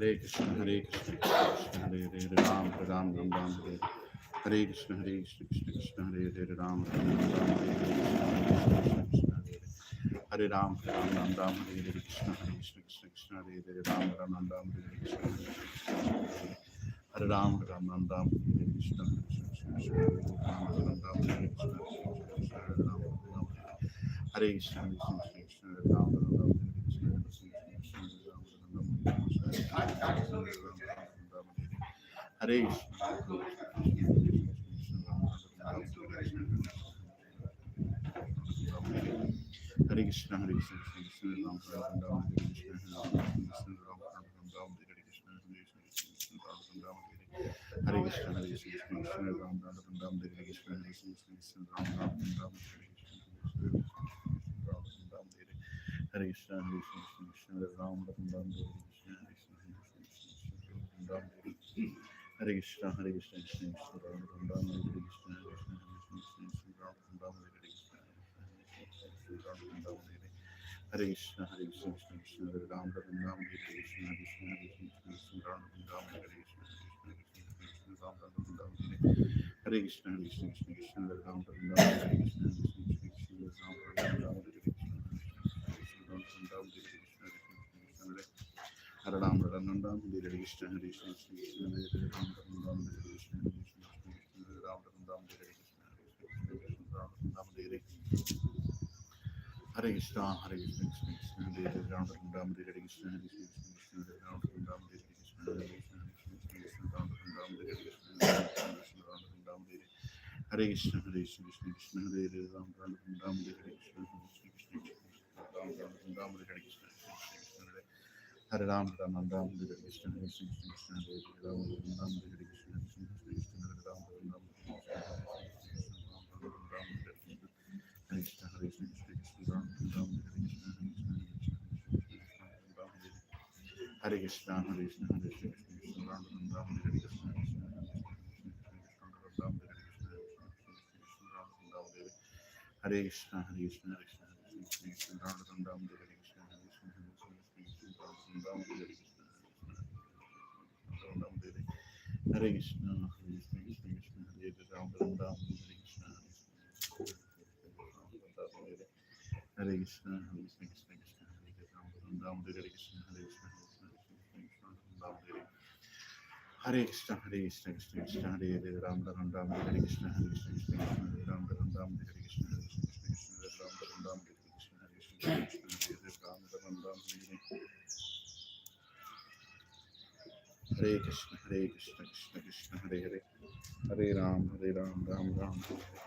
Hare Krishna, Hare Krishna, Krishna Hare Hare, Ram Ram Ram Ram Hare Hare Krishna, Hare Krishna, Krishna Krishna Hare Hare, Ram Ram Ram Hare Hare, Hare Ram Ram Ram Ram Hare Hare, Krishna Hare Krishna, Krishna Krishna Hare Hare, Ram Ram Ram Ram Hare Krishna, Hare Ram Ram Ram Ram Hare Krishna, Krishna Krishna Ram Ram Ram Hare Krishna, Hare Krishna, Hare Krishna, Krishna Ram Ram Ram Hare Krishna, Hare Hare Krishna, Hare Krishna, Krishna Ram Ram Ram Hare Krishna, Hare Krishna, Hare Krishna, Krishna Ram Ram Ram Hare Krishna, Hare Krishna, Ram Ram Ram Hare Hare Krishna, Hare Krishna, Krishna Ram Ram Ram Hare Krishna, Hare Krishna, Hare Krishna, Krishna Ram Ram Ram Hare Krishna, Hare Krishna, Hare Krishna, Krishna Ram Ram Ram Hare Krishna, Hare Krishna, Hare Krishna, Krishna Ram Ram Ram Hare Krishna, Hare Ram Ram Ram Hare Krishna, Hare Krishna, Krishna Ram Ram Ram Hare Krishna, Ram Ram Ram Hare Krishna, Ram Ram Hare Hare Krishna, Hare Krishna, Krishna Krishna Hare Ram Ram Hare Krishna, Hare Krishna, Ram Ram Hare Krishna, Hare Krishna, Ram Ram Hare Krishna, Hare Krishna, Hare Krishna, Krishna Hare Ram Ram Hare Krishna, Ram Ram Hare Krishna, Hare Ram Ram Ram Hare Krishna, Hare Krishna, Hare Ram Ram Hare Krishna, Ram Ram Hare Krishna, Hare Krishna, Krishna Ram Ram Hare Krishna, Hare Krishna, Hare Krishna, Hare Krishna, Ram Ram Hare Krishna, Hare Krishna, Hare Krishna, Krishna Ram Ram Hare Krishna, Hare Krishna, Hare Krishna, Krishna Hare Ram Ram Hare Krishna, Hare Krishna, Hare Krishna, Krishna Hare Ram Ram Hare Krishna, Hare Krishna, Hare Krishna, Krishna Hare Ram Ram Hare Krishna, Hare Krishna, Hare Ram Hare Krishna, Hare Krishna, Ram Ram Hare Krishna, Hare Krishna, Ram Ram Hare Krishna, Hare Krishna, Krishna Krishna Hare Hare, Hare Ram, Ram Ram Hare Hare.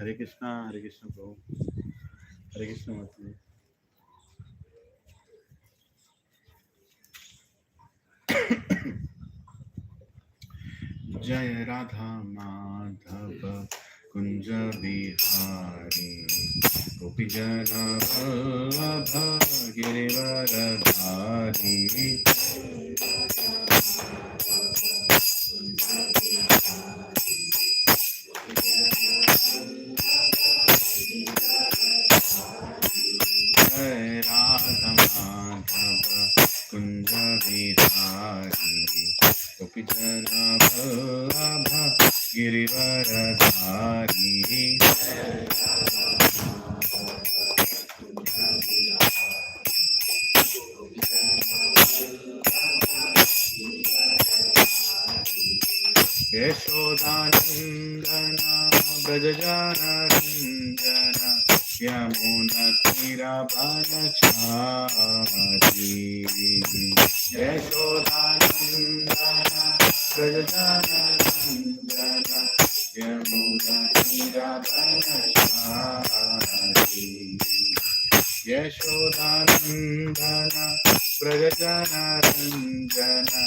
Hare Krishna Prabhu. Hare Krishna Mataji. Jaya Radha Madhava Kunja Vihari Gopi Jana Vallabha Girivaradhari Jaya Radha Madhava Kunja Vihari Gopi Jana Vallabha Girivaradhari Yashodanandana Brajajana Ranjana Yamuna Tiravanachari Yashodanandana Brajajana Ranjana Yamuna Tiravanachari Yashodanandana Brajajana Ranjana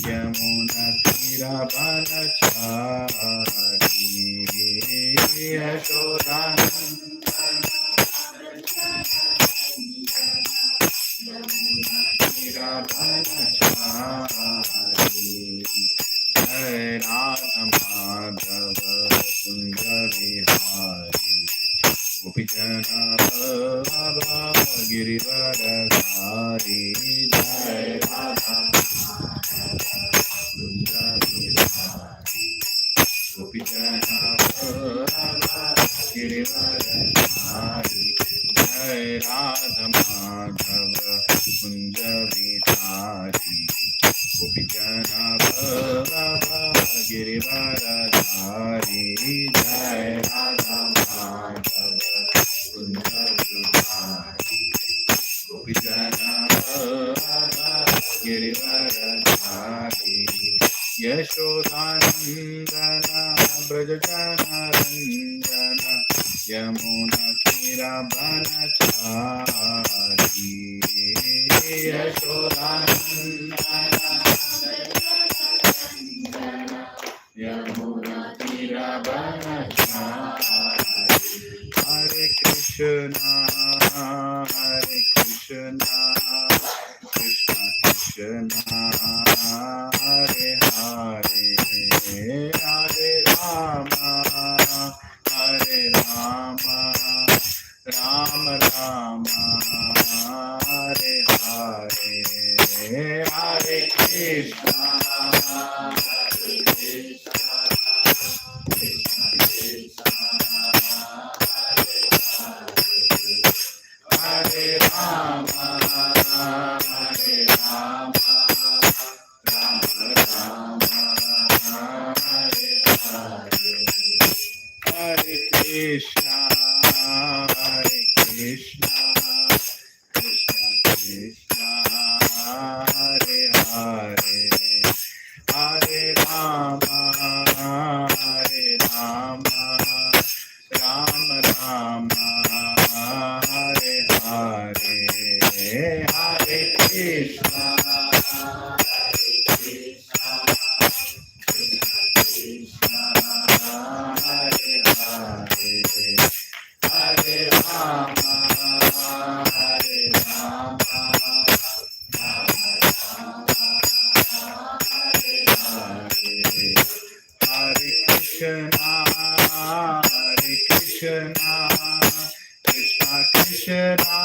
Yamuna Tiravanachari Yashodanandana Yamuna Tiravanachari Jai Radha Madhava Sundar Vihari Gopi Jana Vallabha Girivaradhari Jai Radha Sundar Vihari Gopi Jana Vallabha Girivaradhari Jai Radha Madhava Kunja Vihari Gopi Jana Vallabha Girivaradhari Jai Radha Madhava Kunja Vihari Gopi Jana Vallabha Girivaradhari Yashodanandana Brajajana Ranjana Yamuna Tiravanachari Yashodanandana Yamuna Tiravanachari Hare Krishna Krishna Krishna Hare Hare Hare Rama Rama Rama Hare Hare Hare Krishna Hare Rama Hare Rama Rama Rama Hare Hare Hare Krishna Krishna Krishna Hare Hare Hare Rama Rama Rama Hare Hare Hare Krishna Krishna Hare Hare Hare Rama Hare Krishna Krishna Krishna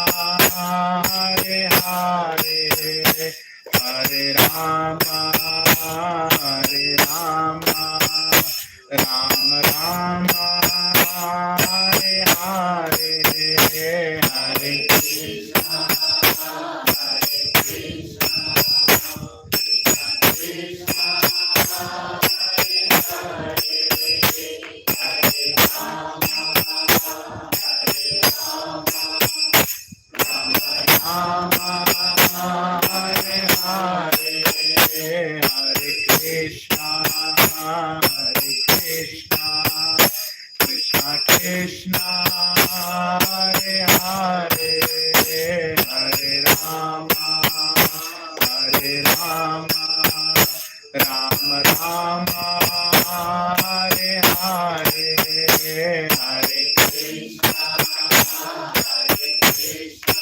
Hare Hare Hare Rama Rama Rama Hare Hare Hare Krishna Krishna Hare Hare Hare Hare Rama, Rama Rama, Hare Hare, Hare Krishna, Hare Krishna,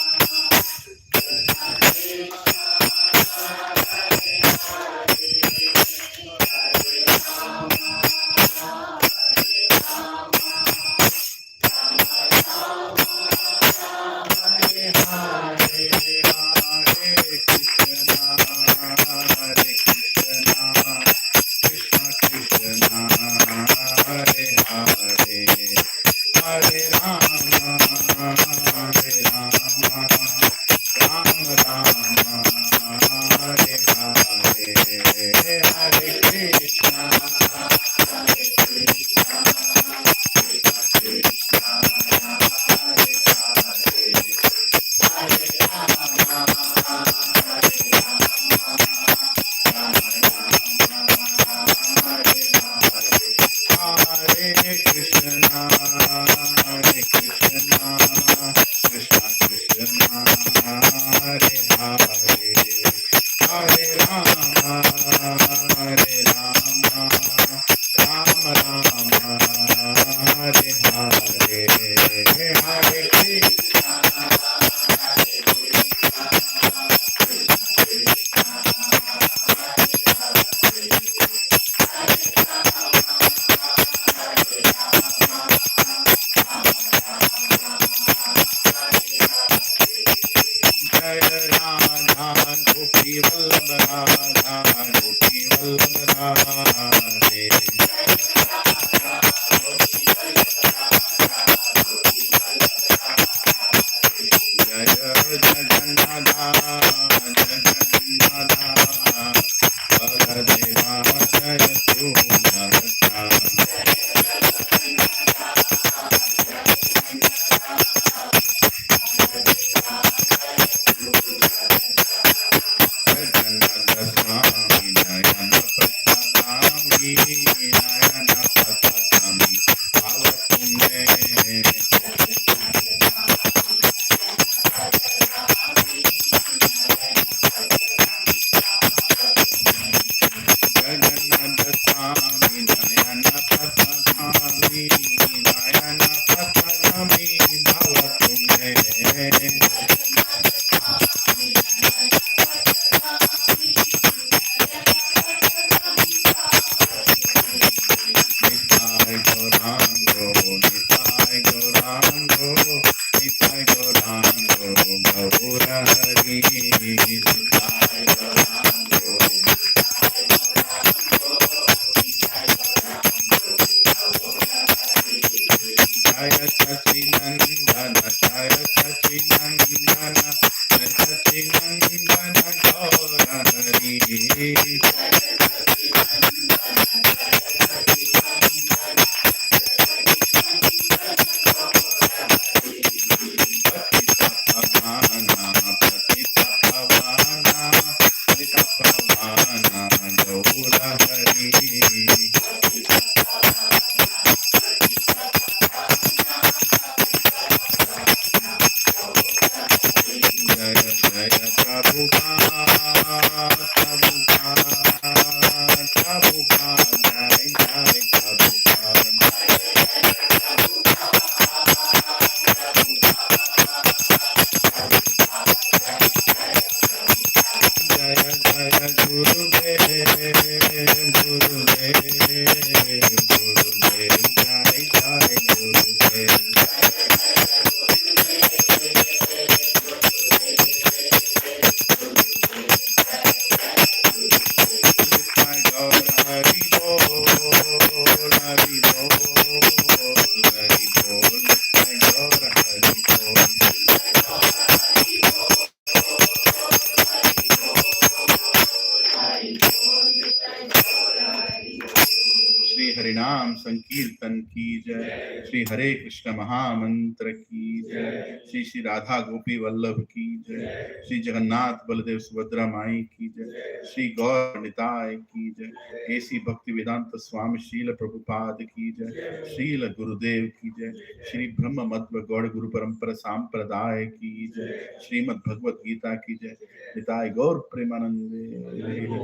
हरिनाम संकीर्तन की जय। श्री हरे कृष्ण महामंत्र की जय। श्री श्री राधा गोपी वल्लभ की जय। श्री जगन्नाथ बलदेव सुभद्रा माई की जय। श्री गौर निताय की जय। ऐसी भक्ति वेदांत स्वामी श्रील प्रभुपाद की जय। श्रील गुरुदेव की जय। श्री ब्रह्म मध्व गौड़ गुरु परंपरा सांप्रदाय की जय। श्रीमद् भगवद गीता की जय। निताय गौर प्रेमानंदे। हरि हरि बोल।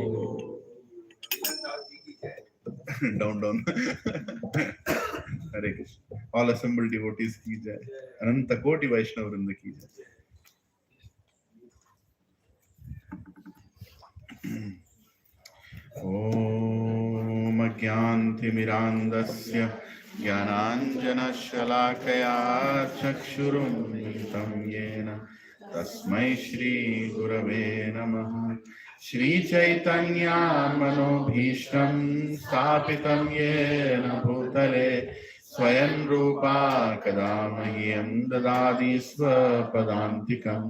Down down. Hare Krishna. All assemble devotees की जय। अनंत कोटि वैष्णव वृंद की जय। ओम अज्ञानतिमिरान्धस्य ज्ञानाञ्जनशलाकया चक्षुरुन्मिलितं येन तस्मै श्रीगुरवे नमः। श्रीचैतन्यमनोभीष्टं स्थापितं येन भूतले स्वयं रूपा कदा मह्यं ददाति स्वपदान्तिकं।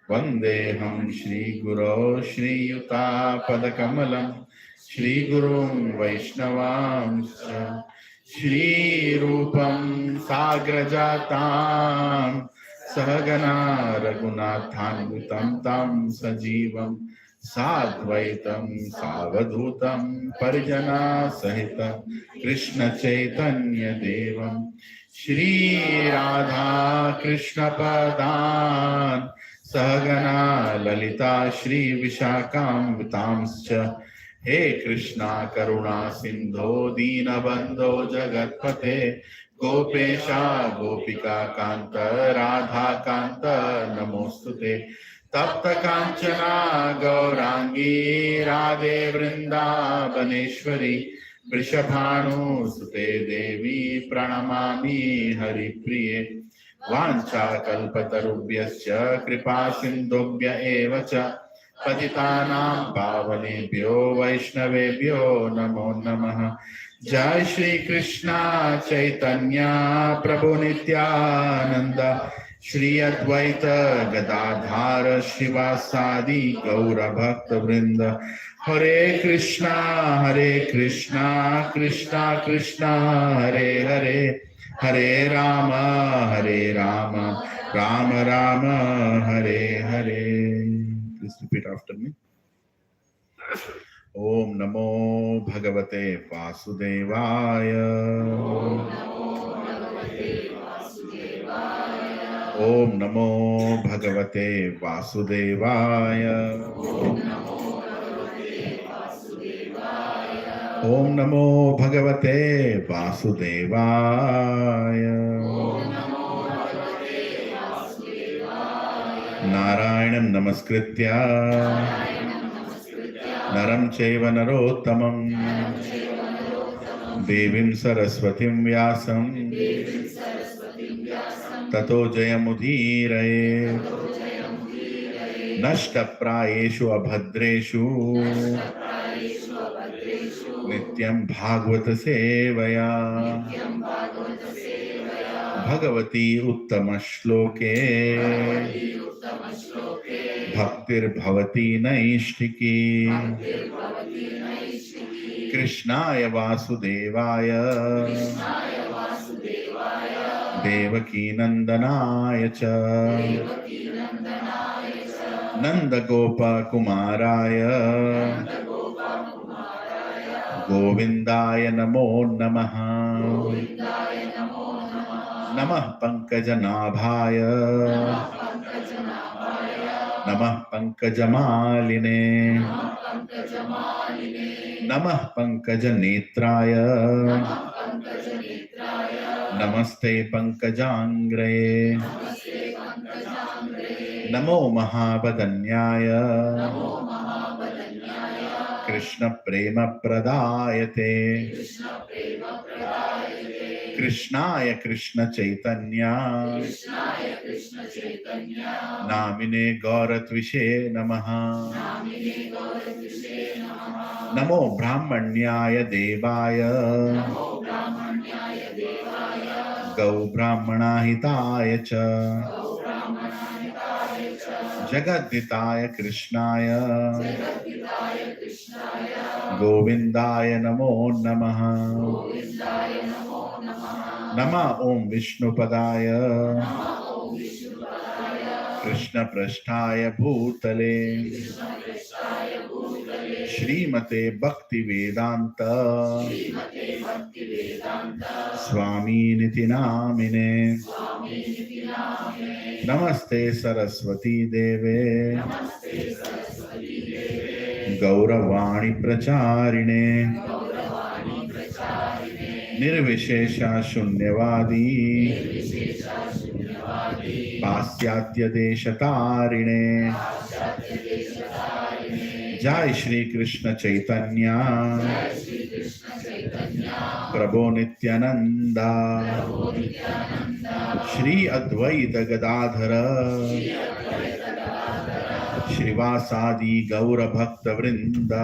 वन्देऽहं श्रीगुरो श्रीयुतापदकमलं श्रीगुरुं वैष्णवांश्च श्रीरूपं साग्रजातां सहगना रघुनाथान्वितं तं सजीवं साद्वैतं सावधूतं परिजना सहितं कृष्ण चैतन्य देवं श्रीराधा कृष्णपदान् सहगना ललिता श्री विशाखान्वितांश्च। हे कृष्णा करुणा सिंधो दीनबंधो जगत्पते गोपेशा गोपिका कांत राधा कांत नमोस्तुते। तप्त कांचना गौरांगी राधे वृंदावनेश्वरी वृषभानुसुते देवी प्रणमामि हरिप्रिये। वाञ्छाकल्पतरुभ्यश्च कृपा सिन्धुभ्य एव च पतितानां पावनेभ्यो वैष्णवेभ्यो नमो नमः। जय श्री कृष्णा चैतन्य प्रभु नित्यानंद श्री अद्वैत गदाधार शिवासादि गौर भक्त वृंद। हरे Krishna Krishna Krishna Hare Hare Hare Ram Ram Ram Hare Hare. Please repeat after me. ओम नमो भगवते वासुदेवाय। ओम नमो भगवते वासुदेवाय। ओम नमो भगवते वासुदेवाय। नारायणं नमस्कृत्य नरं चैव नरोत्तमं देवीं सरस्वतीं व्यासं ततो जयमुदीरये। नष्टप्रायेषु अभद्रेषु नित्यं भागवत सेवया भगवती उत्तम श्लोके भक्तिर्भवती नैष्ठिकी। कृष्णाय वासुदेवाय देवकी नंदनाय च नंदगोपकुमाराय गोविंदाय नमो नमः। नमः पंकजनाभाय नमः पंकजमालिने नमः पंकजनेत्राय नमस्ते पंकजांग्रे। नमो महावदन्याय कृष्ण प्रेम प्रदायते। कृष्णाय कृष्ण चैतन्य नामिने गौरत्विषे नमः। नमो ब्राह्मण्याय देवाय गौ ब्राह्मणाहिताय च जगद्दिताय कृष्णाय Govindaya Namo Namaha. Nama Om Vishnupadaya Krishna Prasthaya Bhutale Shrimate Bhakti Vedanta Swami Niti Namine Namaste Saraswati Deve Gauravani Pracharine Nirvishesha Shunyavadi Pasyatya Deshatarine Jai Shri Krishna Chaitanya Prabhu Nityananda Shri Advaita Gadadhara Shrivasadi Gaura Bhakta Vrinda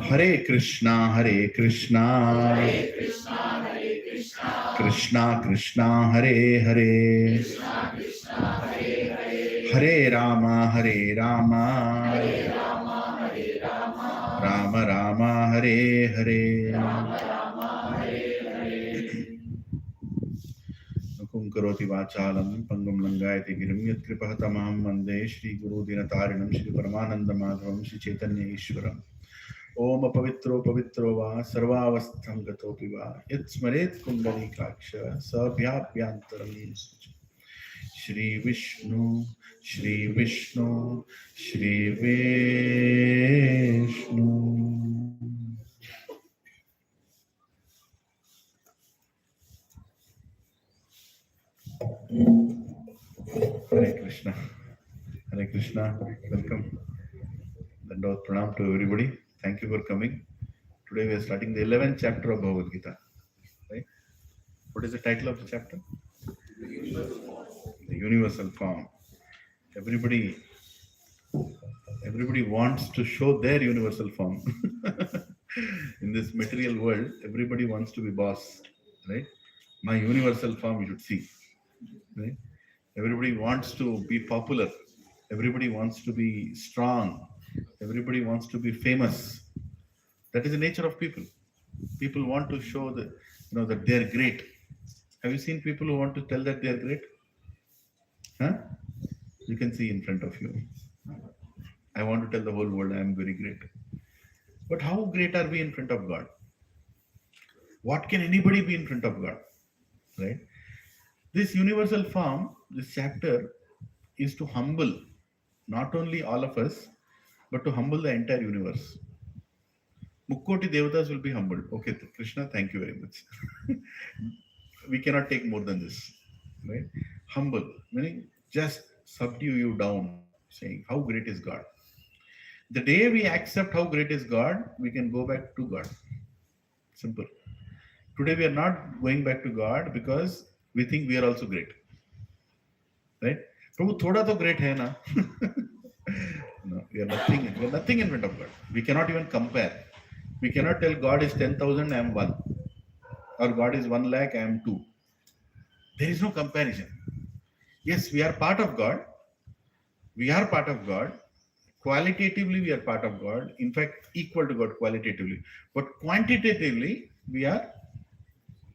Hare Krishna Krishna Krishna Hare Hare Hare Rama Rama Rama Hare Hare Nukum karoti vachalam pangam langayate girim yat kripahatamaham vande Shri Guru Dinatarinam Shri Paramananda Madhavam Shri Chaitanya Ishwaram Om Pavitro Pavitro Va Sarvavastham Gatopi Va Yat Smaret Kundalikaksha Sabhyabhyantaram Shri Vishnu Shri Vishnu Shri Vishnu Hare Krishna. Hare Krishna. Welcome. Dandavata Pranam to everybody. Thank you for coming. Today we are starting the 11th chapter of Bhagavad Gita. Right? What is the title of the chapter? The Universal Form. Everybody wants to show their universal form. In this material world, everybody wants to be boss. Right? My universal form you should see. Right? Everybody wants to be popular. Everybody wants to be strong. Everybody wants to be famous. That is the nature of people. People want to show that that they are great. Have you seen people who want to tell that they are great? Huh? You can see in front of you. I want to tell the whole world I am very great. But how great are we in front of God? What can anybody be in front of God? Right? This universal form, this chapter, is to humble not only all of us, but to humble the entire universe. Mukkoti Devatas will be humbled. Okay, Krishna, thank you very much. We cannot take more than this. Right? Humble, meaning just subdue you down, saying, how great is God? The day we accept how great is God, we can go back to God. Simple. Today we are not going back to God because we think we are also great. Right? Prabhu, thoda to great hai na? No, we are nothing in front of God. We cannot even compare. We cannot tell God is 10,000, I am 1. Or God is 1 lakh, I am 2. There is no comparison. Yes, we are part of God. We are part of God. Qualitatively, we are part of God. In fact, equal to God qualitatively. But quantitatively, we are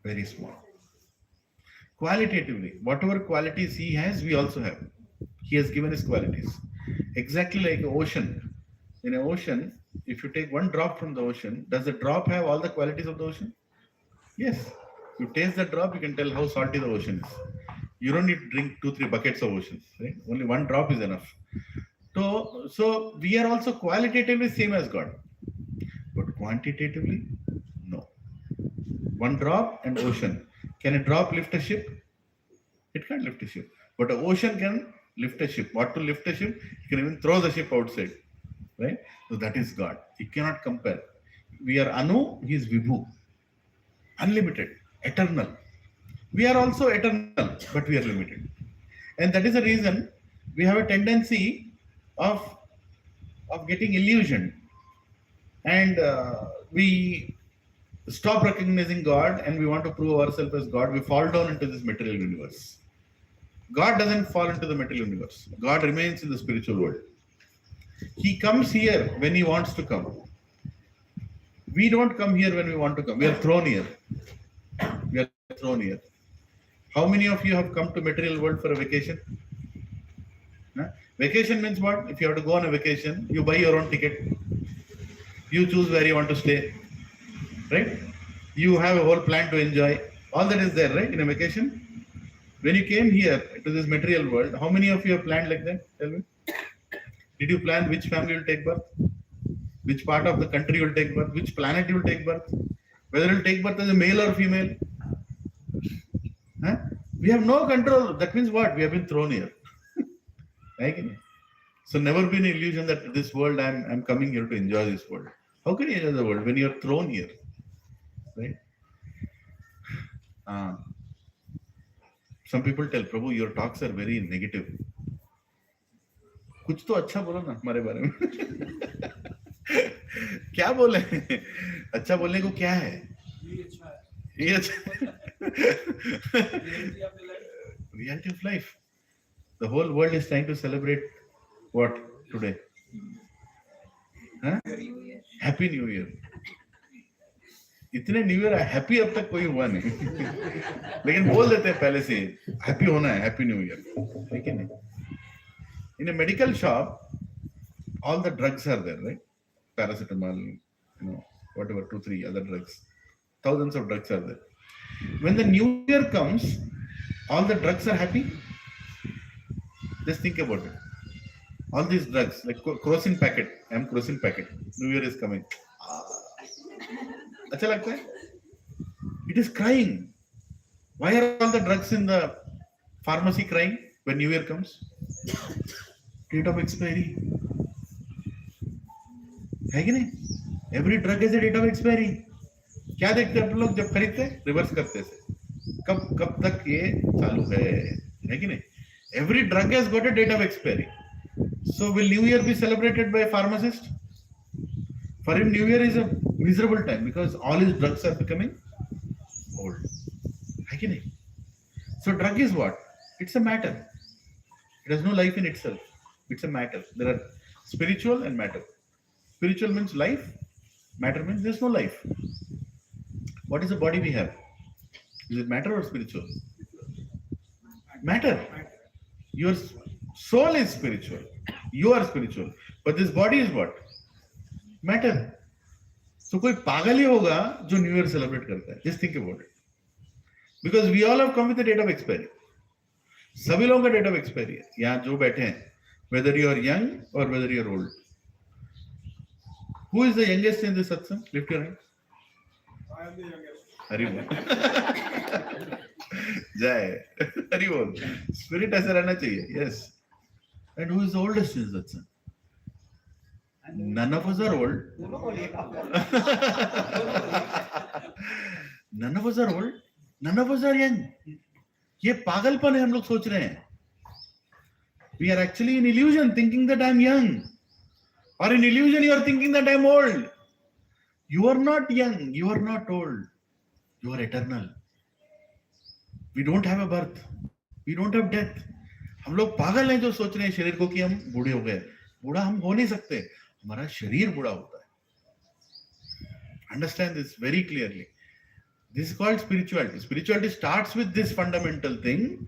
very small. Qualitatively, whatever qualities He has, we also have. He has given His qualities. Exactly like an ocean. In an ocean, if you take one drop from the ocean, does the drop have all the qualities of the ocean? Yes. You taste the drop, you can tell how salty the ocean is. You don't need to drink 2-3 buckets of ocean. Right? Only one drop is enough. So we are also qualitatively same as God. But quantitatively, no. One drop and ocean. Can a drop lift a ship? It can't lift a ship. But an ocean can lift a ship. What to lift a ship? You can even throw the ship outside. Right? So that is God. You cannot compare. We are Anu, He is Vibhu. Unlimited, eternal. We are also eternal, but we are limited. And that is the reason we have a tendency of getting illusioned. And we stop recognizing God and we want to prove ourselves as God. We fall down into this material universe. God doesn't fall into the material universe. God remains in the spiritual world. He comes here when he wants to come. We don't come here when we want to come. We are thrown here. We are thrown here. How many of you have come to material world for a vacation? Huh? Vacation means what? If you have to go on a vacation, you buy your own ticket. You choose where you want to stay. Right? You have a whole plan to enjoy. All that is there, right? In a vacation. When you came here to this material world, how many of you have planned like that? Tell me. Did you plan which family will take birth? Which part of the country will take birth? Which planet you will take birth? Whether you will take birth as a male or female? Huh? We have no control. That means what? We have been thrown here. Right? So never be an illusion that this world, I'm coming here to enjoy this world. How can you enjoy the world when you're thrown here? Right? Some people tell, Prabhu, your talks are very negative. कुछ तो अच्छा बोलो ना हमारे बारे में. क्या बोले? अच्छा बोलने को क्या है? ये अच्छा. Reality of life. The whole world is trying to celebrate what today? Huh? Happy New Year. इतने न्यू ईयर हैप्पी अब तक कोई हुआ नहीं. लेकिन बोल देते हैं पहले से हैप्पी होना है, हैप्पी न्यू ईयर. ठीक है नहीं? In a medical shop, all the drugs are there, right? Paracetamol, whatever, 2, 3 other drugs. Thousands of drugs are there. When the new year comes, all the drugs are happy. Just think about it. All these drugs, like kerosene packet, kerosene packet. New year is coming. अच्छा लगता है? It is crying. Why are all the drugs in the pharmacy crying when New Year comes? Date of expiry. है कि नहीं? Every drug has a date of expiry. क्या देखते हैं आप लोग जब खरीदते हैं? रिवर्स करते हैं. कब तक ये चालू है कि नहीं? Every drug has got a date of expiry. So will New Year be celebrated by a pharmacist? For him, New Year is a miserable time because all his drugs are becoming old. है कि नहीं? So drug is what? It's a matter. It has no life in itself. It's a matter. There are spiritual and matter. Spiritual means life. Matter means there's no life. What is the body we have? Is it matter or spiritual? Matter. Your soul is spiritual. You are spiritual. But this body is what? Matter. So कोई पागल ही होगा जो new year celebrate करता है. Just think about it. Because we all have come with a date of expiry. सभी लोगों का date of expiry है. यहाँ जो बैठे हैं, whether you are young or whether you are old. Who is the youngest in this satsang? Lift your hand. I am the youngest. Hari bol. Jai. Hari bol. Spirit ऐसा रहना चाहिए. Yes. And who is the oldest in this satsang? None of us are old. None of us are old. None of us are young. ये पागलपन है हम लोग सोच रहे हैं. We are actually in illusion thinking that I am young. Or in illusion you are thinking that I am old. You are not young. You are not old. You are eternal. We don't have a birth. We don't have death. हम लोग पागल हैं जो सोच रहे हैं शरीर को कि हम बूढ़े हो गए. बूढ़ा हम हो नहीं सकते. हमारा शरीर बूढ़ा होता है. Understand this very clearly. This is called spirituality. Spirituality starts with this fundamental thing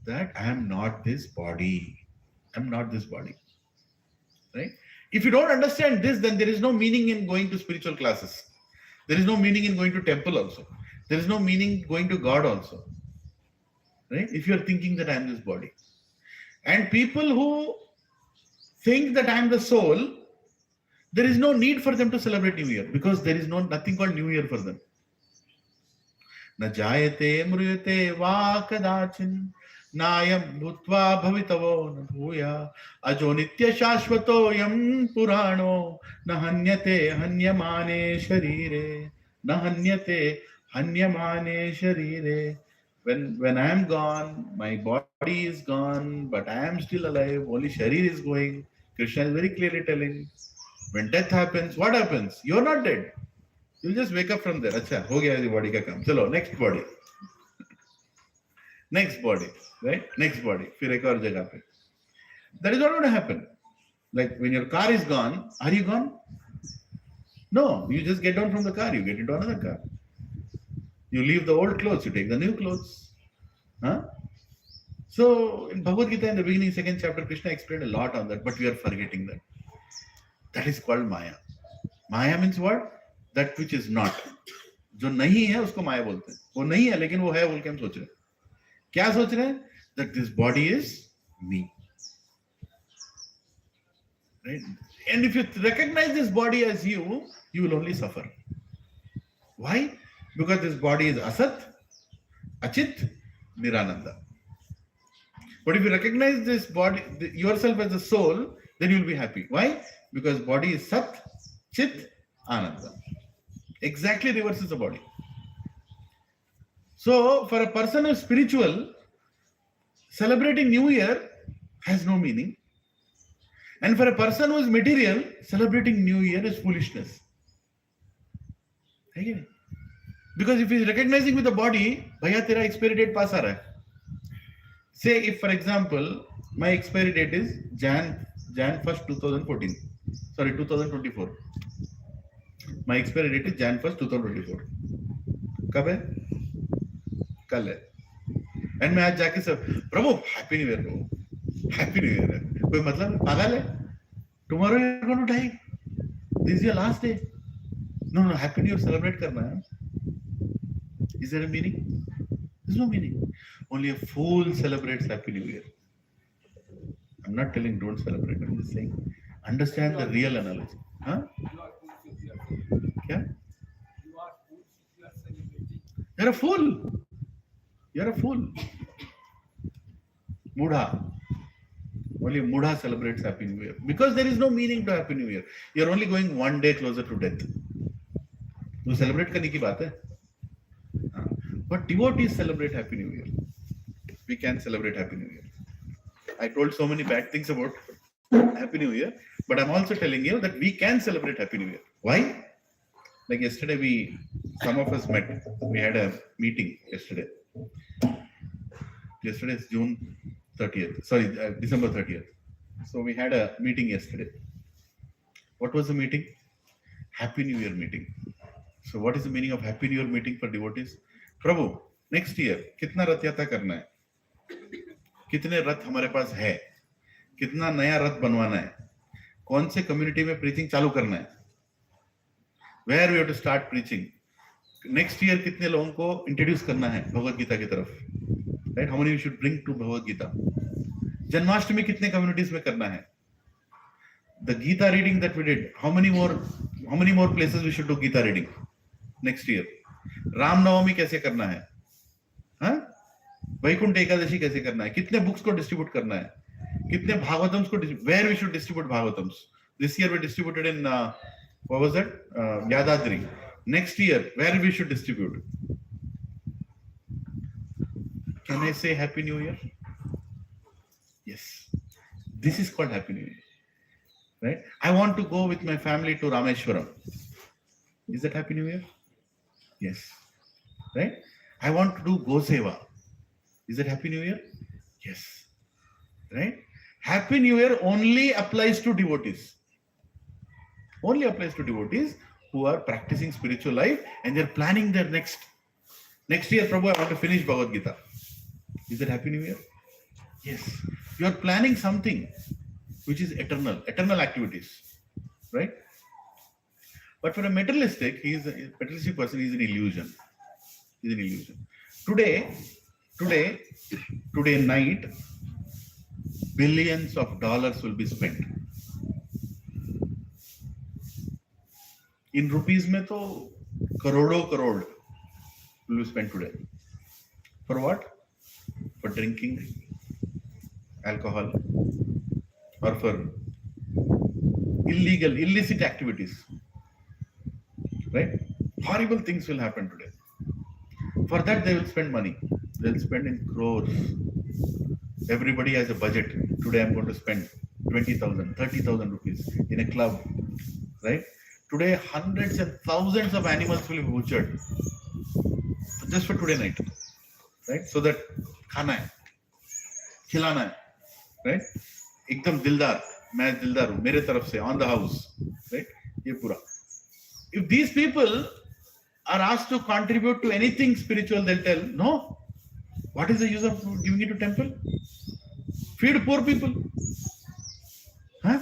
that I am not this body. I am not this body. Right? If you don't understand this, then there is no meaning in going to spiritual classes. There is no meaning in going to temple also. There is no meaning going to God also. Right? If you are thinking that I am this body. And people who think that I am the soul, there is no need for them to celebrate New Year because there is nothing called New Year for them. न जायते मृयते वा कदाचिन नायं भूत्वा भवितवो न भूया अजो नित्य शाश्वतो यं पुराणो न हन्यते हन्यमाने शरीरे न हन्यते हन्यमाने शरीरे. When I am gone, my body is gone, but I am still alive. Only sharir is going. Krishna is very clearly telling. When death happens, what happens? You are not dead. You just wake up from there. अच्छा हो गया ये body का काम. चलो next body. Next body, right? Next body. फिर एक और जगह पे. That is not going to happen. Like when your car is gone, are you gone? No, you just get down from the car, you get into another car. You leave the old clothes, you take the new clothes. Huh? So in Bhagavad Gita, in the beginning, second chapter, Krishna explained a lot on that, but we are forgetting that. That is called Maya. Maya means what? That which is not. जो नहीं है उसको माया बोलते हैं. वो नहीं है लेकिन वो है बोल के हम सोच रहे हैं. क्या सोच रहे हैं? That this body is me. Right? And if you recognize this body as you will only suffer. Why? Because this body is Asat, Achit, Nirananda. But if you recognize this body, yourself as a soul, then you will be happy. Why? Because body is Sat, Chit, Ananda. Exactly reverses the body. So, for a person who is spiritual, celebrating New Year has no meaning. And for a person who is material, celebrating New Year is foolishness. Because if he is recognizing with the body, bhaiya tera expiry date pass aa raha hai. Say if, for example, my expiry date is Jan 1st, 2014. Sorry, 2024. My expiry date is Jan 1st, 2024. कब है? कल है. And मैं आज जाके सब प्रभु happy new year प्रभु happy new year है. कोई मतलब पागल है? Tomorrow you are going to die. This is your last day. No, happy new year celebrate करना है. Is there a meaning? There's no meaning. Only a fool celebrates happy new year. I'm not telling don't celebrate. I'm just saying understand the real analogy. Huh? क्या? You're a fool. You're a fool. Mudha. Only Mudha celebrates Happy New Year. Because there is no meaning to Happy New Year. You're only going one day closer to death. तो celebrate करने की बात है. But devotees celebrate Happy New Year. We can celebrate Happy New Year. I told so many bad things about Happy New Year, but I'm also telling you that we can celebrate Happy New Year. Why? Like yesterday, some of us met. We had a meeting yesterday. Yesterday is June 30th. Sorry, December 30th. So we had a meeting yesterday. What was the meeting? Happy New Year meeting. So what is the meaning of Happy New Year meeting for devotees? Prabhu next year कितना रथ यात्रा करना है? कितने रथ हमारे पास है? कितना नया रथ बनवाना है? कौन से कम्युनिटी में प्रीचिंग चालू करना है? Where we have to start preaching? Next year कितने लोगों को इंट्रोड्यूस करना है भगवद गीता की तरफ? Right? How many we should bring to Bhagavad Gita? Janmashtami कितने कम्युनिटीज में करना है? The Gita reading that we did, how many more places we should do Gita reading next year? Ram Navami कैसे करना है? हाँ? वैकुंठ एकादशी कैसे करना है? कितने बुक्स को डिस्ट्रीब्यूट करना है? कितने भागवतम्स को where we should distribute भागवतम्स? This year we distributed in what was that? Yadadri. Next year where we should distribute? Can I say Happy New Year? Yes. This is called Happy New Year. Right? I want to go with my family to Rameshwaram. Is that Happy New Year? Yes. Right? I want to do Goseva. Is that Happy New Year? Yes. Right? Happy New Year only applies to devotees. Only applies to devotees who are practicing spiritual life and they're planning their next year, Prabhu, I want to finish Bhagavad Gita. Is that Happy New Year? Yes. You are planning something which is eternal activities, right? But for a materialistic person, he's an illusion. He's an illusion. Today night, billions of dollars will be spent. In rupees mein to crore will be spent today. For what? For drinking alcohol or for illicit activities. Right? Horrible things will happen today. For that they will spend money. They'll spend in crores. Everybody has a budget. Today I'm going to spend 20,000, 30,000 rupees in a club. Right? Today hundreds and thousands of animals will be butchered. Just for today night. Right? So that खाना है, खिलाना है, right? एकदम दिलदार, मैं दिलदार हूं, मेरे तरफ से, on the house, right? ये पूरा. If these people are asked to contribute to anything spiritual, they'll tell, no. What is the use of giving it to temple? Feed poor people. Huh?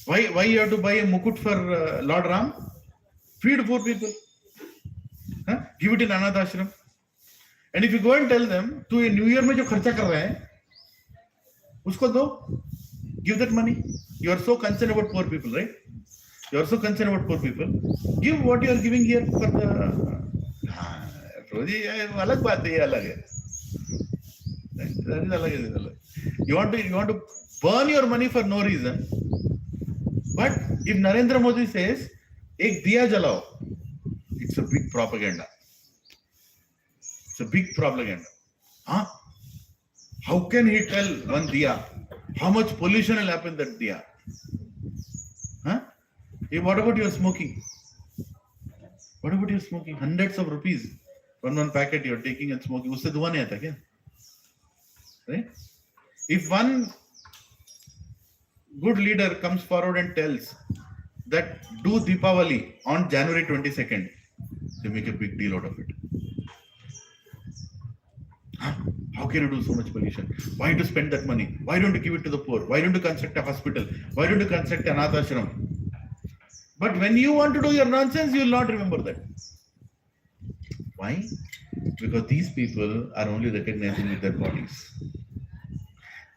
Why you have to buy a mukut for Lord Ram? Feed poor people. Huh? Give it in Anath Ashram. And if you go and tell them, to a New Year में जो खर्चा कर रहे हैं, उसको दो. Give that money. You are so concerned about poor people, right? You are so concerned about poor people. Give what you are giving here for the. रोजी अलग बात है, ये अलग है. You want to burn your money for no reason. But if Narendra Modi says, "Ek diya jalao," it's a big propaganda. It's a big propaganda. Huh? How can he tell one diya? How much pollution will happen in that diya? Huh? Hey, what about your smoking? What about your smoking? Hundreds of rupees. One packet you're taking and smoking. Usse धुआं नहीं आता क्या? Right? If one good leader comes forward and tells that do Deepavali on January 22nd, they make a big deal out of it. How can you do so much pollution? Why to spend that money? Why don't you give it to the poor? Why don't you construct a hospital? Why don't you construct an Anath Ashram? But when you want to do your nonsense, you will not remember that. Why? Because these people are only recognizing with their bodies.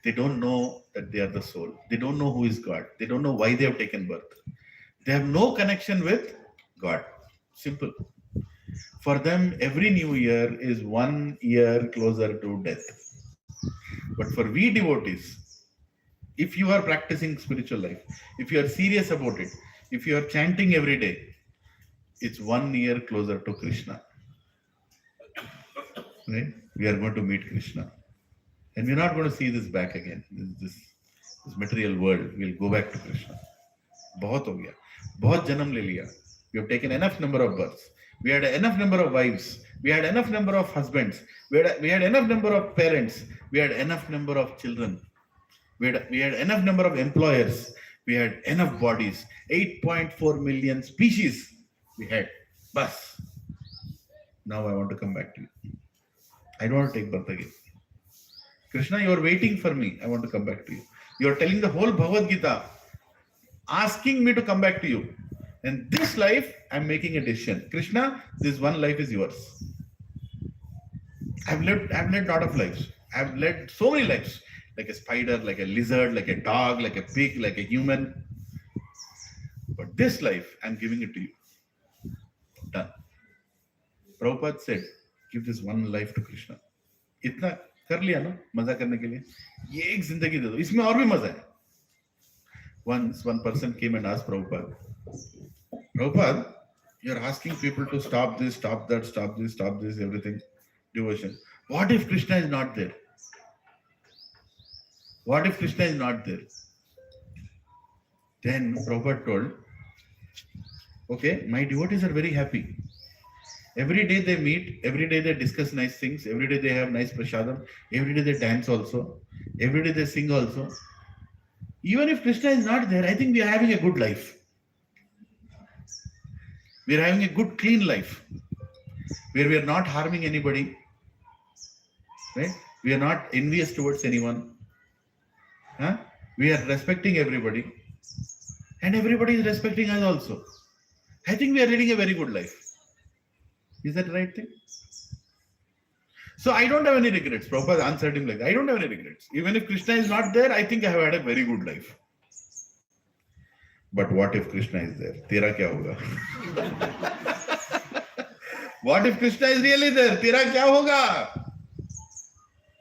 They don't know that they are the soul. They don't know who is God. They don't know why they have taken birth. They have no connection with God. Simple. For them, every new year is 1 year closer to death. But for we devotees, if you are practicing spiritual life, if you are serious about it, if you are chanting every day, it's 1 year closer to Krishna. Right? We are going to meet Krishna. And we're not going to see this back again. This material world. We'll go back to Krishna. बहुत हो गया. बहुत जन्म ले लिया. We have taken enough number of births. We had enough number of wives. We had enough number of husbands. We had enough number of parents. We had enough number of children. We had enough number of employers. We had enough bodies. 8.4 million species we had. Bas. Now I want to come back to you. I don't want to take birth again. Krishna, you are waiting for me. I want to come back to you. You are telling the whole Bhagavad Gita, asking me to come back to you. And this life, I'm making a decision. Krishna, this one life is yours. I've led a lot of lives. I've led so many lives. Like a spider, like a lizard, like a dog, like a pig, like a human. But this life, I'm giving it to you. Done. Prabhupada said, give this one life to Krishna. इतना कर लिया ना मजा करने के लिए ये एक जिंदगी दे दो इसमें और भी मजा है. Once one person came and asked Prabhupada, you're asking people to stop this, stop that, stop this, everything, devotion. What if Krishna is not there? What if Krishna is not there? Then Prabhupada told, okay, my devotees are very happy. Every day they meet, every day they discuss nice things, every day they have nice prasadam, every day they dance also, every day they sing also. Even if Krishna is not there, I think we are having a good life. We are having a good, clean life, where we are not harming anybody, right? We are not envious towards anyone. Huh? We are respecting everybody, and everybody is respecting us also. I think we are leading a very good life. Is that the right thing? So I don't have any regrets. Prabhupada answered him like that. I don't have any regrets. Even if Krishna is not there, I think I have had a very good life. But what if Krishna is there? Tera kya hoga? What if Krishna is really there? Tera kya hoga?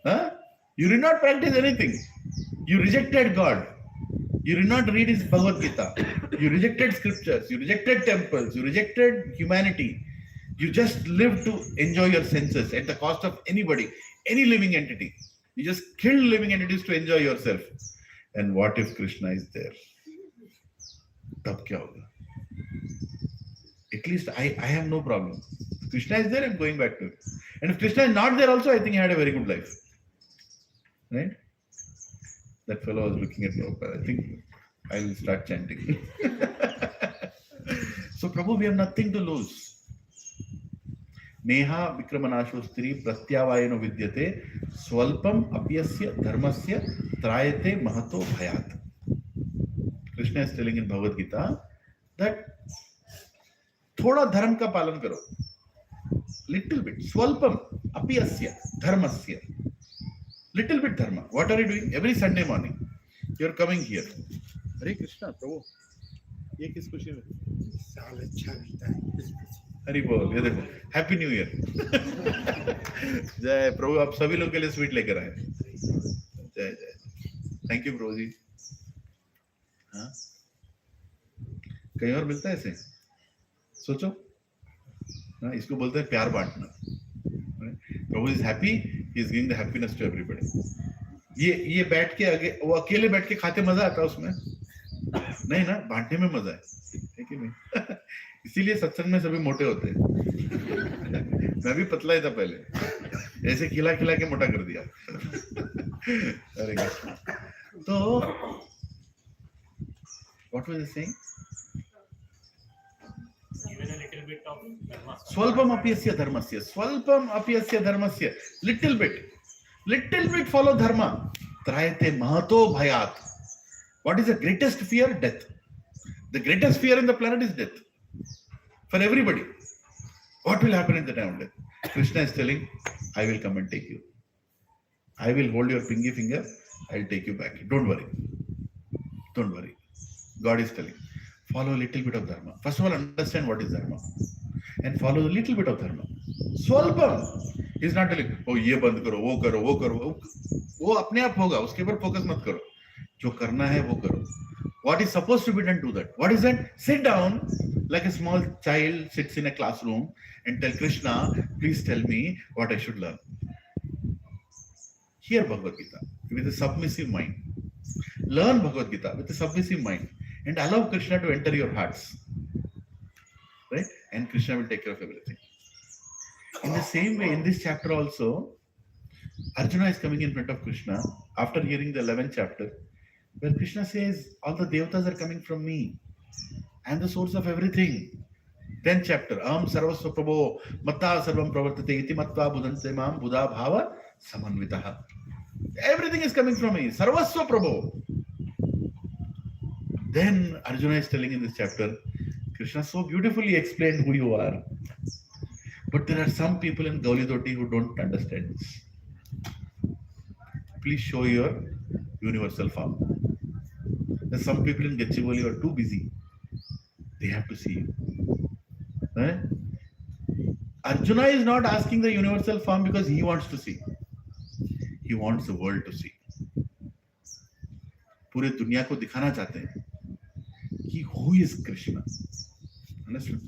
Huh? You did not practice anything. You rejected God. You did not read his Bhagavad Gita. You rejected scriptures. You rejected temples. You rejected humanity. You just live to enjoy your senses at the cost of anybody, any living entity. You just kill living entities to enjoy yourself. And what if Krishna is there? Tab kya hoga? At least I have no problem. If Krishna is there, I'm going back to it. And if Krishna is not there also, I think I had a very good life. Right? That fellow was looking at Prabhupada. I think I will start chanting. So, Prabhu, we have nothing to lose. Neha Vikramanashostri Pratyavayano Vidyate Swalpam Apyasya Dharmasya Trayate Mahato Bhayat. Krishna is telling in Bhagavad Gita that थोड़ा धर्म का पालन करो, little bit, swalpam apyasya dharmasya, little bit dharma. What are you doing? Every Sunday morning you are coming here. हरे कृष्णा प्रभु, ये किस खुशी में? साल अच्छा बीता है इस खुशी। हरि बोल। ये देखो, हैप्पी न्यू ईयर। जय प्रभु, आप सभी लोग के लिए स्वीट लेकर आए। जय जय, थैंक यू प्रभु जी। हाँ, कहीं और मिलता है ऐसे? सोचो, हाँ, इसको बोलते हैं प्यार बांटना। प्रभु is happy, he is giving the happiness to everybody. ये बैठ के आगे, वो अकेले बैठ के खाते मजा आता है उसमें नहीं ना, बांटने में मजा है कि नहीं? इसीलिए सत्संग में सभी मोटे होते हैं। मैं भी पतला ही था पहले, ऐसे खिला खिला के मोटा कर दिया। अरे तो what was I saying? Swalpam apyasya dharmasya. Swalpam apyasya dharmasya. Little bit follow dharma. Trayate mahato bhayat. What is the greatest fear? Death. The greatest fear in the planet is death. For everybody. What will happen in the time of death? Krishna is telling, I will come and take you. I will hold your pinky finger. I will take you back. Don't worry. Don't worry. God is telling, follow a little bit of dharma. First of all, understand what is dharma. And follow a little bit of dharma. Swalpam. He is not telling, oh, ये बंद करो, वो करो, वो करो. वो अपने आप होगा, उसके ऊपर फोकस मत करो. जो करना है वो करो. What is supposed to be done, do that. What is that? Sit down like a small child sits in a classroom and tell Krishna, please tell me what I should learn. Hear Bhagavad Gita with a submissive mind. Learn Bhagavad Gita with a submissive mind and allow Krishna to enter your hearts. Right? And Krishna will take care of everything. In the same way, in this chapter also, Arjuna is coming in front of Krishna after hearing the 11th chapter, where Krishna says, all the devatas are coming from me. I am the source of everything. 10th chapter, Aham sarvasva prabho matta sarvam pravartate iti matva budhante mam buddha bhava samanvitaha. Everything is coming from me. Sarvasva prabho. Then Arjuna is telling in this chapter, Krishna so beautifully explained who you are. But there are some people in Gauli Doti who don't understand this. Please show your universal form. There are some people in Gachibowli who are too busy. They have to see you. Right? Arjuna is not asking the universal form because he wants to see. He wants the world to see. पूरे दुनिया को दिखाना चाहते हैं कि who is Krishna. Understand?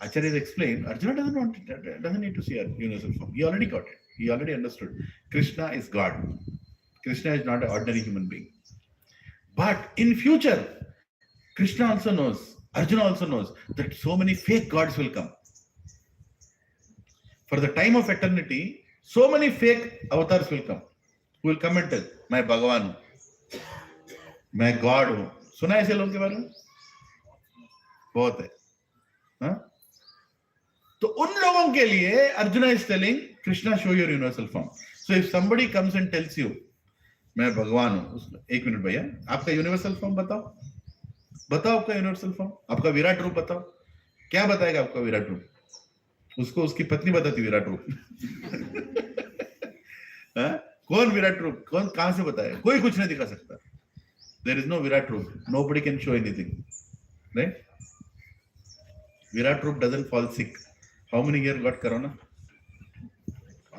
Acharya explained, Arjuna doesn't need to see a universal form. He already got it. He already understood. Krishna is God. Krishna is not an ordinary human being. But in future, Krishna also knows, Arjuna also knows that so many fake gods will come. For the time of eternity, so many fake avatars will come. Who will come and tell, मैं भगवान हूँ, मैं God हूँ. सुना है ऐसे लोगों के बारे में? बहुत है. हाँ? तो उन लोगों के लिए Arjuna is telling, Krishna show your universal form. So if somebody comes and tells you, मैं भगवान हूँ, एक मिनट भैया, आपका यूनिवर्सल फॉर्म बताओ. बताओ आपका यूनिवर्सल फॉर्म, आपका विराट रूप बताओ. क्या बताएगा आपका विराट रूप? उसको उसकी पत्नी बताती विराट रूप. कौन विराट रूप, कौन कहां से बताया? कोई कुछ नहीं दिखा सकता. There is no Virat Roop. Nobody can show anything. Right? Virat Roop doesn't fall sick. How many here got corona?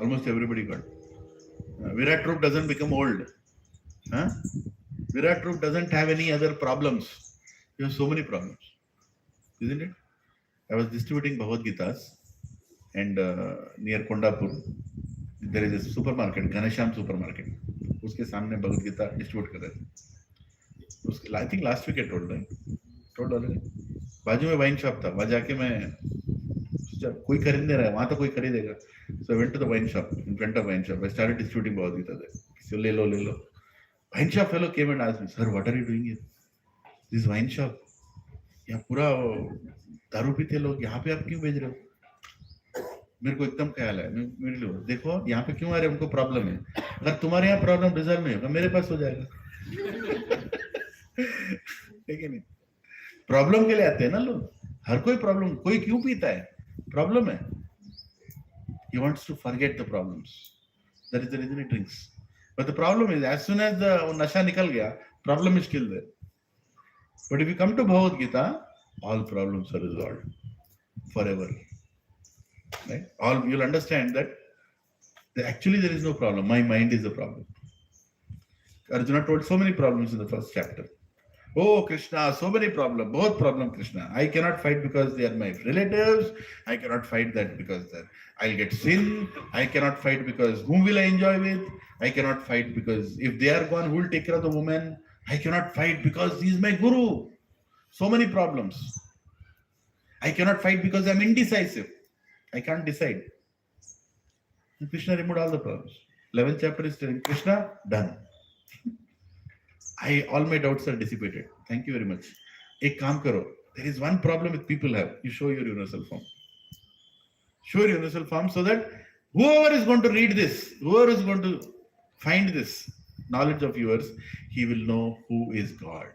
Almost everybody got. Virat Roop doesn't become old. Huh? Virat Roop doesn't have any other problems. You have so many problems. Isn't it? I was distributing Bhagavad Gitas and near Kondapur, there is a supermarket, Ghanasham supermarket. उसके सामने Bhagavad Gita distribute कर रहे थे. I think last week I told, right? Told already. बाजू में wine shop था, वहां जाके मैं कोई खरीद नहीं रहा है, वहां तो कोई खरीदेगा. So I went to the wine shop, in front of wine shop. I started distributing Bhagavad Gita there. So ले लो. Wine shop fellow came and asked me, sir, what are you doing here? This wine shop, यहाँ पूरा दारू पीते लोग, यहाँ पे आप क्यों भेज रहे हो? मेरे को एकदम ख्याल है, मेरे लिए देखो यहाँ पे क्यों आ रहे हैं, उनको प्रॉब्लम है, अगर तुम्हारे यहाँ प्रॉब्लम रिजल्व नहीं होगा मेरे पास हो जाएगा। ठीक है नहीं, प्रॉब्लम के लिए आते हैं ना लोग, हर कोई प्रॉब्लम, कोई क्यों पीता है, प्रॉब्लम है, he wants to forget the problems, that is the reason he drinks, but the problem is as soon as the nasha nikal gaya, problem is still there. But if you come to Bhagavad Gita, all problems are resolved forever, right? All, you'll understand that actually there is no problem, my mind is the problem. Arjuna told so many problems in the first chapter. Oh Krishna, so many problems, both problem Krishna. I cannot fight because they are my relatives. I cannot fight that because I'll get sin. I cannot fight because whom will I enjoy with? I cannot fight because if they are gone, who will take care of the woman? I cannot fight because he is my guru. So many problems. I cannot fight because I'm indecisive. I can't decide. And Krishna removed all the problems. 11th chapter is telling Krishna, done. All my doubts are dissipated. Thank you very much. Ek kaam karo. There is one problem with people have. You show your universal form. Show your universal form so that whoever is going to read this, whoever is going to find this knowledge of yours, he will know who is God.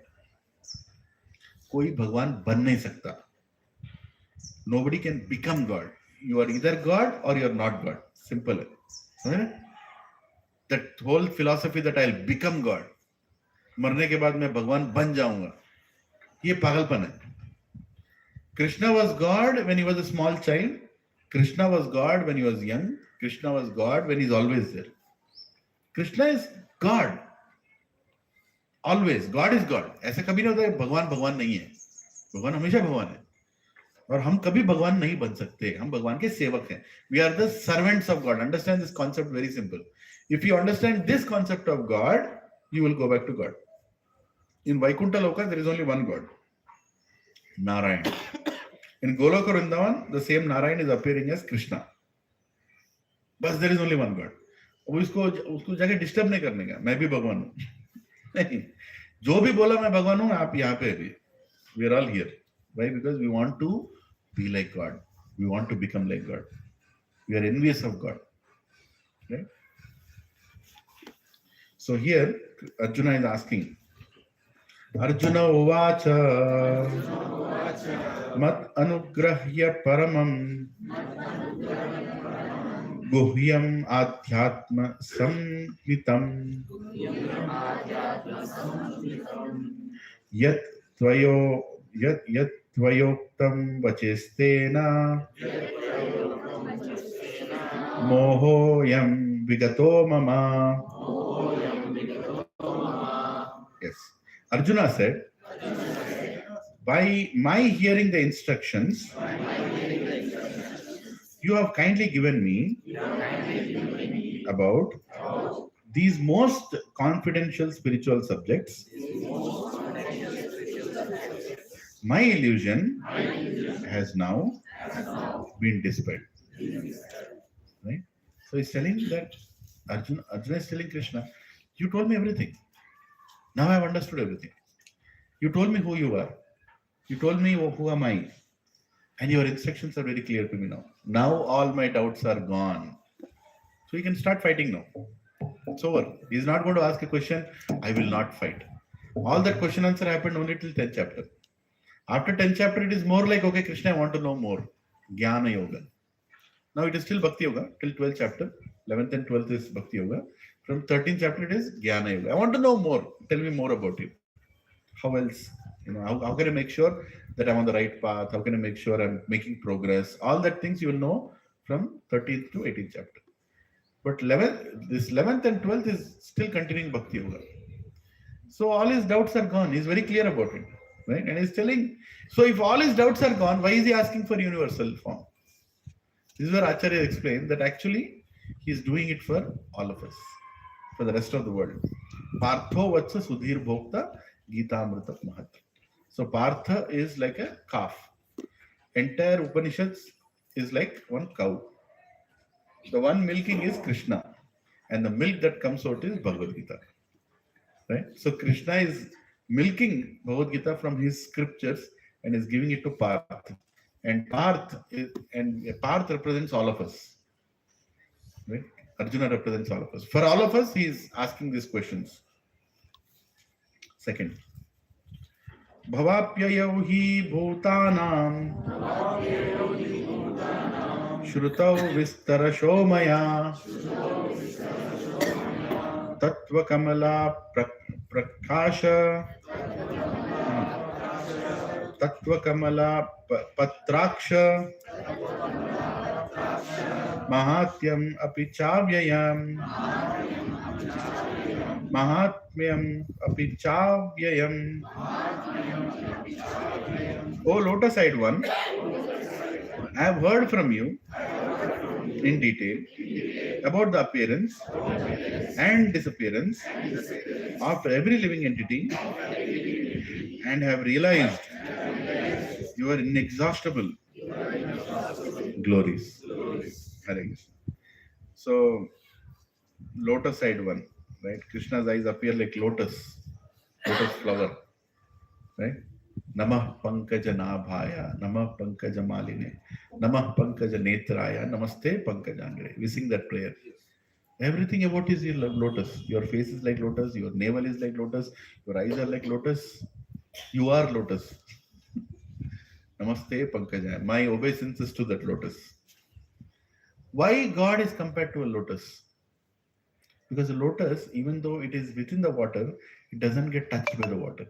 कोई भगवान बन नहीं सकता. Nobody can become God. You are either God or you are not God. Simple. That whole philosophy that I'll become God, मरने के बाद मैं भगवान बन जाऊंगा, ये पागलपन है. Krishna was God when he was a small child. Krishna was God when he was young. Krishna was God when he's always there. Krishna is God. Always. God is God. ऐसा कभी नहीं होता है भगवान भगवान नहीं है. भगवान हमेशा भगवान है. और हम कभी भगवान नहीं बन सकते. हम भगवान के सेवक हैं. We are the servants of God. Understand this concept, very simple. If you understand this concept of God, you will go back to God. In Vaikuntha Loka, there is only one God, Narayana. In Goloka Vrindavan, the same Narayana is appearing as Krishna. But there is only one God. उसको जाके disturb नहीं करने का, मैं भी भगवान हूँ. नहीं, जो भी बोला मैं भगवान हूँ, आप यहाँ पे भी. We are all here. Why? Because we want to be like God. We want to become like God. We are envious of God. Right? So here, Arjuna is asking, Arjuna uvacha mat anugrahya paramam guhyam adhyatma samhitam yat tvayoktam vachestena mohoyam vigato mama. Yes. Arjuna said, by my hearing the instructions, you have kindly given me about these most confidential spiritual subjects. My illusion has now been dispelled. Right? So he's telling that Arjuna is telling Krishna, you told me everything. Now I have understood everything. You told me who you are. You told me who am I. And your instructions are very clear to me now. Now all my doubts are gone. So you can start fighting now. It's over. He's not going to ask a question. I will not fight. All that question answer happened only till 10th chapter. After 10th chapter, it is more like, okay, Krishna, I want to know more. Jnana Yoga. Now it is still Bhakti Yoga till 12th chapter. 11th and 12th is Bhakti Yoga. From 13th chapter, it is Jnana Yoga. I want to know more. Tell me more about you. How else? How can I make sure that I'm on the right path? How can I make sure I'm making progress? All that things you will know from 13th to 18th chapter. But 11th and 12th is still continuing Bhakti Yoga. So all his doubts are gone. He's very clear about it. Right? And he's telling, so if all his doubts are gone, why is he asking for universal form? This is where Acharya explained that actually he's doing it for all of us, for the rest of the world. Partho vatsa sudhir bhokta Gita Amrita Mahat. So Partha is like a calf. Entire Upanishads is like one cow. The one milking is Krishna. And the milk that comes out is Bhagavad Gita. Right? So Krishna is milking Bhagavad Gita from his scriptures and is giving it to Parth. And Parth represents all of us. Right? Arjuna represents all of us. For all of us, he is asking these questions. Second, Bhavapyayau hi bhutanam Shrutau vistarasho maya Tattva kamala prakasha Tattva kamala patraksha Mahatyam api chavyayam Mahatmyam api chavyayam. O lotus-eyed one, I have heard from you in detail about the appearance and disappearance of every living entity and have realized your inexhaustible glories. Hare Krishna. So, lotus-eyed one, right? Krishna's eyes appear like lotus flower, right? Namah Pankaja Nabhaya, Namah Pankaja Maline, Namah Pankaja Netraya, Namaste Pankajangre. We sing that prayer. Everything about is lotus. Your face is like lotus, your navel is like lotus, your eyes are like lotus. You are lotus. Namaste Pankajaya. My obeisance to that lotus. Why God is compared to a lotus? Because a lotus, even though it is within the water, it doesn't get touched by the water.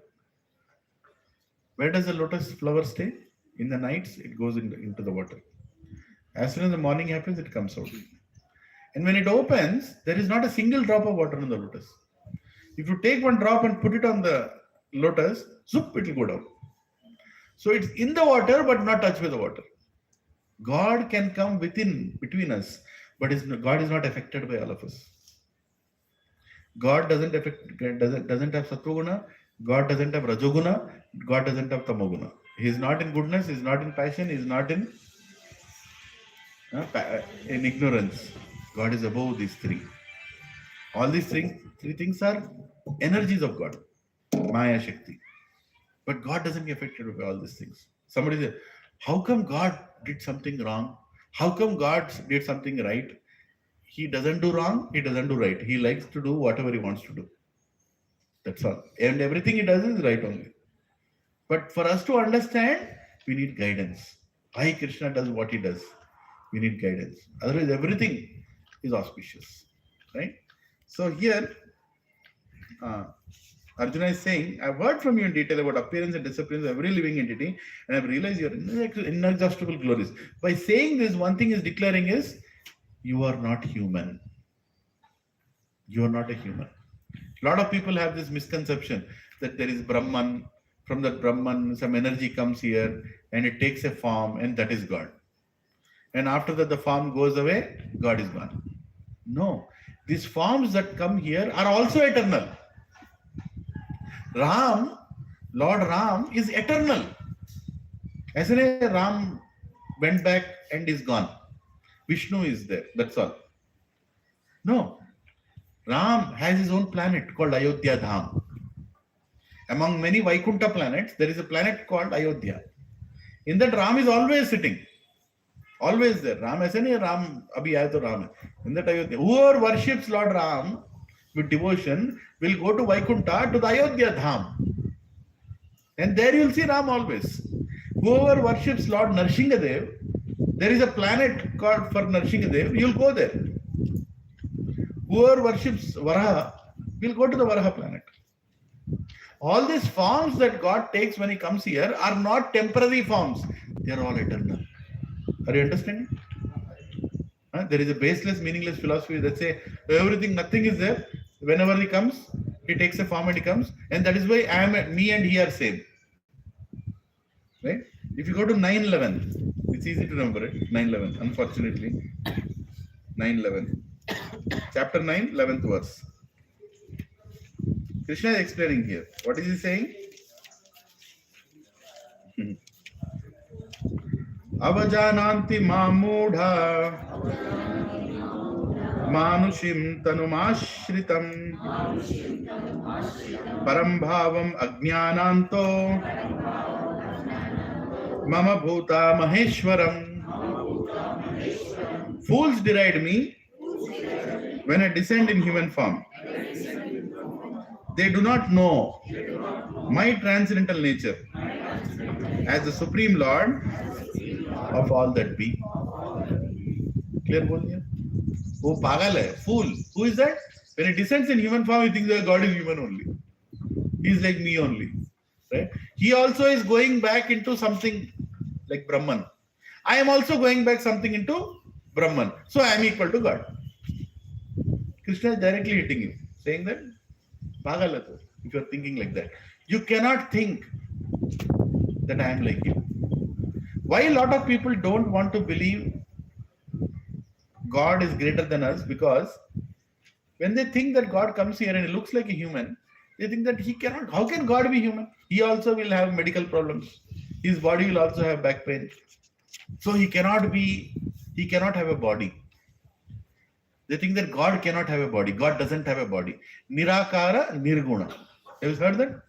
Where does the lotus flower stay? In the nights, it goes into the water. As soon as the morning happens, it comes out. And when it opens, there is not a single drop of water in the lotus. If you take one drop and put it on the lotus, zoop, it will go down. So it's in the water, but not touched with the water. God can come between us, but God is not affected by all of us. God doesn't have Sattva-guna, God doesn't have Rajoguna, God doesn't have Tamoguna. He is not in goodness, he is not in passion, he is not in ignorance. God is above these three. All these three things are energies of God, Maya Shakti. But God doesn't get affected by all these things. Somebody said, how come God did something wrong? How come God did something right? He doesn't do wrong, he doesn't do right. He likes to do whatever he wants to do. That's all. And everything he does is right only. But for us to understand, we need guidance. Why Krishna does what he does? We need guidance. Otherwise, everything is auspicious. Right? So here, Arjuna is saying, I've heard from you in detail about appearance and disappearance of every living entity, and I've realized your inexhaustible glories. By saying this, one thing is declaring is, you are not human. You are not a human. A lot of people have this misconception that there is Brahman. From that Brahman, some energy comes here and it takes a form, and that is God. And after that, the form goes away, God is gone. No. These forms that come here are also eternal. Lord Ram is eternal. As in Ram went back and is gone. Vishnu is there. That's all. No. Ram has his own planet called Ayodhya Dham. Among many Vaikuntha planets, there is a planet called Ayodhya. In that, Ram is always sitting. Always there. Ram as in Ram, Abhi aaya to Ram. In that Ayodhya. Whoever worships Lord Ram with devotion will go to Vaikuntha, to the Ayodhya Dham. And there you will see Ram always. Whoever worships Lord Narsinghadev, there is a planet called for Narsinghadev, you will go there. Whoever worships Varaha will go to the Varaha planet. All these forms that God takes when he comes here are not temporary forms. They are all eternal. Are you understanding? There is a baseless, meaningless philosophy that say everything, nothing is there. Whenever he comes, he takes a form and he comes. And that is why me and he are same. Right? If you go to 9:11, it's easy to remember it. 9:11, unfortunately. 9:11. Chapter 9, 11th verse. Krishna is explaining here. What is he saying? Avajananti mamudha Manushim tanumashritam param bhavam ajnananto mama bhuta maheshwaram. Fools deride me when I descend in human form. They do not know my transcendental nature as the Supreme Lord of all that be. Clear बोलिए? वो पागल है, fool. Who is that? When he descends in human form, he thinks that God is human only. He is like me only, right? He also is going back into something like Brahman. I am also going back something into Brahman. So I am equal to God. Krishna is directly hitting you, saying that pagal hai tu, if you are thinking like that. You cannot think that I am like you. Why a lot of people don't want to believe God is greater than us? Because when they think that God comes here and he looks like a human, they think that he cannot. How can God be human? He also will have medical problems. His body will also have back pain. So he cannot have a body. They think that God cannot have a body. God doesn't have a body. Nirakara, nirguna. Have you heard that?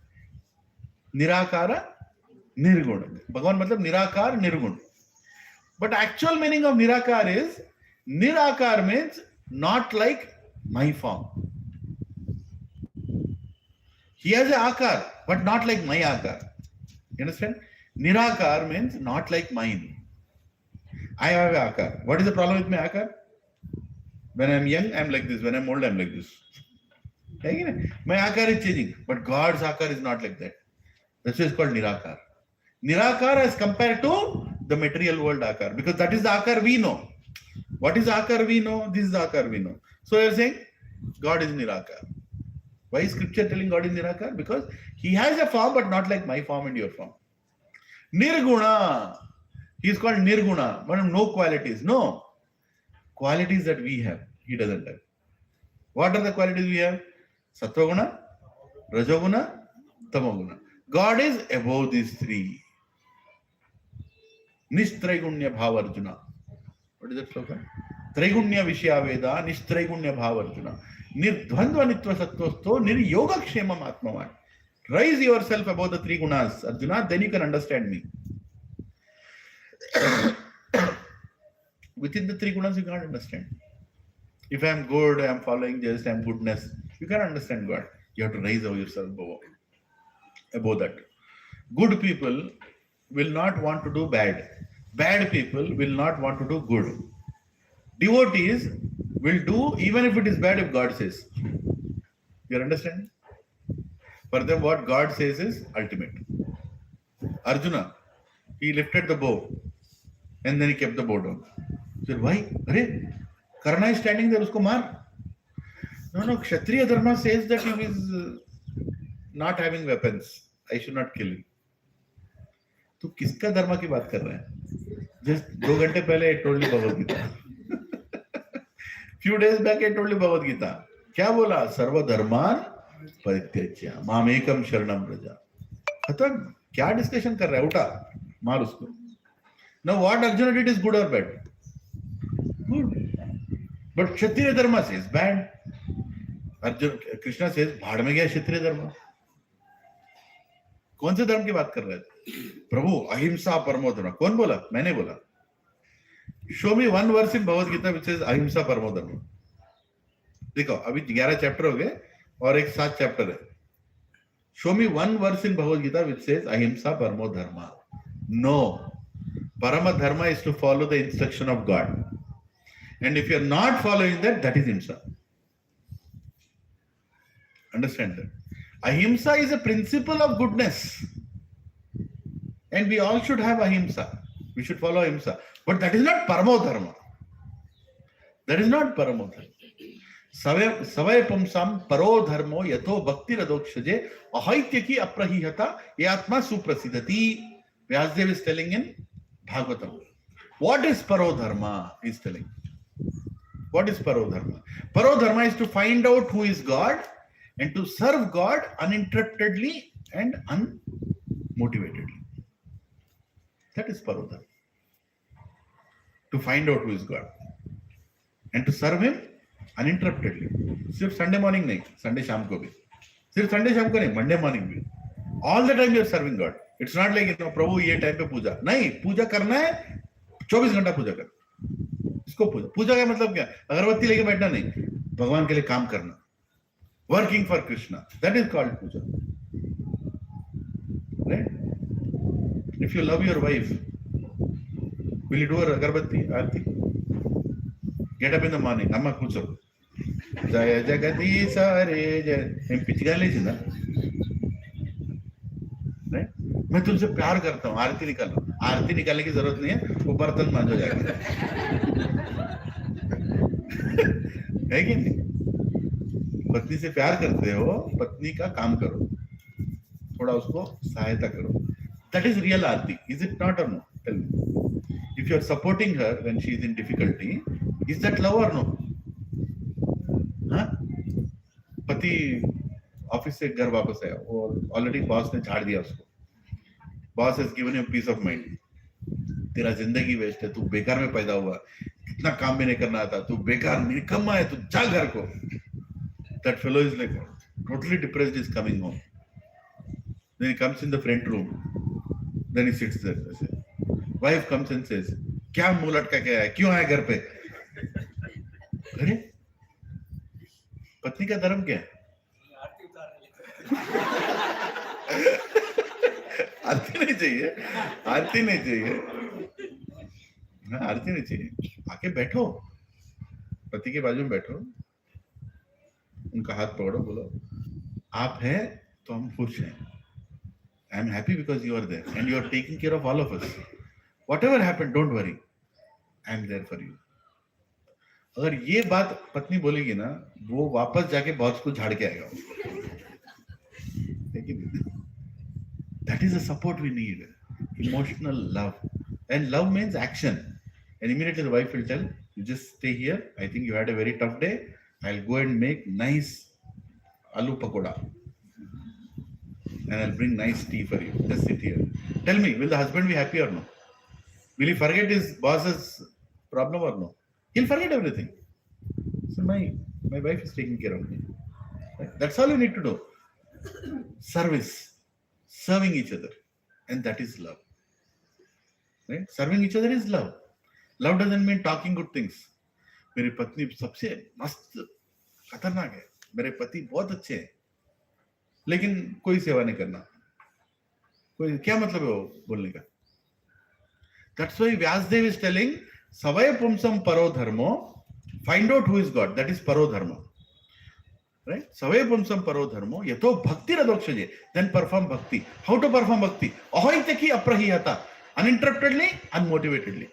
Nirakara, nirguna. Bhagavan matlab nirakar, nirguna. But actual meaning of nirakar is, nirakar means not like my form. He has a akar, but not like my akar. You understand? Nirakar means not like mine. I have a akar. What is the problem with my akar? When I'm young, I'm like this. When I'm old, I'm like this. My akar is changing, but God's akar is not like that. That's why it's called nirakar. Nirakar as compared to the material world akar, because that is the akar we know. What is akar we know? This is the akar we know. So you're saying God is nirakar. Why is scripture telling God is nirakar? Because he has a form, but not like my form and your form. Nirguna. He is called nirguna, but no qualities. No. Qualities that we have, he doesn't have. What are the qualities we have? Sattva-guna, Rajoguna, Tamoguna. God is above these three. Nishtraigunya bhavarjuna. What is that sloka? Traigunya vishya veda, nishtraigunya bhavarjuna. Nirdvandva nitva sattvasto, niryoga kshemam atmavan. Rise yourself above the three gunas, Arjuna, then you can understand me. Within the three gunas, you can't understand. If I am good, I am following just, I am goodness, you can't understand God. You have to raise yourself above that. Good people will not want to do bad. Bad people will not want to do good. Devotees will do even if it is bad if God says. You understand? For them, what God says is ultimate. Arjuna, he lifted the bow and then he kept the bow down. He said, why? Arey, Karna is standing there, usko maar. No, Kshatriya Dharma says that he is not having weapons. I should not kill him. तू किसका धर्म की बात कर रहा है? Just 2 घंटे पहले I told you Bhagavad Gita. Few days back I told you Bhagavad Gita. क्या बोला? सर्व धर्मान परित्यज्य माम एकम शरणम व्रज. खत्म. क्या डिस्कशन कर रहा है? उठा, मार उसको. Now what Arjuna did is good or bad? Good. But Kshatriya Dharma says bad. Arjuna, Krishna says भाड़ में गया Kshatriya Dharma. कौन से धर्म की बात कर रहे थे? प्रभु अहिंसा परमो धर्म. कौन बोला? मैंने बोला. Show me one verse in Bhagavad Gita which says अहिंसा परमो धर्म. देखो अभी 11 चैप्टर हो गए और एक 7 चैप्टर है. Show me one verse in Bhagavad Gita which says अहिंसा परमो धर्म. No. Parama dharma is to follow the instruction of God. And if you are not following that, that is himsa. Understand that? Ahimsa is a principle of goodness. And we all should have ahimsa. We should follow ahimsa. But that is not paramo dharma. That is not paramo dharma. Savay pumsam paro dharmo yato bhakti radokshaje ahaityaki aprahihata yatma suprasidhati. Vyasdev is telling in Bhagavatam. What is paro dharma? He is telling. What is paro dharma? Paro dharma is to find out who is God and to serve God uninterruptedly and unmotivatedly. That is paro dharma. To find out who is God and to serve him uninterruptedly, सिर्फ Sunday morning नहीं, Sunday शाम को भी, सिर्फ Sunday शाम को नहीं, Monday morning भी, all the time you are serving God. It's not like प्रभु ये टाइम पे पूजा नहीं, पूजा करना है 24 घंटा पूजा कर. इसको पूजा का मतलब क्या? अगरबत्ती लेके बैठना नहीं, भगवान के लिए काम करना, working for Krishna, that is called puja. Right? If you love your wife, will you do her agarbatti aarti? Get up in the morning, amma kucho jaya jagadisha re jay, em पिचगा लेजिंदा. राइट? मैं तुमसे प्यार करता हूँ, आरती निकालो. आरती निकालने की जरूरत नहीं है, वो बर्तन मांजो जाएगा. है कि नहीं? पत्नी से प्यार करते हो, पत्नी का काम करो, थोड़ा उसको सहायता करो. That is real Aarti. Is it not or no? Tell me. If you are supporting her when she is in difficulty, is that love or no? हाँ? पति ऑफिस से घर वापस आया, वो ऑलरेडी बॉस ने झाड़ दिया उसको. Boss has given you peace of mind. तेरा जिंदगी वेस्ट है, तू बेकार में पैदा हुआ, इतना काम भी नहीं करना आता, तू बेकार निकम्मा है, तू जा घर को. That fellow is like totally depressed, is coming home. Then he comes in the front room. Then he sits there. Wife comes and says, क्या मुंह लटका के आया, क्यों आया घर पे? अरे पत्नी का धर्म क्या है? आरती नहीं चाहिए, आरती नहीं चाहिए, आरती नहीं चाहिए. आके बैठो, पति के बाजू में बैठो, उनका हाथ पकड़ो, बोलो आप हैं तो हम खुश हैं. I am happy because you are there and you are taking care of all of us. Whatever happened, don't worry. I am there for you. अगर ये बात पत्नी बोलेगी ना, वो वापस जाके बॉस को झाड़ के आएगा. That is the support we need. Emotional love. And love means action. And immediately the wife will tell, you just stay here. I think you had a very tough day. I'll go and make nice aloo pakoda. And I'll bring nice tea for you. Just sit here. Tell me, will the husband be happy or no? Will he forget his boss's problem or no? He'll forget everything. So my wife is taking care of me. Right? That's all you need to do. Service. Serving each other. And that is love. Right? Serving each other is love. Love doesn't mean talking good things. मेरी पत्नी सबसे मस्त खतरनाक है, मेरे पति बहुत अच्छे हैं, लेकिन कोई सेवा नहीं करना. कोई क्या मतलब है वो बोलने का? That's why Vyasdev is telling Savaya Pumsam Paro Dharmo, find out who is God. That is Paro Dharma. Right? Savaya Pumsam Paro Dharmo, Yato Bhakti Radokshaje. Then perform Bhakti. How to perform Bhakti? Ahoiteki aprahiyata. Uninterruptedly, unmotivatedly.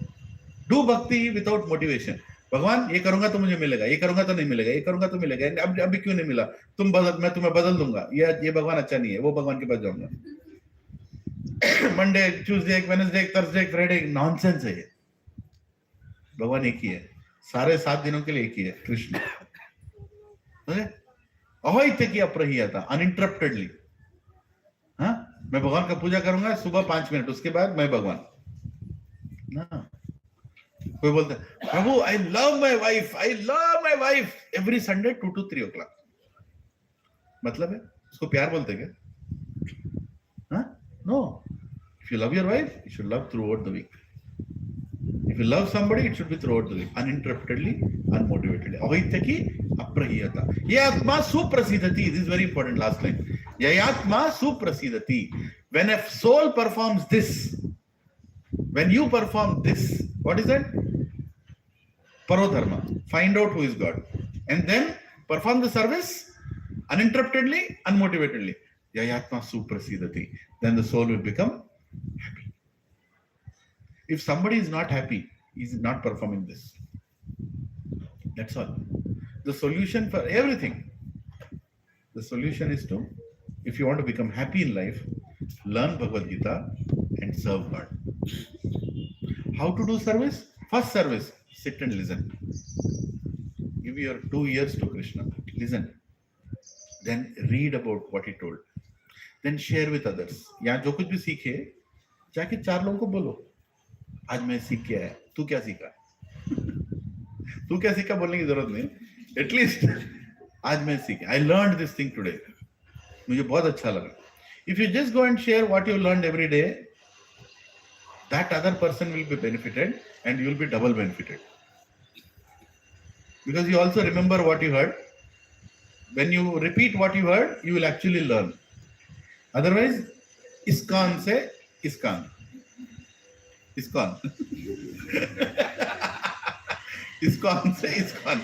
Do Bhakti without motivation. भगवान ये करूंगा तो मुझे मिलेगा, ये करूंगा तो नहीं मिलेगा, ये करूंगा तो मिलेगा, अभी क्यों नहीं मिला, तुम बदल, मैं तुम्हें बदल दूंगा, ये भगवान अच्छा नहीं है, वो भगवान के पास जाऊंगा. Monday, Tuesday, Wednesday, Thursday, Friday, nonsense है ये. भगवान एक ही है, सारे 7 दिनों के लिए एक ही है, कृष्ण. अहोइत्य की अप्रहियता, अनइंटरप्टेडली. हाँ, मैं भगवान का पूजा करूंगा सुबह 5 मिनट, उसके बाद मैं भगवान ना. कोई बोलता है प्रभु I love my wife every Sunday 2 to 3 o'clock. मतलब है उसको प्यार बोलते क्या? हाँ? No. If you love your wife, you should love throughout the week. If you love somebody, it should be throughout the week, uninterruptedly, unmotivatedly. Ahoityaki aprahiyata. Yayatma suprasidati. This is very important. Last line. Yayatma suprasidati. When a soul performs this, when you perform this, what is that? Parodharma. Find out who is God. And then perform the service uninterruptedly, unmotivatedly. Yayatma suprasidati. Then the soul will become happy. If somebody is not happy, he is not performing this. That's all. The solution for everything, the solution is to, if you want to become happy in life, learn Bhagavad Gita and serve God. How to do service? First service, sit and listen. Give your 2 ears to Krishna. Listen. Then read about what he told. Then share with others. यहाँ जो कुछ भी सीखे, जाके 4 लोगों को बोलो. आज मैं सीख के आया. तू क्या सीखा? तू क्या सीखा बोलने की जरूरत नहीं. At least आज मैं सीखा. I learned this thing today. मुझे बहुत अच्छा लगा. If you just go and share what you learned every day, that other person will be benefited and you will be double benefited. Because you also remember what you heard. When you repeat what you heard, you will actually learn. Otherwise, ISKCON से ISKCON. ISKCON. ISKCON से ISKCON.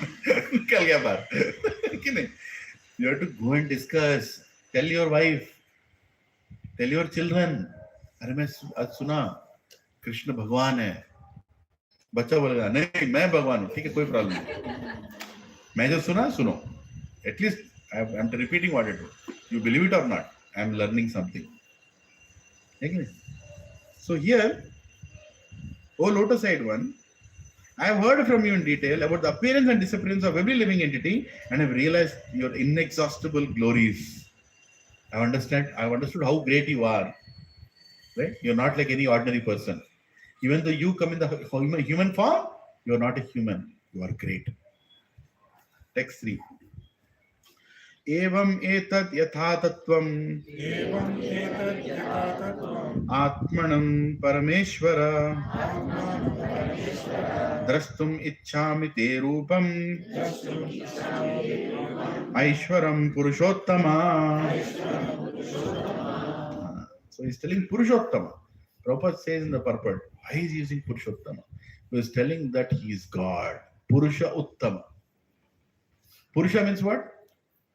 निकल गया बात. कि नहीं? You have to go and discuss. Tell your wife. Tell your children. अरे मैं आज सुना कृष्ण भगवान है. बच्चा बोलेगा नहीं मैं भगवान हूँ. ठीक है कोई प्रॉब्लम नहीं. मैं जो सुना सुनो. At least I'm repeating what I do. You believe it or not, I'm learning something. Okay? So here, O lotus-eyed one, I have heard from you in detail about the appearance and disappearance of every living entity, and have realized your inexhaustible glories. I've understood how great you are. Right? You're not like any ordinary person. Even though you come in the human form, you're not a human. You are great. Text 3. एवं एतत् यथा तत्त्वम् आत्मनं परमेश्वर द्रष्टुम् इच्छामि ते रूपम् ऐश्वरं पुरुषोत्तम. So he's telling Purushottama. Prabhupada says in the purport, why is he using Purushottama? He is telling that he is God. Purusha Uttama. Purusha means what?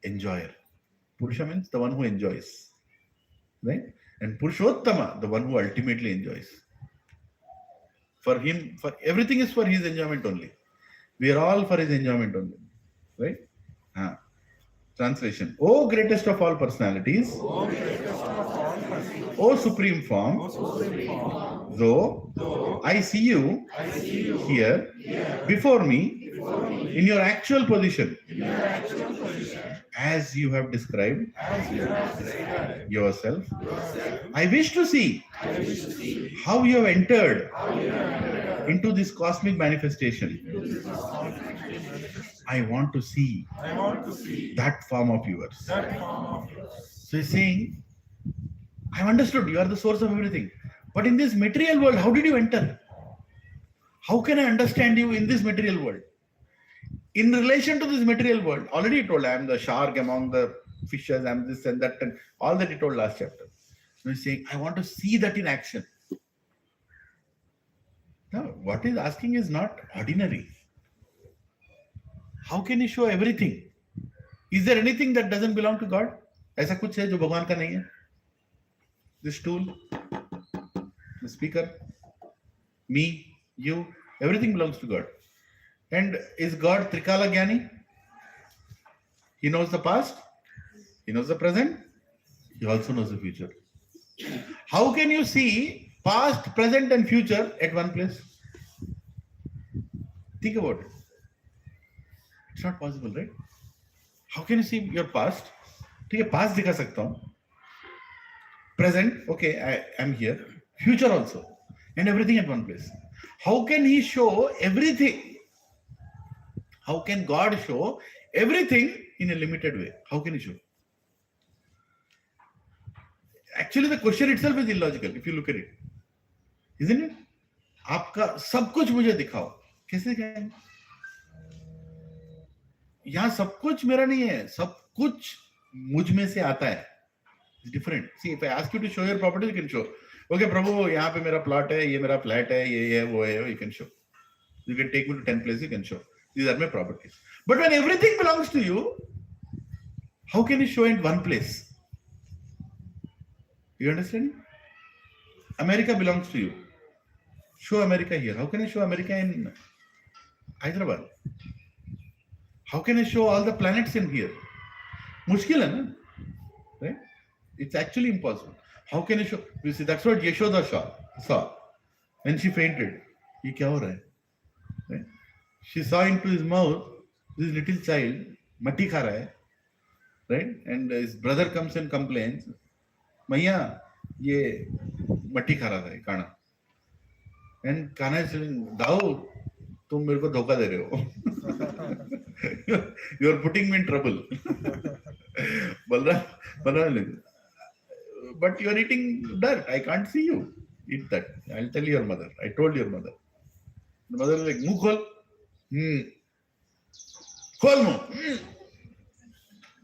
Enjoyer. Purusha means the one who enjoys. Right? And Purushottama, the one who ultimately enjoys. For him, for everything is for his enjoyment only. We are all for his enjoyment only. Right? Translation. O greatest of all personalities, O supreme form, though I see you here before me in your actual position, as you have described yourself, I wish to see how you have entered into this cosmic manifestation. I want to see that form of yours. So he's saying, I've understood you are the source of everything. But in this material world, how did you enter? How can I understand you in this material world? In relation to this material world, already he told, I am the shark among the fishes, I am this and that, and all that he told last chapter. So he's saying, I want to see that in action. Now, what he's asking is not ordinary. How can he show everything? Is there anything that doesn't belong to God? ऐसा कुछ है जो भगवान का नहीं है? The stool, the speaker, me, you, everything belongs to God. And is God Trikala Gyani? He knows the past, he knows the present, he also knows the future. How can you see past, present and future at one place? Think about it. It's not possible, right? How can you see your past? ठीक है, past दिखा सकता हूँ. Present, okay, I am here. Future also, and everything at one place. How can he show everything? How can God show everything in a limited way? How can he show? Actually, the question itself is illogical if you look at it. Isn't it? आपका सब कुछ मुझे दिखाओ. कैसे दिखाएंगे? यहाँ सब कुछ मेरा नहीं है. सब कुछ मुझ में से आता है. It's different. See, if I ask you to show your property, you can show. Okay, Prabhu, यहाँ पे मेरा plot है, ये मेरा flat है, ये है, वो है, you can show. You can take me to 10 places, you can show. These are my properties. But when everything belongs to you, how can you show in one place? You understand? America belongs to you. Show America here. How can I show America in Hyderabad? How can I show all the planets in here? Mushkil hai na? Right? It's actually impossible. How can I show? You see, that's what Yashoda saw when she fainted. Ye kya ho raha hai? Right? She saw into his mouth this little child, matti kha raha hai, right? And his brother comes and complains, Maiya, ye matti kha raha hai, Kana. And Kana is saying, Dao, तुम मेरे को धोखा दे रहे हो. You are putting me in trouble. Balram, but you are eating dirt. I can't see you eat that. I'll tell your mother. I told your mother. The mother was like, "Muh khol." Hmm. Khol muh. Hmm.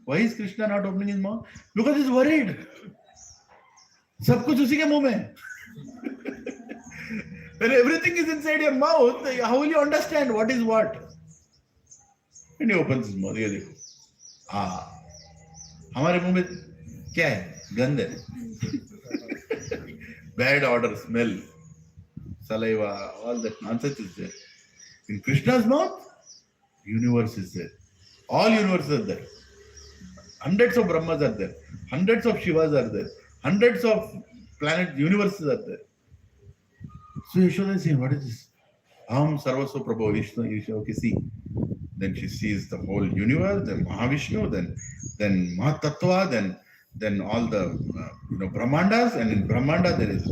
Why is Krishna not opening his mouth? Because he's worried. सब कुछ उसी के मुंह में. When everything is inside your mouth, how will you understand what is what? And he opens his mouth. ये देखो. हमारे मुंह में क्या है? गंध है. Bad odor, smell, saliva, all that nonsense is there. In Krishna's mouth, universe is there. All universes are there. Hundreds of Brahmas are there. Hundreds of Shivas are there. Hundreds of planet universes are there. So Yashoda is saying, what is this? Aham Sarvasva Prabhu Vishnu Yashoda see. Then she sees the whole universe, then Mahavishnu, then Mahatattva, then all the Brahmandas, and in Brahmanda there is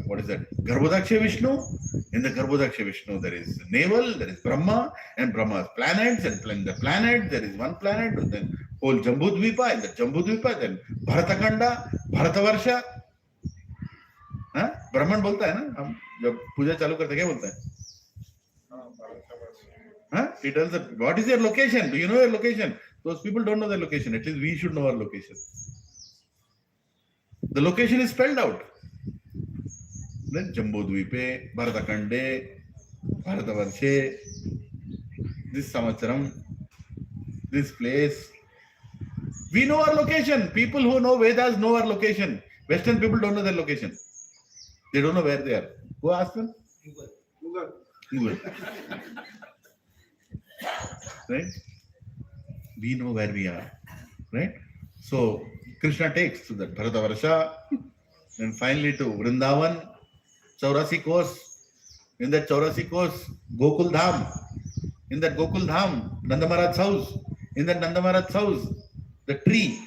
what is that? Garbhodaksha Vishnu. In the Garbhodaksha Vishnu there is navel, there is Brahma, and Brahma's planets, and in the planet there is one planet, and then whole Jambudvipa, and the Jambudvipa, then Bharatakanda, Bharatavarša. ब्राह्मण बोलता है ना, हम जब पूजा चालू करते क्या बोलते हैं? He tells them, what is your location? Do you know your location? Those people don't know their location. At least we should know our location. The location is spelled out. Then Jambudvipe, Bharatakande, Bharatavarše, this Samacharam, this place. We know our location. People who know Vedas know our location. Western people don't know their location. They don't know where they are. Who asked them? Google. Right? We know where we are. Right? So Krishna takes to that Bharatavarša and finally to Vrindavan, Chaurasi Kos. In that Chaurasi Kos, Gokul Dham. In that Gokul Dham, Nanda Maharaj's house. In that Nanda Maharaj's house, the tree.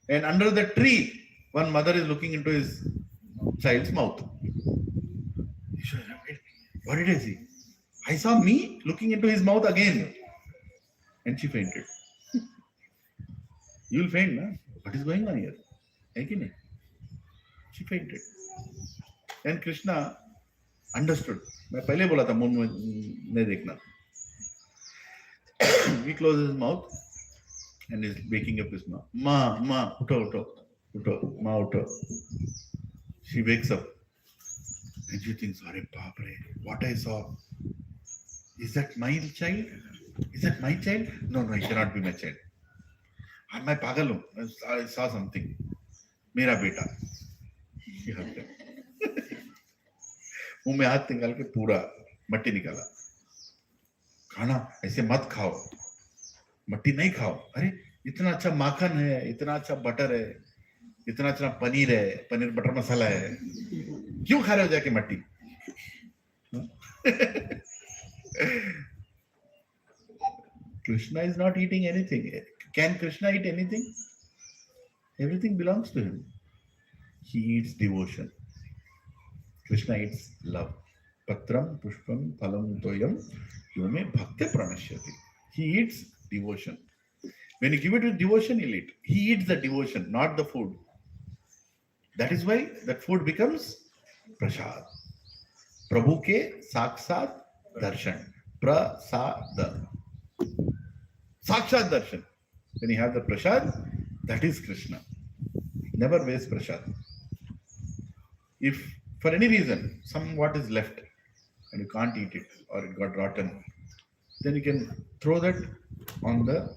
And under the tree, one mother is looking into his child's mouth. What did I see? I saw me looking into his mouth again. And she fainted. You will faint, na? What is going on here? She fainted. And Krishna understood. मैं पहले बोला था मुंह में नहीं देखना. He closes his mouth and is waking up his mouth. Ma, uto, ma, uto. She wakes up and she thinks, "Arey baap re, what I saw. Is that my child? Is that my child? No, it cannot be my child. मैं पागल हूँ. I saw something. मेरा बेटा." She hugged him. मुंह में हाथ निकाल के पूरा मट्टी निकाला. खाना ऐसे मत खाओ, मट्टी नहीं खाओ. अरे इतना अच्छा माखन है, इतना अच्छा बटर है, इतना अच्छा पनीर है, पनीर बटर मसाला है, क्यों खा रहे हो जाके मट्टी? Krishna is not eating anything. Can Krishna eat anything? Everything belongs to him. He eats devotion. Krishna eats love. Patram, pushpam, phalam, toyam, yome bhakti pranashyati. He eats devotion. When you give it with devotion, he'll eat. He eats the devotion, not the food. That is why that food becomes prasad. Prabhu ke sakshat darshan. Prasad. Sakshat darshan. When you have the prasad, that is Krishna. Never waste prasad. If for any reason somewhat is left and you can't eat it or it got rotten, then you can throw that on the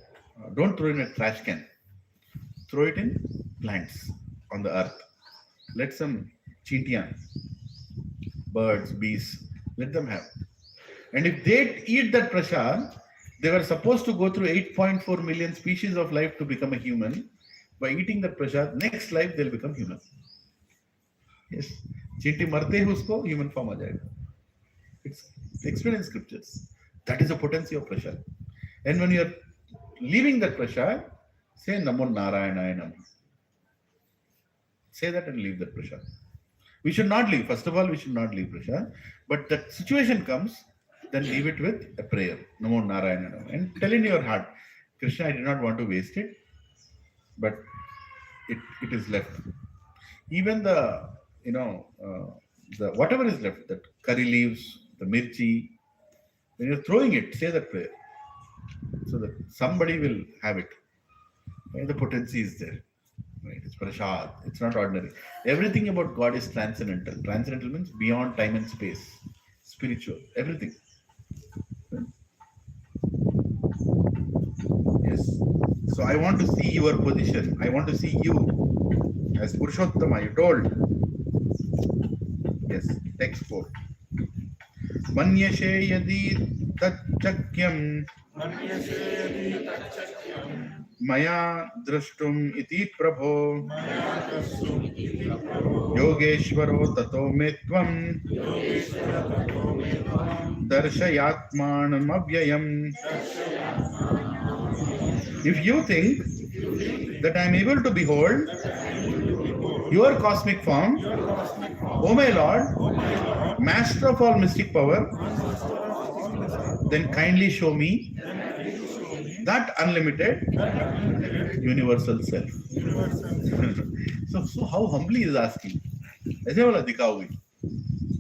don't throw it in a trash can. Throw it in plants on the earth. Let some chintiyan, birds, bees, let them have. And if they eat that prasad, they were supposed to go through 8.4 million species of life to become a human. By eating that prasad, next life they'll become human. Yes. चींटी मरते ही उसको human form आ जाएगा. It's explained in scriptures. That is the potency of prasad. And when you are leaving that prasad, say Namo Narayanaya Namo. Say that and leave that prasad. We should not leave. First of all, we should not leave prasad. But that situation comes, then leave it with a prayer. Namo Narayana. And tell in your heart, Krishna, I did not want to waste it, but it is left. Even the, the whatever is left, that curry leaves, the mirchi, when you're throwing it, say that prayer, so that somebody will have it. And the potency is there. Right? It's prasad. It's not ordinary. Everything about God is transcendental. Transcendental means beyond time and space. Spiritual. Everything. Yes. So I want to see your position. I want to see you as Purushottama. You told. Yes. Text 4. Manyashe yadi tachakyam Maya drashtum iti prabho Yogeshwaro tato me tvam Darshayatmanam avyayam. If you think that I am able to behold your cosmic form, O my Lord, Master of all mystic power, then kindly show me that unlimited universal self. So how humbly he is asking. ऐसे वाला दिखाओगे.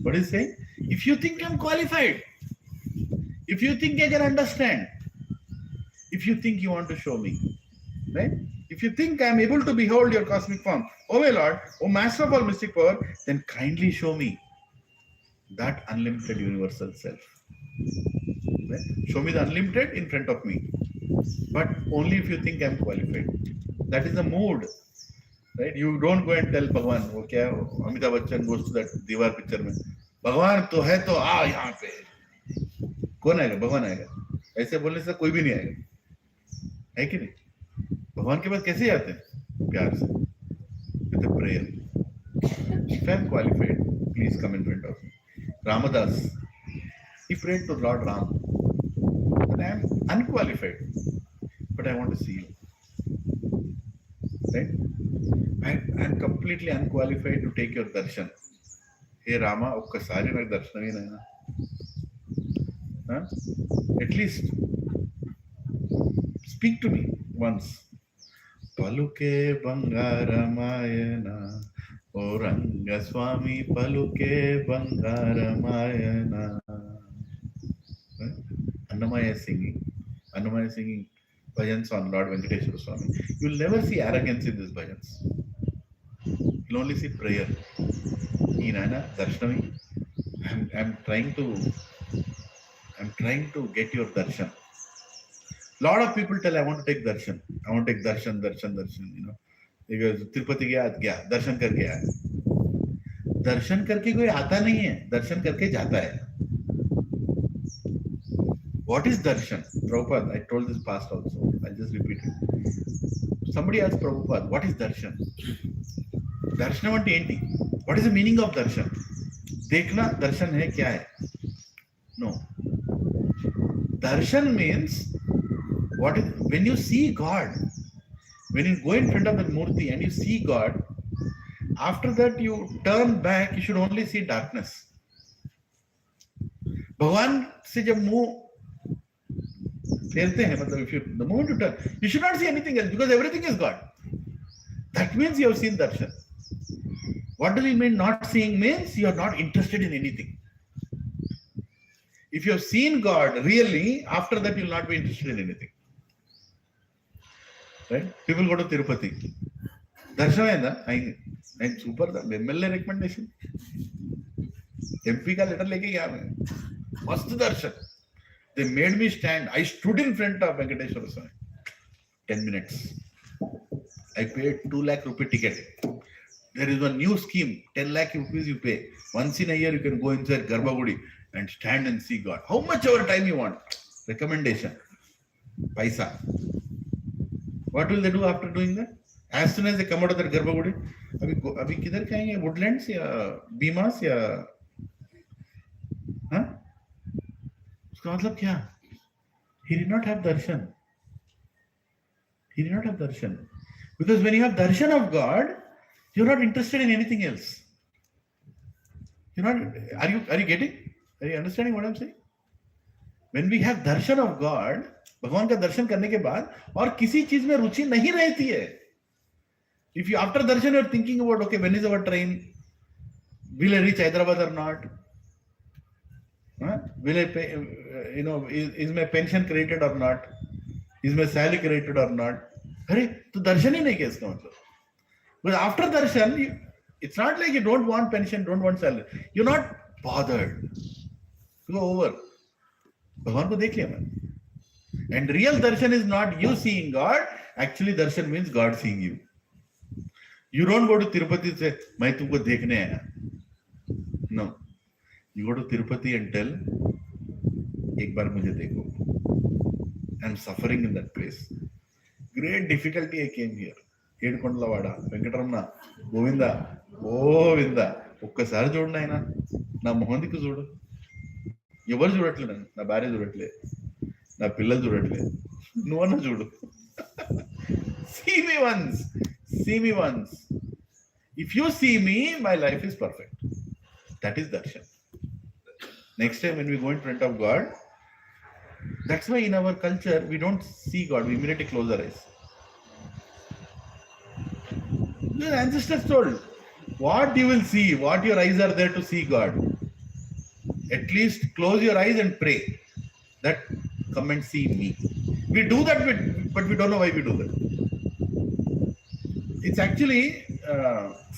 What is saying? If you think I'm qualified, if you think I can understand, if you think you want to show me, right? If you think I am able to behold your cosmic form, O my Lord, O Master of all mystic power, then kindly show me that unlimited universal self. Right? Show me the unlimited in front of me, but only if you think I am qualified. That is the mood, right? You don't go and tell Bhagwan, okay, Amitabh Bachchan goes to that Diwar picture में, भगवान तो है तो आ यहाँ पे, कौन आएगा? भगवान आएगा. ऐसे बोलने से कोई भी नहीं आएगा, है कि नहीं? भगवान के पास कैसे आते हैं? प्यार से, with a prayer. If I am qualified, please come in front of me. Ramadas, he prayed to Lord Ram, but I am unqualified, but I want to see you. Right? I am completely unqualified to take your darshan. Hey Rama, ఒక్కసారి నాకు దర్శనం అయినా, at least speak to me once. పలుకే బంగారమాయన ఓ రంగస్వామి పలుకే బంగారమాయన. Annamaya singing bhajans on Lord Venkateshwara Swami. You will never see arrogance in these bhajans. You will only see prayer. Nana darshanami, I'm trying to get your darshan. Lot of people tell I want to take darshan. I want to take darshan. Because Tirupati gaya, darshan karke aaya. Darshan karke koi aata nahi hai. Darshan karke jata hai. What is darshan? Prabhupada, I told this past also. I'll just repeat it. Somebody asked Prabhupada, what is darshan? Darshan ante enti? What is the meaning of darshan? Dekhna darshan hai kya hai? No. Darshan means what is when you see God, when you go in front of the murti and you see God, after that you turn back, you should only see darkness. Bhagwan se jab muh फेरते हैं, मतलब the moment you turn, you should not see anything else because everything is God. That means you have seen darshan. What does it mean? Not seeing means you are not interested in anything. If you have seen God really, after that you will not be interested in anything. Right? People go to Tirupati. Darshan hai na? I'm super. MLA recommendation. MP ka letter leke gaya main. Mast darshan. They made me stand. I stood in front of Venkateshwara Swami. 10 minutes. I paid 2 lakh rupee ticket. There is one new scheme. 10 lakh rupees you pay. Once in a year you can go inside Garbhagudi and stand and see God. How much ever time you want. Recommendation. Paisa. What will they do after doing that? As soon as they come out of that Garbhagudi, abhi kidhar kayenge? Woodlands ya Bimas ya? Huh? Uska matlab kya? He did not have darshan. He did not have darshan. Because when you have darshan of God, you're not interested in anything else. You're not. Are you getting? Are you understanding what I'm saying? When we have darshan of God, भगवान का दर्शन करने के बाद और किसी चीज में रुचि नहीं रहती है. If you after darshan you're thinking about, okay, when is our train? Will I reach Hyderabad or not? Huh? Will I pay, is my pension credited or not? Is my salary credited or not? अरे तो दर्शन ही नहीं किया इसका मतलब. But after darshan, it's not like you don't want pension, don't want salary. You're not bothered. Go over. भगवान को देख लिया मैं. And real darshan is not you seeing God. Actually, darshan means God seeing you. You don't go to Tirupati and say, मैं तुमको देखने आया. No. You go to Tirupati and tell, एक बार मुझे देखो. I'm suffering in that place. Great difficulty I came here. ఏడుకొండలవాడ వెంకటరమణ గోవింద గోవింద ఒక్కసారి చూడండి ఆయన నా మొహం దిక్కు చూడు. ఎవరు చూడట్లేదు నన్ను, నా భార్య చూడట్లేదు, నా పిల్లలు చూడట్లేదు, నువ్వన్నా చూడు. See me once. See me once. If you see me, my life is perfect. That is darshan. Next time when we go in front of God, that's why in our culture we don't see God, we immediately close our eyes. The ancestors told, what you will see, what your eyes are there to see God. At least close your eyes and pray that come and see me. We do that, but we don't know why we do that. It's actually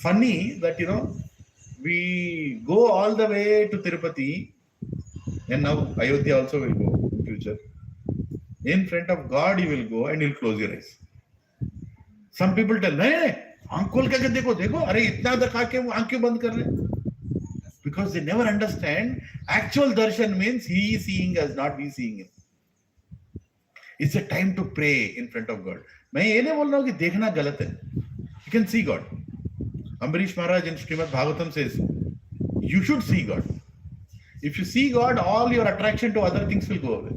funny that, we go all the way to Tirupati, and now Ayodhya also will go in future. In front of God you will go and you'll close your eyes. Some people tell, नहीं आंख खोल के देखो देखो, अरे इतना दिखा के वो आंख क्यों बंद कर रहे? Because they never understand actual darshan means he is seeing us, not we seeing him. It's a time to pray in front of God. मैं ये नहीं बोल रहा हूँ कि देखना गलत है. You can see God. Ambarish Maharaj in Srimad Bhagavatam says, you should see God. If you see God, all your attraction to other things will go away.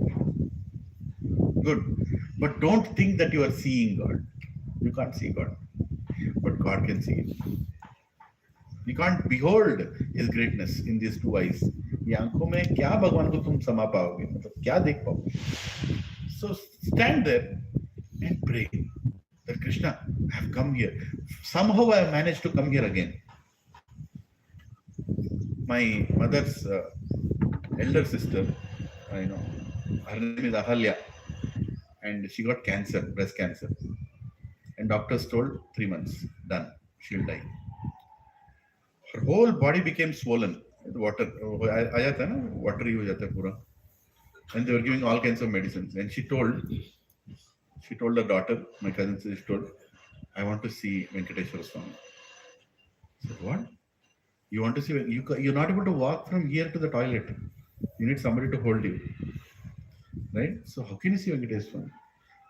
Good. But don't think that you are seeing God. You can't see God. But God can see you. You can't behold His greatness in these two eyes. ये आंखों में क्या भगवान को तुम समा पाओगे, मतलब क्या देख पाओगे? So stand there and pray that Krishna, I have come here. Somehow I have managed to come here again. My mother's elder sister, her name is Ahalya, and she got cancer, breast cancer. And doctors told 3 months, done, she'll die. Her whole body became swollen. Water, watery ho jata hai pura. And they were giving all kinds of medicines. And she told her daughter, my cousin, she told, I want to see Venkateshwara Swami. I said, what? You want to see? You're not able to walk from here to the toilet. You need somebody to hold you. Right? So how can you see Venkateshwara Swami?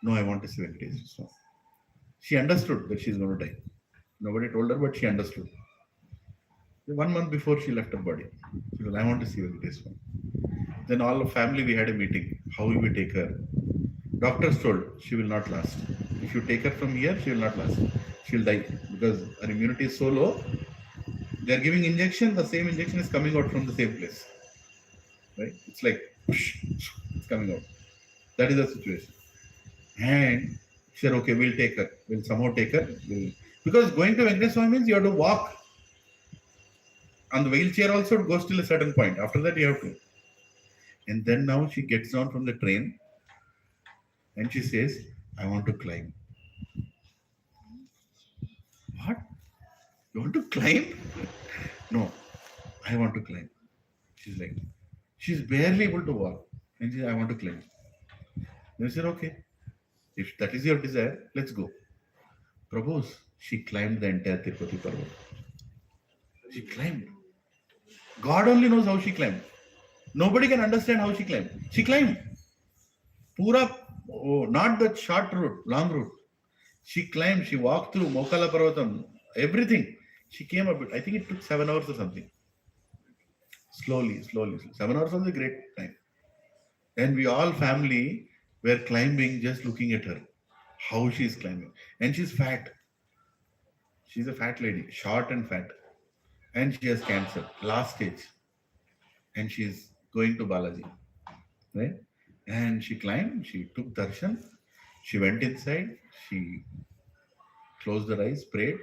No, I want to see Venkateshwara Swami. She understood that she's going to die. Nobody told her, but she understood. 1 month before she left her body, she said, I want to see Venkateshwara Swami. Then all the family, we had a meeting. How will we take her? Doctors told she will not last. If you take her from here, she will not last. She will die because her immunity is so low. They are giving injection, the same injection is coming out from the same place. Right? It's like, it's coming out. That is the situation. And she said, okay, we'll take her. We'll somehow take her. Because going to Venkateshwara Swami means you have to walk. On the wheelchair also, it goes till a certain point. After that, you have to. And then now she gets down from the train and she says, I want to climb. What? You want to climb? No, I want to climb. She's like, she's barely able to walk. And she said, I want to climb. Then I said, okay, if that is your desire, let's go. Propose. She climbed the entire Tirupati Parvat. She climbed. God only knows how she climbed. Nobody can understand how she climbed. She climbed. Pura, not the short route, long route. She climbed, she walked through Mokala Parvatam, everything. She came up with, I think it took 7 hours or something. Slowly. 7 hours was a great time. And we all family were climbing, just looking at her. How she is climbing. And she's fat. She's a fat lady, short and fat. And she has cancer, last stage. And she's going to Balaji. Right? And she climbed, she took darshan, she went inside, she closed her eyes, prayed,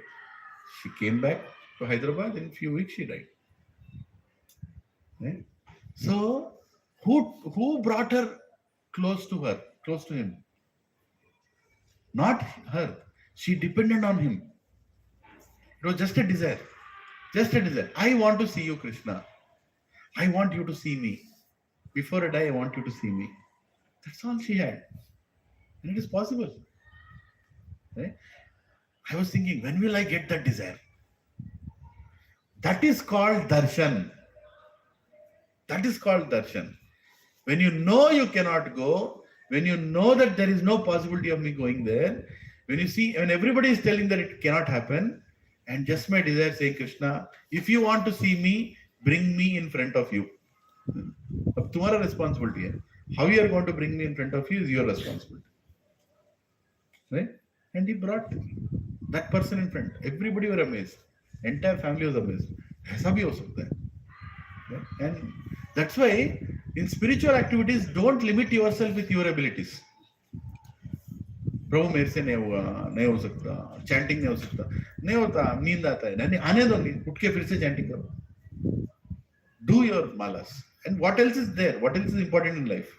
she came back to Hyderabad. In a few weeks she died. Right? So who brought her close to her, close to him? Not her. She depended on him. It was just a desire. Just a desire. I want to see you, Krishna. I want you to see me. Before I die, I want you to see me. That's all she had. And it is possible. Right? I was thinking, when will I get that desire? That is called darshan. That is called darshan. When you know you cannot go, when you know that there is no possibility of me going there, when you see, when everybody is telling that it cannot happen, and just my desire saying, Krishna, if you want to see me, bring me in front of you. अब तुम्हारा responsibility है. How you are going to bring me in front of you is your responsibility. Right? And he brought that person in front. Everybody were amazed. Entire family was amazed. ऐसा भी हो सकता है. Right? And that's why in spiritual activities, don't limit yourself with your abilities. प्रभु मेरे से नहीं होगा, नहीं हो सकता, चैंटिंग नहीं हो सकता, नहीं होता, नींद आता है, नहीं आने दो, नहीं उठ के फिर से चैंटिंग करो. Do your malas. And what else is there? What else is important in life?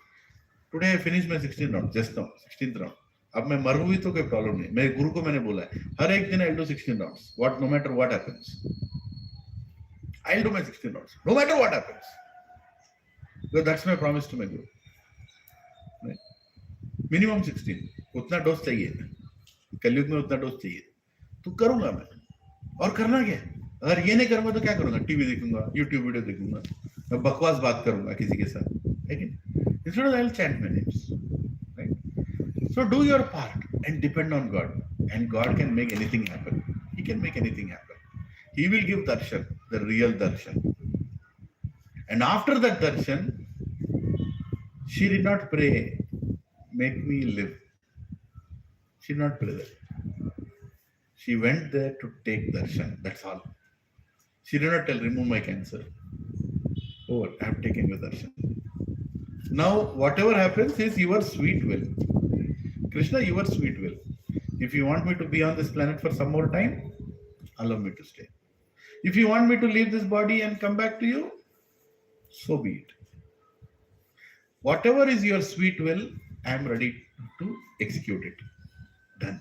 Today I finished my 16th round, just now, 16th round. अब मैं मरू भी तो कोई प्रॉब्लम नहीं. मेरे गुरु को मैंने बोला है, हर एक दिन I'll do 16 rounds. What, no matter what happens, I'll do my 16 rounds. No matter what happens. So that's my promise to my guru. Right? Minimum 16. उतना डोज चाहिए. कलयुग में उतना डोज चाहिए. तो करूंगा मैं. और करना क्या? अगर ये नहीं करूंगा तो क्या करूंगा? टीवी देखूंगा, यूट्यूब वीडियो देखूंगा, मैं बकवास बात करूंगा किसी के साथ. लेकिन instead of I'll chant my names. Right? So do your part and depend on God. And God can make anything happen. He can make anything happen. He will give darshan, the real darshan. And after that darshan, she did not pray, make me live. She did not pray that. She went there to take darshan. That's all. She did not tell, remove my cancer. Oh, I have taken your darshan. Now, whatever happens is your sweet will. Krishna, your sweet will. If you want me to be on this planet for some more time, allow me to stay. If you want me to leave this body and come back to you, so be it. Whatever is your sweet will, I am ready to execute it. Done.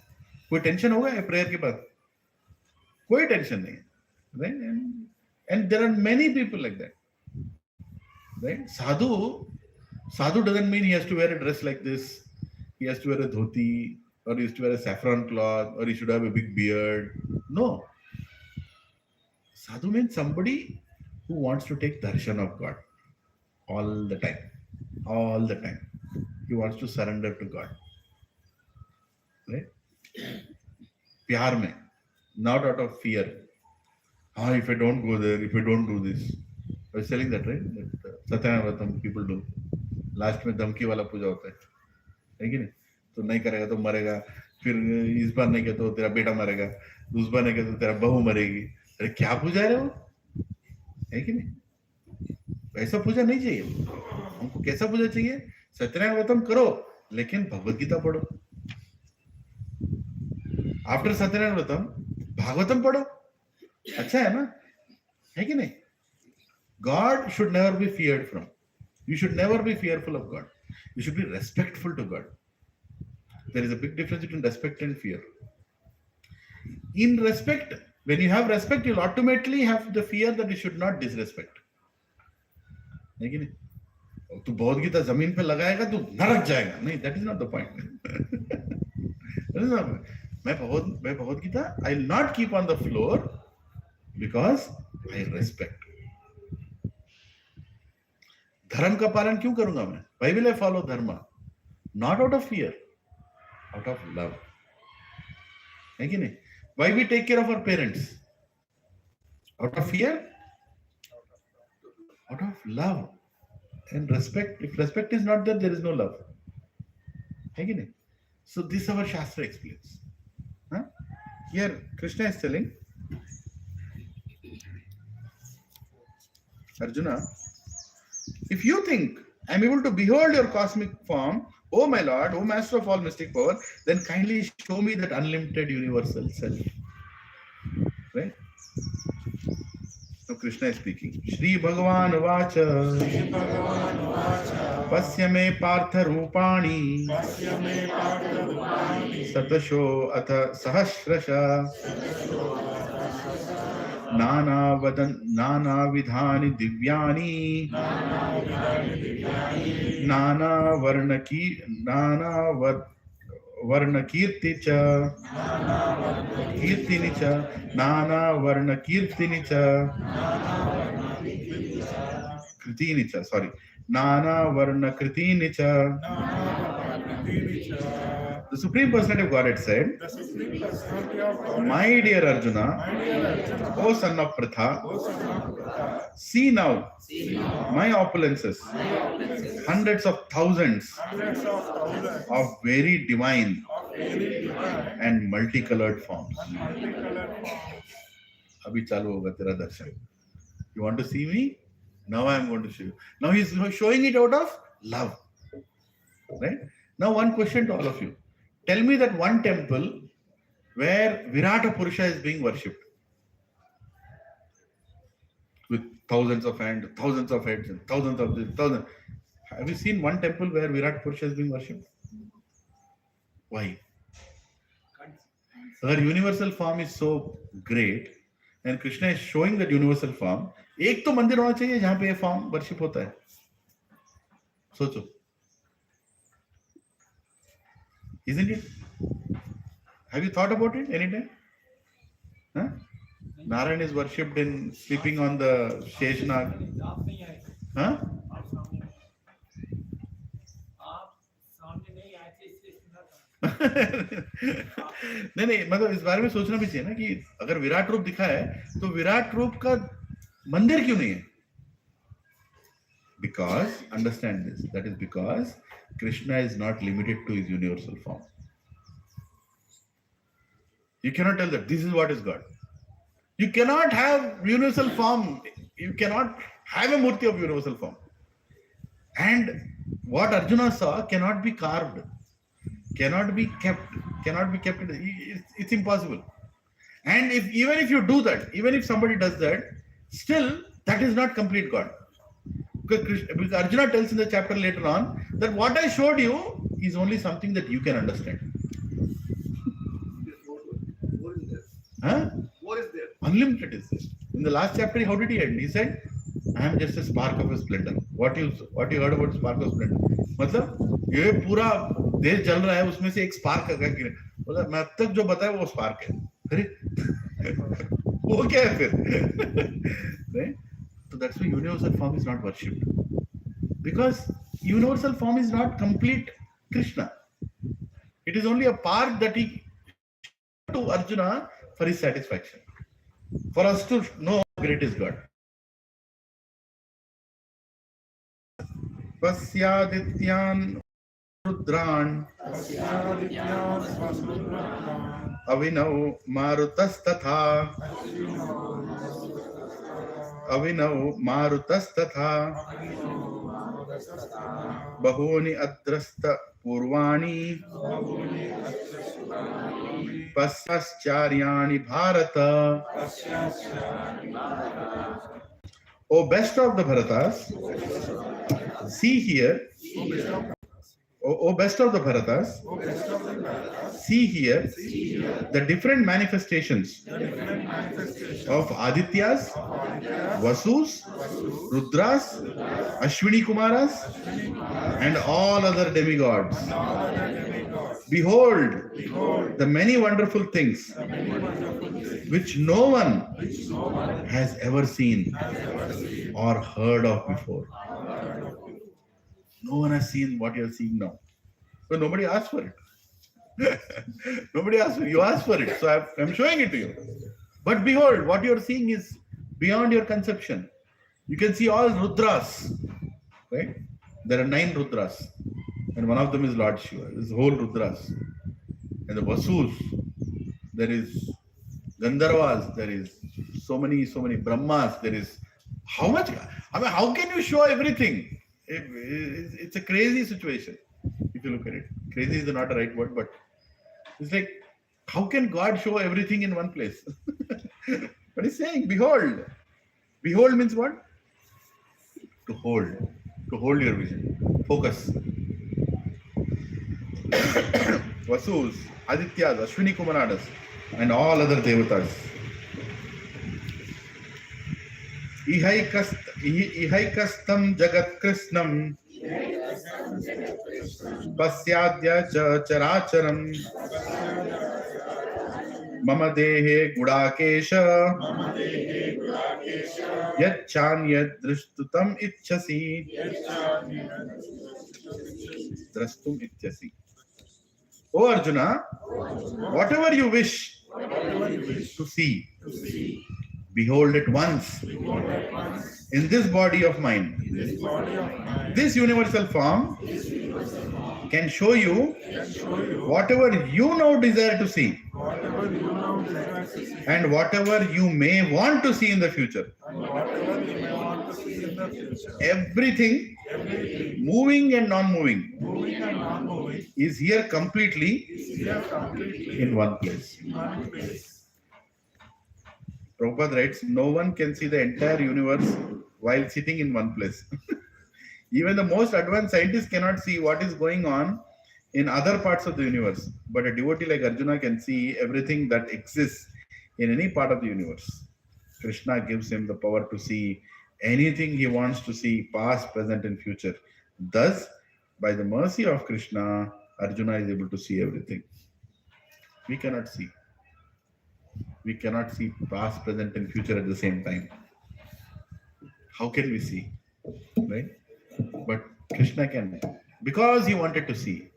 कोई tension होगा या prayer के बाद? कोई tension नहीं. Right? And there are many people like that. Right? Sadhu doesn't mean he has to wear a dress like this. He has to wear a dhoti, or he has to wear a saffron cloth, or he should have a big beard. No. Sadhu means somebody who wants to take darshan of God all the time. All the time. He wants to surrender to God. Right? Pyar mein, not out of fear. If I don't go there, if I don't do this. I was telling that, right? That Satyanavartam people do. Last में धमकी वाला पूजा होता है कि नहीं? तो नहीं करेगा तो मरेगा. फिर इस बार नहीं किया तो तेरा बेटा मरेगा. उस बार नहीं किया तो तेरा बहू मरेगी. अरे क्या पूजा है वो? है कि नहीं? ऐसा पूजा नहीं चाहिए. हमको कैसा पूजा चाहिए? सत्यनारायण करो, लेकिन भगवद गीता पढ़ो. आफ्टर सत्यनारायण भागवतम पढ़ो. अच्छा है ना? है कि नहीं? God should never be feared from. You should never be fearful of God. You should be respectful to God. There is a big difference between respect and fear. In respect, when you have respect, you'll automatically have the fear that you should not disrespect. है कि नहीं? तो भगवद गीता जमीन पे लगाएगा तो नरक जाएगा. नहीं, that is not the point. That is not. मैं Bhagavad Gita I will not keep on the floor because I respect. धर्म का पालन क्यों करूंगा मैं? Why will I follow dharma? Not out of fear, out of love. है कि नहीं? Why we take care of our parents? Out of fear? Out of love and respect. If respect is not there, there is no love. है कि नहीं? So this our Shastra explains. Huh? Here Krishna is telling, Arjuna, if you think I am able to behold your cosmic form, O my Lord, O Master of all mystic power, then kindly show me that unlimited universal self. Right? Now Krishna is speaking. Shri Bhagavan Vacha Pasya me Partha Rupani Satasho Atha Sahasrasha Nana Vidhani Divyani Nana Varna Kirti Cha Kirtini Cha Nana Varna Kirtini Cha Kritini Cha, sorry. Nana Varna Kritini Cha. The Supreme Personality of Godhead said, my dear Arjuna, O son of Pratha, see now my opulences, hundreds of thousands of very divine and multicolored forms. Abhi chalu hoga tera darshan. You want to see me? Now I am going to show you. Now he is showing it out of love. Right? Now one question to all of you. Tell me that one temple where Virata Purusha is being worshipped. With thousands of hands, thousands of heads, and thousands of this, thousands. Have you seen one temple where Virata Purusha is being worshipped? Why? Her universal form is so great, and Krishna is showing that universal form. एक तो मंदिर होना चाहिए जहां पे ये form worship होता है. सोचो. Isn't it? Have you thought about it anytime? Huh? Narayan is worshipped in sleeping on the Sheshnag. Huh? नहीं मतलब इस बारे में सोचना भी चाहिए ना कि अगर विराट रूप दिखा है तो विराट रूप का मंदिर क्यों नहीं है? Because understand this, that is because Krishna is not limited to his universal form. You cannot tell that this is what is God. You cannot have universal form. You cannot have a murti of universal form. And what Arjuna saw cannot be carved, cannot be kept. It's impossible. And even if you do that, even if somebody does that, still that is not complete God. Because Arjuna tells in the chapter later on that what I showed you is only something that you can understand. Huh? What is there? Unlimited is this. In the last chapter, how did he end? He said, I am just a spark of a splendor. What you heard about spark of splendor? मतलब ये पूरा देश जल रहा है उसमें से एक स्पार्क का गिरे. बोला मैं अब तक जो बताया वो स्पार्क है. अरे वो क्या है फिर? Right? So that's why universal form is not worshipped. Because universal form is not complete Krishna. It is only a part that he to Arjuna for his satisfaction. For us to know how great is God. Pasyadityan Rudran Avinau Marutastatha Bahuni Adrasta Purvani Pasyaschyaryani Bharata. O best of the Bharatas, see here. O best of the Bharatas, see here the different manifestations of Adityas, Vasus, Rudras, Ashwini Kumaras, and all other demigods. Behold the many wonderful things which no one has ever seen or heard of before. No one has seen what you are seeing now. But nobody asked for it. Nobody asked for it. You asked for it. So I'm showing it to you. But behold, what you are seeing is beyond your conception. You can see all Rudras. Right? There are 9 Rudras. And one of them is Lord Shiva. This whole Rudras. And the Vasus. There is Gandharvas. There is so many Brahmas. There is how much? I mean, how can you show everything? It's a crazy situation. If you look at it, crazy is not the right word, but it's like, how can God show everything in one place? But he's saying, behold. Behold means what? To hold your vision, focus. Vasus, Adityas, Ashwini Kumaradas, and all other devatas. Ihaikastam Jagat Krishnam Pasyadya Characharam Mama Dehe Gudakesha Yachanyad Drishtutam Itchasi Drastum Itchasi. O Arjuna, whatever you wish to see, behold it once in this body of mine. This universal form can show you whatever you now desire to see and whatever you may want to see in the future. Everything, moving and non-moving, is here completely in one place. Prabhupada writes, no one can see the entire universe while sitting in one place. Even the most advanced scientists cannot see what is going on in other parts of the universe. But a devotee like Arjuna can see everything that exists in any part of the universe. Krishna gives him the power to see anything he wants to see, past, present, and future. Thus, by the mercy of Krishna, Arjuna is able to see everything. We cannot see. We cannot see past, present, and future at the same time. How can we see? Right? But Krishna can. Because he wanted to see.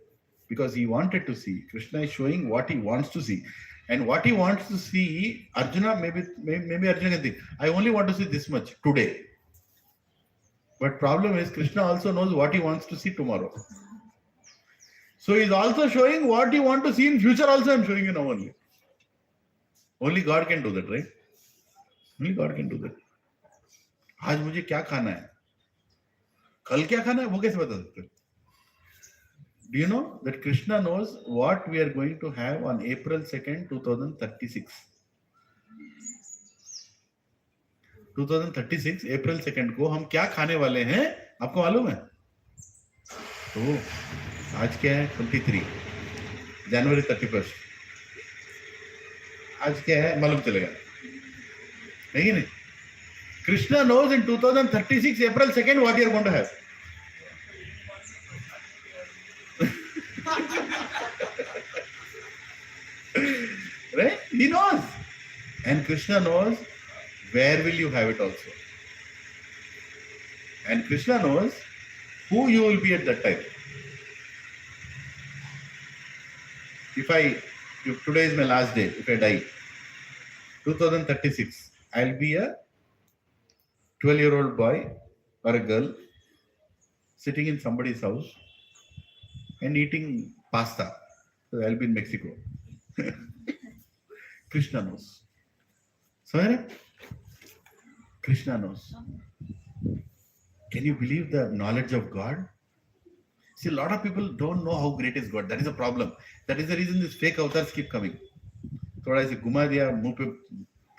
Because he wanted to see. Krishna is showing what he wants to see. And what he wants to see, Arjuna, maybe Arjuna can think, I only want to see this much today. But problem is, Krishna also knows what he wants to see tomorrow. So he's also showing what he wants to see in future also. I'm showing you now only. Only God can do that, right? Only God can do that. आज मुझे क्या खाना है? कल क्या खाना है? वो कैसे बता सकते? Do you know that Krishna knows what we are going to have on April 2nd, 2036? 2036 अप्रैल 2 को हम क्या खाने वाले हैं आपको मालूम है? तो आज क्या है? 23 जनवरी 31। आज क्या है मालूम चलेगा, है कि नहीं? Krishna knows in 2036 April 2nd what you are going to have. Right? He knows. And Krishna knows where will you have it also. And Krishna knows who you will be at that time. If today is my last day, if I die, 2036, I'll be a 12-year-old boy or a girl sitting in somebody's house and eating pasta. So I'll be in Mexico. Krishna knows. So Krishna knows. Can you believe the knowledge of God? See, a lot of people don't know how great is God. That is a problem. That is the reason these fake avatars keep coming. थोड़ा ऐसे घुमा दिया, मुंह पे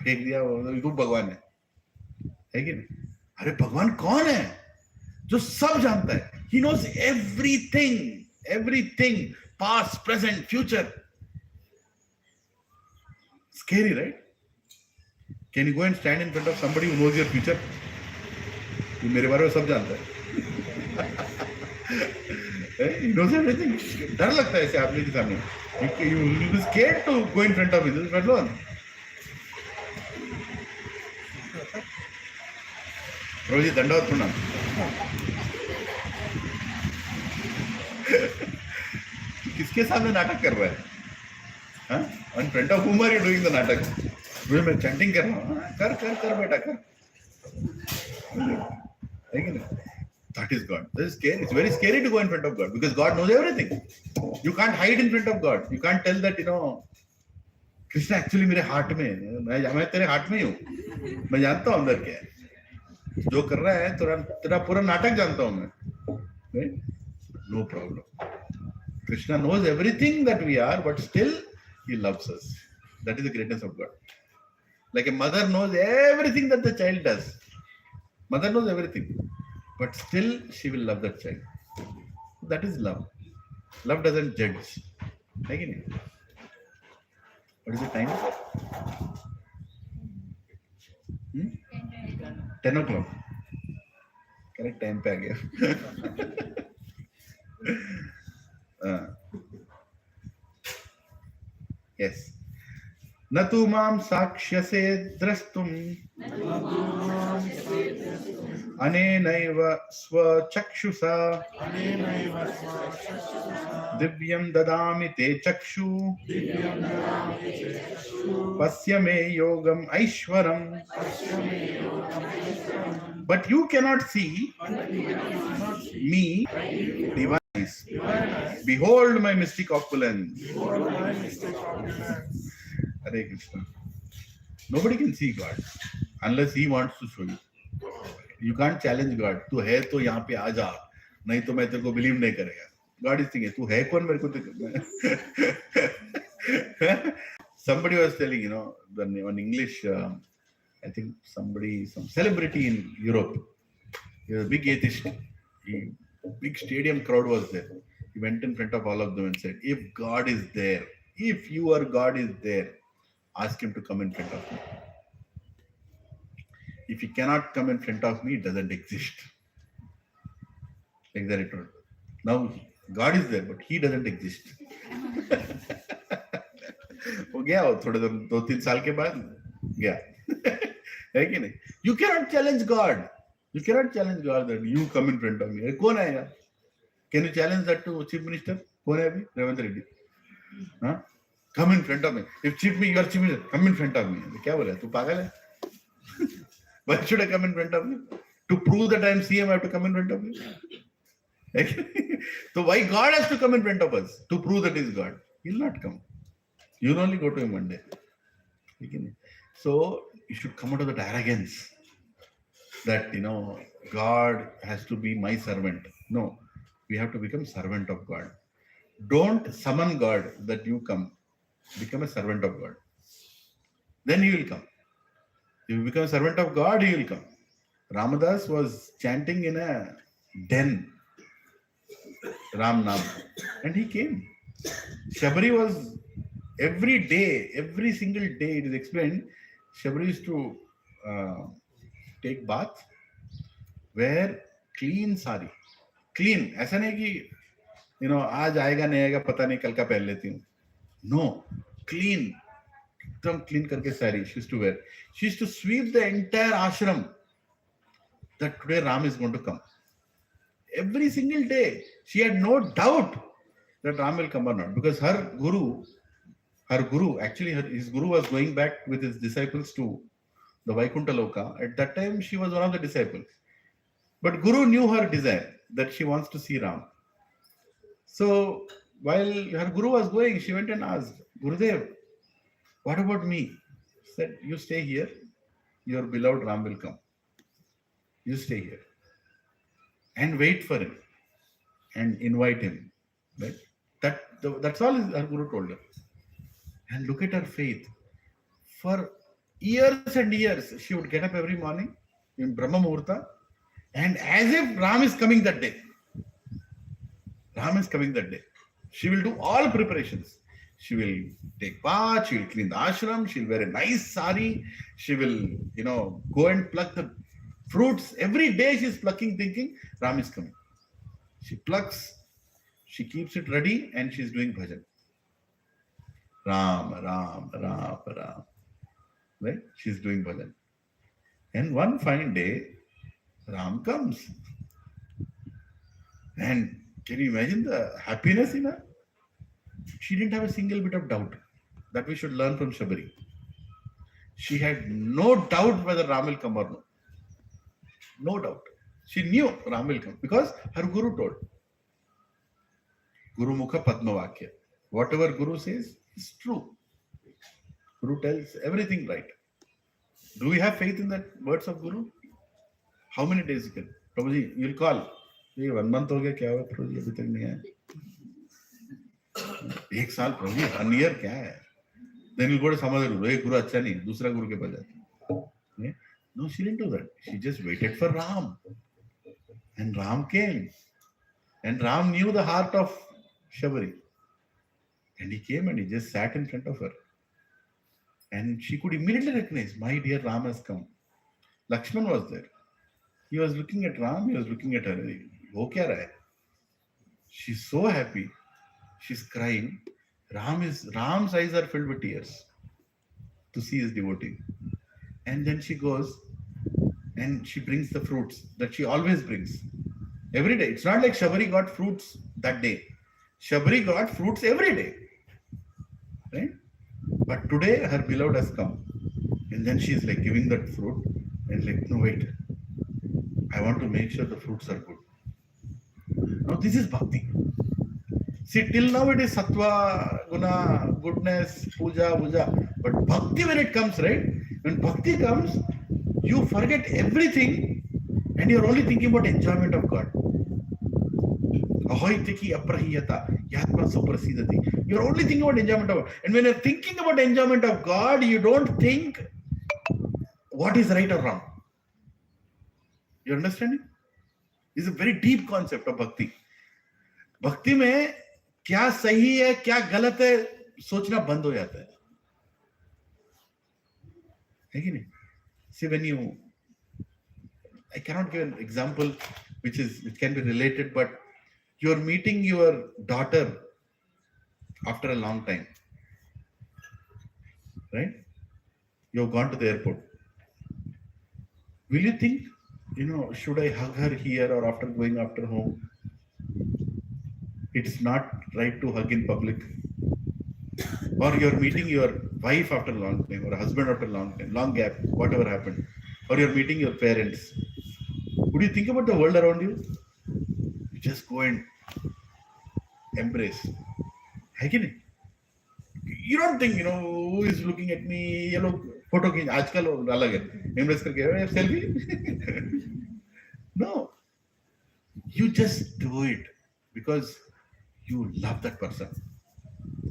फेंक दिया, वो भगवान है कि नहीं? अरे भगवान कौन है? जो सब जानता है. He knows everything, everything, past, present, future. Scary, right? Can you go and stand in front of somebody who knows your future? ये मेरे बारे में सब जानता है. He knows everything. डर लगता है ऐसे आदमी के सामने. You will be scared to go in front of him. This is alone. रोजी दंडवत प्रणाम. किसके सामने नाटक कर रहा है? हाँ? In front of whom are you doing the नाटक? मैं चैंटिंग कर रहा हूँ. कर बेटा कर. है कि नहीं? That is God. That is scary. It's very scary to go in front of God because God knows everything. You can't hide in front of God. You can't tell that, Krishna actually मेरे heart में है. मैं तेरे heart में ही हूँ. मैं जानता हूँ अंदर क्या है. जो कर रहा है तेरा पूरा नाटक जानता हूँ मैं. Right? No problem. Krishna knows everything that we are, but still he loves us. That is the greatness of God. Like a mother knows everything that the child does. Mother knows everything, but still she will love that child. That is love. Love doesn't judge. Again, what is the time? 10 o'clock. Correct time पे आ गया. Yes. न तु मां साक्ष्यसे द्रष्टुम् अनेनैव स्वचक्षुषा दिव्यं ददामि ते चक्षु पश्य मे योगम् ऐश्वरम्. But you cannot see me, divine eyes. Behold my mystic opulence. Hare Krishna. Nobody can see God unless He wants to show you. You can't challenge God. तू है तो यहाँ पे आ जा, नहीं तो मैं तेरे को believe नहीं करेगा. God is thinking, तू है कौन मेरे को? Somebody was telling, you know, on English, I think some celebrity in Europe, he was a big atheist. Big stadium crowd was there. He went in front of all of them and said, if God is there, if your God is there, ask him to come in front of me. If he cannot come in front of me, it doesn't exist. Like that it told. Now, God is there, but he doesn't exist. हो गया वो थोड़े 2-3 साल के बाद गया. है कि नहीं? You cannot challenge God. You cannot challenge God that you come in front of me. अरे कौन आएगा? Can you challenge that to Chief Minister? कौन है अभी? रेवंत रेड्डी. हाँ? Come in front of me. If you are Chief Minister, come in front of me. क्या बोला? तू पागल है? Why should I come in front of you? To prove that I am CM, I have to come in front of you. So why God has to come in front of us? To prove that He is God. He will not come. You will only go to Him one day. So you should come out of that arrogance that, you know, God has to be my servant. No, we have to become servant of God. Don't summon God that you come. Become a servant of God. Then He will come. If you become a servant of God, He will come. Ramadas was chanting in a den, Ram Nam, and he came. Shabari was every day, every single day, it is explained, Shabari used to take bath, wear clean sari. Clean. ऐसा नहीं कि, you know, आज आएगा नहीं आएगा पता नहीं कल का पहन लेती हूँ. No, clean. एकदम clean करके sari she used to wear. She used to sweep the entire ashram that today Ram is going to come. Every single day. She had no doubt that Ram will come or not, because her guru, actually his guru was going back with his disciples to the Vaikuntha Loka. At that time, she was one of the disciples. But Guru knew her desire that she wants to see Ram. So while her guru was going, she went and asked, Gurudev, what about me? He said, you stay here. Your beloved Ram will come. You stay here. And wait for him. And invite him. Right? That's all her guru told her. And look at her faith. For years and years, she would get up every morning in Brahma Muhurta, and as if Ram is coming that day. Ram is coming that day. She will do all preparations. She will take bath, she will clean the ashram, she will wear a nice sari, she will, you know, go and pluck the fruits. Every day she is plucking, thinking Ram is coming. She plucks, she keeps it ready, and she is doing bhajan. Ram, Ram, Ram, Ram. Right? She is doing bhajan. And one fine day, Ram comes. And can you imagine the happiness in her? She didn't have a single bit of doubt. That we should learn from Shabari. She had no doubt whether Ram will come or not. No doubt. She knew Ram will come because her Guru told. Guru Mukha Padma Vakya. Whatever Guru says is true. Guru tells everything right. Do we have faith in the words of Guru? How many days you can? Prabhuji, you'll call. ये 1 month हो गया, क्या हुआ प्रभु जी, अभी तक नहीं आया? 1 साल प्रभु जी, 1 year क्या है? Then you go to some other guru. एक गुरु अच्छा नहीं, दूसरा गुरु के पास जाते. No, she didn't do that. She just waited for Ram, and Ram came, and Ram knew the heart of Shabari, and he came and he just sat in front of her, and she could immediately recognize, my dear Ram has come. Lakshman was there. He was looking at Ram. He was looking at her. Wo kya raha hai? She's so happy. She's crying. Ram's eyes are filled with tears to see his devotee. And then she goes and she brings the fruits that she always brings every day. It's not like Shabari got fruits that day. Shabari got fruits every day, right? But today her beloved has come, and then she's like giving that fruit and like, no, wait, I want to make sure the fruits are good. Now this is bhakti. See, till now it is sattva, guna, goodness, puja. But bhakti, when it comes, right? When bhakti comes, you forget everything and you're only thinking about enjoyment of God. You're only thinking about enjoyment of God. And when you're thinking about enjoyment of God, you don't think what is right or wrong. You understand it? It's a very deep concept of bhakti. Bhakti में क्या सही है क्या गलत है सोचना बंद हो जाता है कि नहीं? See, when you, I cannot give an example which can be related, but you're meeting your daughter after a long time, right? You've gone to the airport. Will you think, should I hug her here or after going after home? It's not right to hug in public. Or you're meeting your wife after a long time, or a husband after a long time, long gap, whatever happened. Or you're meeting your parents. Would you think about the world around you? You just go and embrace. You don't think, who is looking at me, photo खींच, आजकल अलग है, embrace करके, selfie? No. You just do it because you love that person.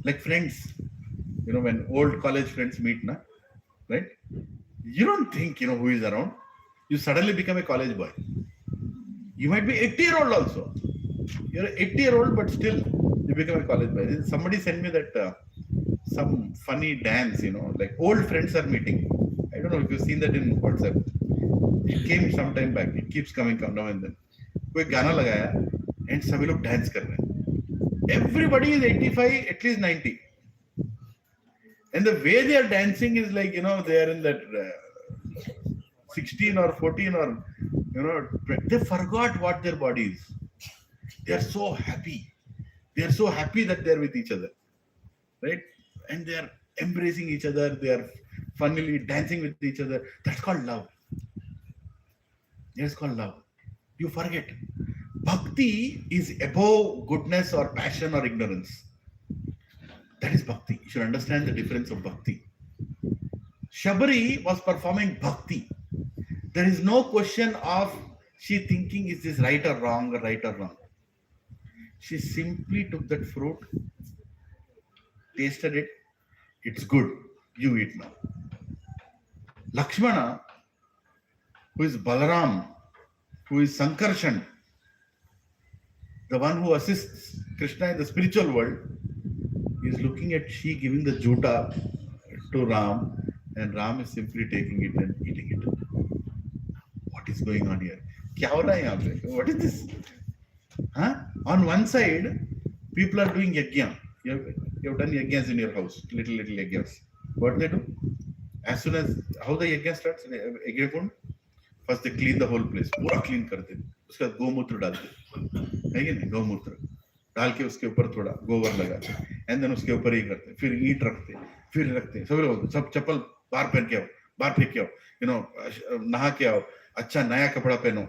Like friends, when old college friends meet, right? You don't think, who is around. You suddenly become a college boy. You might be 80-year-old also. You're an 80-year-old, but still you become a college boy. Somebody sent me that some funny dance, like old friends are meeting. I don't know if you've seen that in WhatsApp. It came some time back. It keeps coming now and then. कोई गाना लगाया and सभी लोग dance कर रहे हैं. Everybody is 85, at least 90. And the way they are dancing is like, they are in that 16 or 14 or, they forgot what their body is. They are so happy. They are so happy that they are with each other, right? And they are embracing each other. They are funnily dancing with each other. That's called love. That's called love. You forget. Bhakti is above goodness or passion or ignorance. That is bhakti. You should understand the difference of bhakti. Shabari was performing bhakti. There is no question of she thinking, is this right or wrong or right or wrong. She simply took that fruit, tasted it. It's good. You eat now. Lakshmana, who is Balaram, who is Sankarshan, the one who assists Krishna in the spiritual world, is looking at she giving the juta to Ram, and Ram is simply taking it and eating it. What is going on here? What is this? Huh? On one side, people are doing yajna. You have done yajnas in your house, little yajnas. What they do? As soon as, how the yajna starts? First they clean the whole place. पूरा clean करते हैं. उसके बाद गोमूत्र डालते हैं. है कि नहीं? गोमूत्र डाल के उसके ऊपर थोड़ा गोबर लगाते हैं. And then उसके ऊपर ही करते हैं. फिर ईंट रखते हैं. फिर रखते हैं. सभी लोग सब चप्पल बाहर पहन के आओ, बाहर फेंक के आओ. नहा के आओ. अच्छा नया कपड़ा पहनो.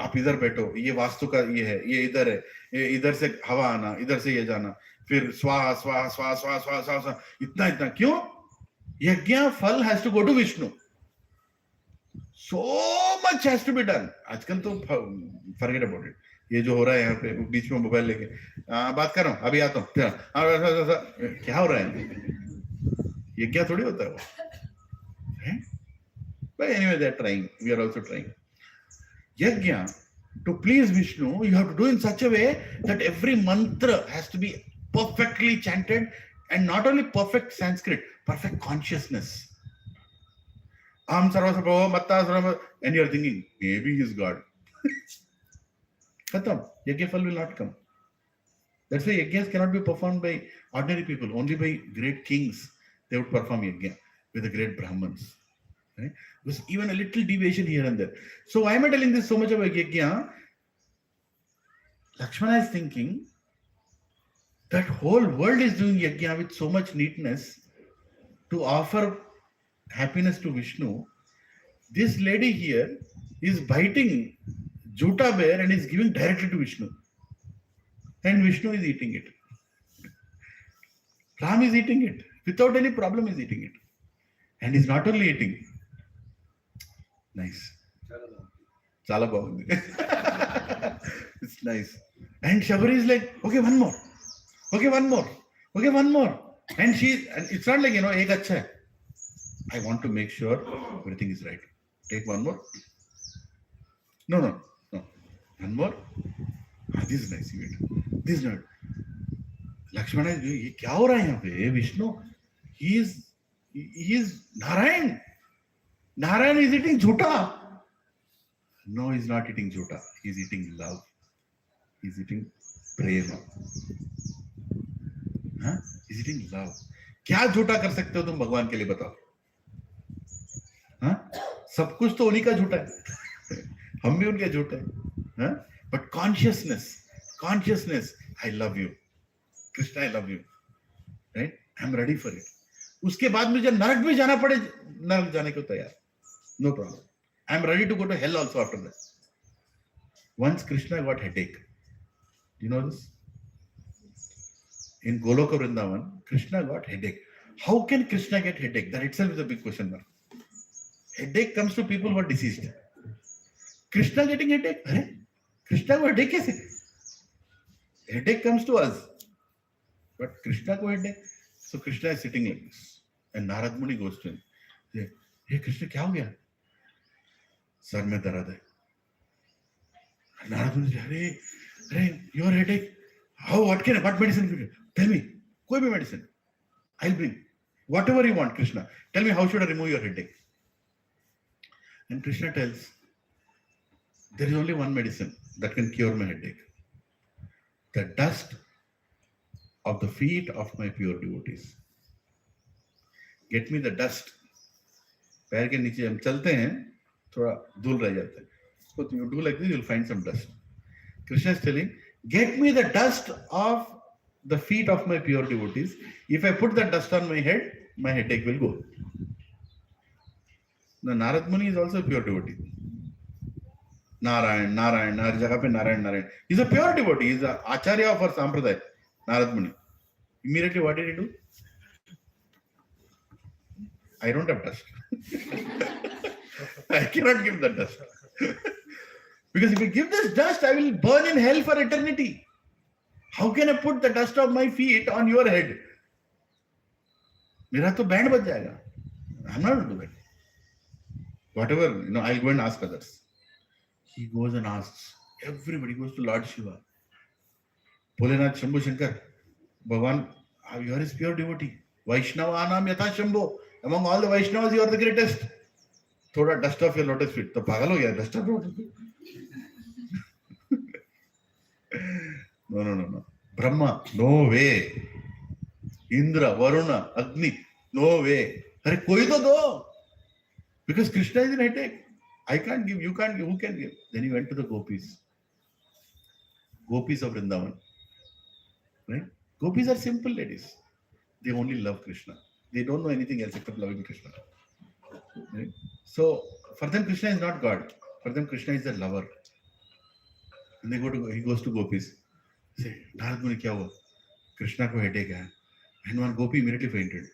आप इधर बैठो. ये वास्तु का ये है. ये इधर है. ये इधर से हवा आना. इधर से ये जाना. फिर स्वाहा स्वाहा स्वाहा स्वाहा स्वाहा स्वाहा. इतना क्यों? यज्ञ फल has to go to Vishnu. So much has to be done. आजकल तो forget about it. ये जो हो रहा है यहाँ पे बीच में मोबाइल लेके बात कर रहा हूँ, अभी आता हूँ, क्या हो रहा है? ये क्या थोड़ी होता है वो, है? But anyway, they are trying. We are also trying. Yajna, to please Vishnu, you have to do in such a way that every mantra has to be perfectly chanted, and not only perfect Sanskrit, perfect consciousness. Am sarvasabhava matta sarva, and you are thinking, maybe he is God. Khatam. Yajna fal will not come. That's why yajnas cannot be performed by ordinary people. Only by great kings they would perform yajna, with the great Brahmins. Right? There's even a little deviation here and there. So why am I telling this so much about yajna? Lakshmana is thinking that whole world is doing yajna with so much neatness to offer happiness to Vishnu. This lady here is biting Juta bear and is giving directly to Vishnu. And Vishnu is eating it. Ram is eating it. Without any problem is eating it. And he's not only eating. Nice. Chala bagundi. It's nice. And Shabari is like, okay, one more. Okay, one more. Okay, one more. And it's not like, ek acha hai. I want to make sure everything is right. Take one more. No. One more. This is nice. This is not. Lakshmana is doing, kya ho raha hai yahan pe? Vishnu, he is Narayan. Narayan is eating jhuta. No, he's not eating jhuta. He's eating love. He's eating prema. Huh? He's eating love. क्या झूठा कर सकते हो तुम भगवान के लिए बताओ? हाँ? सब कुछ तो उन्हीं का झूठा है. हम भी उनके झूठे हैं. हाँ? But consciousness, I love you. Krishna, I love you. Right? I'm ready for it. उसके बाद मुझे नरक भी जाना पड़े, नरक जाने को तैयार. No problem. I'm ready to go to hell also after that. Once Krishna got headache. Do you know this? In Goloka Vrindavan, Krishna got headache. How can Krishna get headache? That itself is a big question mark. Headache comes to people who are deceased. Krishna getting headache? Krishna got headache kaise? Headache comes to us. But Krishna got headache. So Krishna is sitting like this. And Narad Muni goes to him. Hey Krishna, क्या हो गया? Sir में दर्द है. नारद मुनि say, अरे your headache. What medicine? Tell me. कोई भी medicine. I'll bring. Whatever you want, Krishna. Tell me how should I remove your headache? And Krishna tells, there is only one medicine that can cure my headache. The dust of the feet of my pure devotees. Get me the dust. पैर के नीचे हम चलते हैं, थोड़ा धूल रह जाता है. So you do like this, you'll find some dust. Krishna is telling, get me the dust of the feet of my pure devotees. If I put the dust on my head, my headache will go. Now Narad Muni is also a pure devotee. Narayan, har jagah pe Narayan. He's a pure devotee. He's an acharya of our sampradaya. Narad Muni. Immediately what did he do? I don't have dust. I cannot give the dust. Because if I give this dust, I will burn in hell for eternity. How can I put the dust of my feet on your head? मेरा तो band बज जाएगा. I'm not going to do it. Whatever, I'll go and ask others. He goes and asks. Everybody goes to Lord Shiva. Bholenath, Shambhu Shankar, Bhagavan, you are his pure devotee. Vaishnava anam yatha Shambhu. Among all the Vaishnavas, you are the greatest. Thoda dust off your lotus feet. To pagal ho gaya, dust off your lotus feet. No. Brahma, no way. Indra, Varuna, Agni, no way. Arre, koi to do. Because Krishna is in headache. I can't give, you can't give, who can give? Then he went to the gopis. Gopis of Vrindavan. Right? Gopis are simple ladies. They only love Krishna. They don't know anything else except loving Krishna. Right? So, for them Krishna is not God. For them Krishna is the lover. And he goes to gopis. Say, Narad Muni, kya hua? Krishna ko headache hai. And one gopi immediately fainted.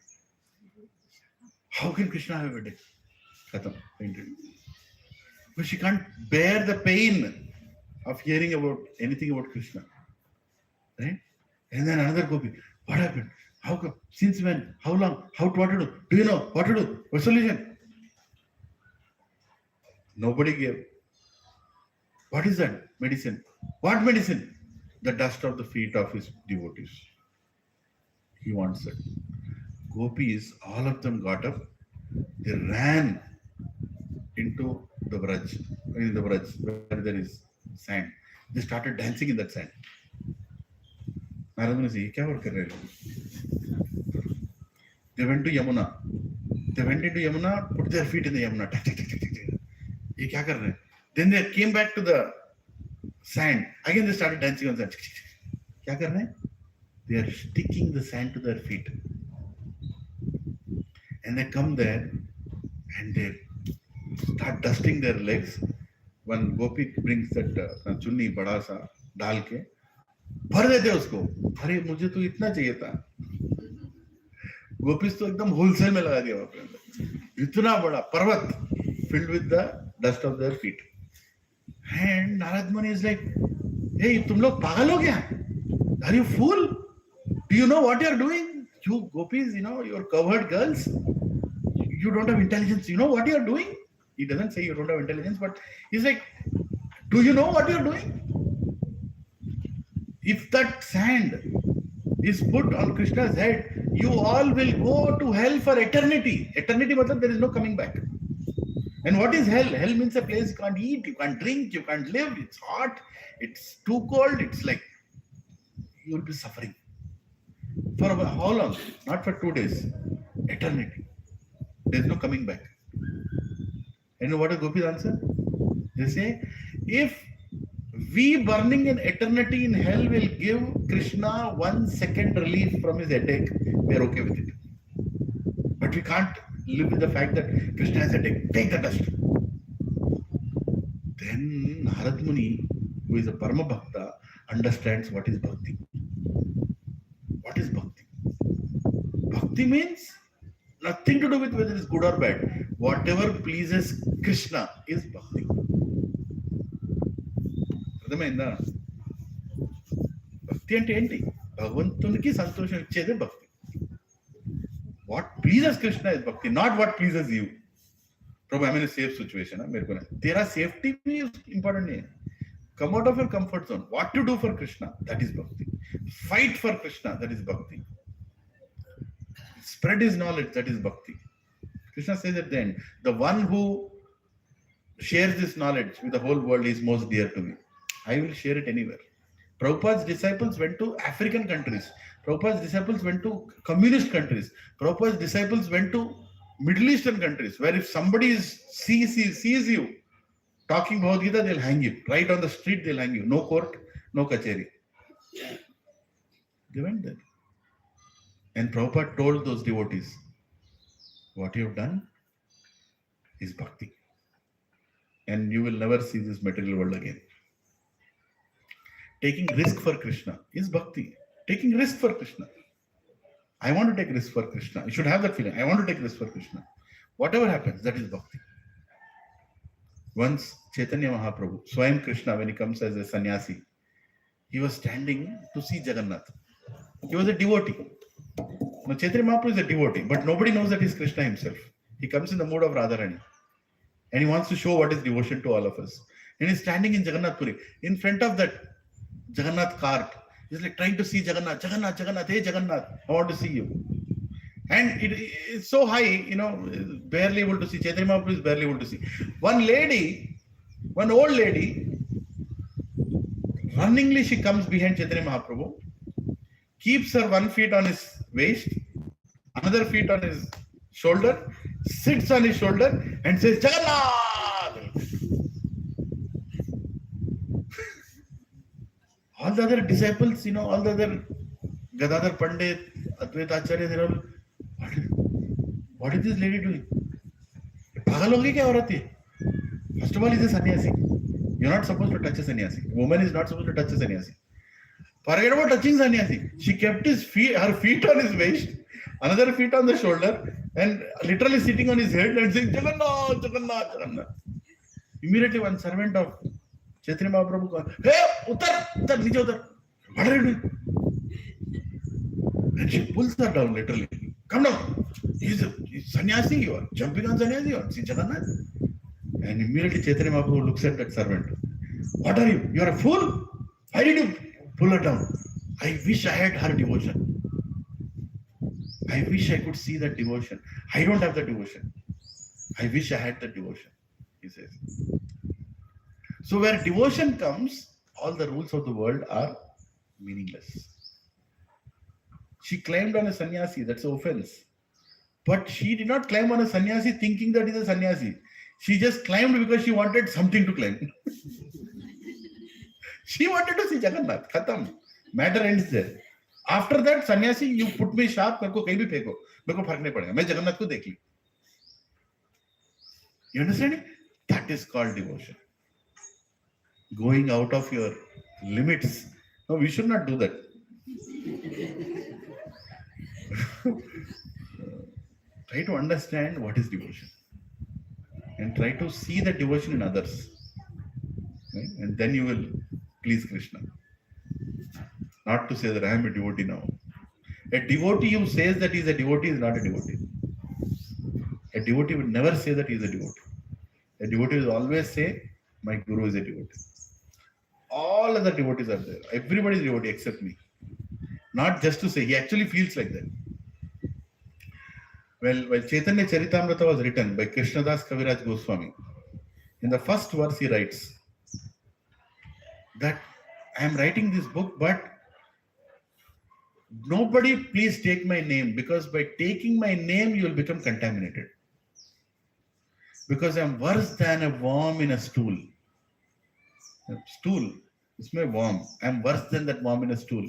How can Krishna have a headache? Khatam, fainted. But she can't bear the pain. of hearing about anything about Krishna. Right? And then another gopi. What happened? How come? Since when? How long? What to do? Do you know what to do? What solution? Nobody gave. What is that? Medicine. What medicine? The dust of the feet of his devotees. He wants it. Gopis, all of them got up. They ran into the Braj, where there is sand. They started dancing in that sand. Narad Muni said, "What are you doing?" They went to Yamuna. They went into Yamuna, put their feet in the Yamuna. Ye kya kar rahe? Then they came back to the sand. Again they started dancing on sand. Kya kar rahe? They are sticking the sand to their feet. And they come there and they start dusting their legs. One gopi brings that chunni bada sa डाल के भर देते उसको. अरे मुझे तो इतना चाहिए था. गोपीस तो एकदम होलसेल में लगा दिया वहां पे. इतना बड़ा पर्वत filled with the dust of their feet. And Narad Muni is like, hey, तुम लोग पागल हो क्या? Are you fool? Do you know what you are doing? You gopis, you are covered girls. You don't have intelligence. You know what you are doing? He doesn't say you don't have intelligence, but he's like, do you know what you are doing? If that sand is put on Krishna's head, you all will go to hell for eternity. Eternity means there is no coming back. And what is hell? Hell means a place you can't eat, you can't drink, you can't live. It's hot, it's too cold. It's like you will be suffering. For how long? Not for 2 days. Eternity. There is no coming back. And you know what a Gopi's answer? They say, if we burning in eternity in hell will give Krishna 1 second relief from his headache, we are okay with it. But we can't live with the fact that Krishna has a headache. Take the dust. Then Narad Muni, who is a Parama Bhakta, understands what is bhakti. What is bhakti? Bhakti means nothing to do with whether it's good or bad. Whatever pleases Krishna is bhakti. అర్థమైందా? భక్తి అంటే ఏంటి? భగవంతునికి సంతోషం ఇచ్చేదే భక్తి. What pleases Krishna is bhakti, not what pleases you. Prabhu, I'm in a safe situation. Tera safety is important. Come out of your comfort zone. What to do for Krishna? That is bhakti. Fight for Krishna. That is bhakti. Spread his knowledge. That is bhakti. Krishna says at the end, the one who shares this knowledge with the whole world is most dear to me. I will share it anywhere. Prabhupada's disciples went to African countries. Prabhupada's disciples went to communist countries. Prabhupada's disciples went to Middle Eastern countries, where if somebody sees you talking Bhagavad Gita, they'll hang you. Right on the street, they'll hang you. No court, no kacheri. They went there. And Prabhupada told those devotees, what you have done is bhakti. And you will never see this material world again. Taking risk for Krishna is bhakti. Taking risk for Krishna. I want to take risk for Krishna. You should have that feeling. I want to take risk for Krishna. Whatever happens, that is bhakti. Once Chaitanya Mahaprabhu, Swayam Krishna, when he comes as a sannyasi, he was standing to see Jagannath. He was a devotee. Now Chaitanya Mahaprabhu is a devotee, but nobody knows that he's Krishna himself. He comes in the mood of Radharani. And he wants to show what is devotion to all of us. And he's standing in Jagannath Puri. In front of that Jagannath cart, he's like trying to see Jagannath, hey Jagannath, I want to see you. And it's so high, barely able to see. Chaitanya Mahaprabhu is barely able to see. One old lady, runningly she comes behind Chaitanya Mahaprabhu, keeps her 1 foot on his waist, another foot on his shoulder, sits on his shoulder and says, Jagannath! All the other disciples, all the other Gadadhar Pandit, Advaita Acharya, they're all, what is this lady doing? Pagal ho gayi kya aurat ye? First of all, he's a sannyasi. You're not supposed to touch a sannyasi. A woman is not supposed to touch a sannyasi. Forget about touching sannyasi. She kept her feet on his waist, another feet on the shoulder, and literally sitting on his head and saying, Jagannath, Jagannath, Jagannath. Immediately one servant of Chaitanya Mahaprabhu called, hey, utar, niche utar. What are you doing? And she pulls her down literally. Come down. He's sannyasi, you are jumping on sannyasi, you are see Jagannath. And immediately Chaitanya Mahaprabhu looks at that servant. What are you? You are a fool? Why did you pull her down? I wish I had her devotion. I wish I could see that devotion. I don't have the devotion. I wish I had the devotion, he says. So where devotion comes, all the rules of the world are meaningless. She climbed on a sannyasi, that's an offense. But she did not climb on a sannyasi thinking that he's a sannyasi. She just climbed because she wanted something to climb. She wanted to see Jagannath. Khatam. Matter ends there. After that, sannyasi, you put me sharp, मेरे को कहीं भी फेंको, मेरे को फर्क नहीं पड़ेगा. मैं जगन्नाथ को देख ली. You understand it? That is called devotion. Going out of your limits. No, we should not do that. Try to understand what is devotion. And try to see the devotion in others. Right? And then you will please Krishna. Not to say that I am a devotee now. A devotee who says that he is a devotee is not a devotee. A devotee would never say that he is a devotee. A devotee will always say, my guru is a devotee. All other devotees are there. Everybody is a devotee except me. Not just to say, he actually feels like that. Well, while Chaitanya Charitamrita was written by Krishnadas Kaviraj Goswami, in the first verse he writes that I am writing this book, but nobody please take my name, because by taking my name you will become contaminated. Because I am worse than a worm in a stool. A stool, isme worm. I am worse than that worm in a stool.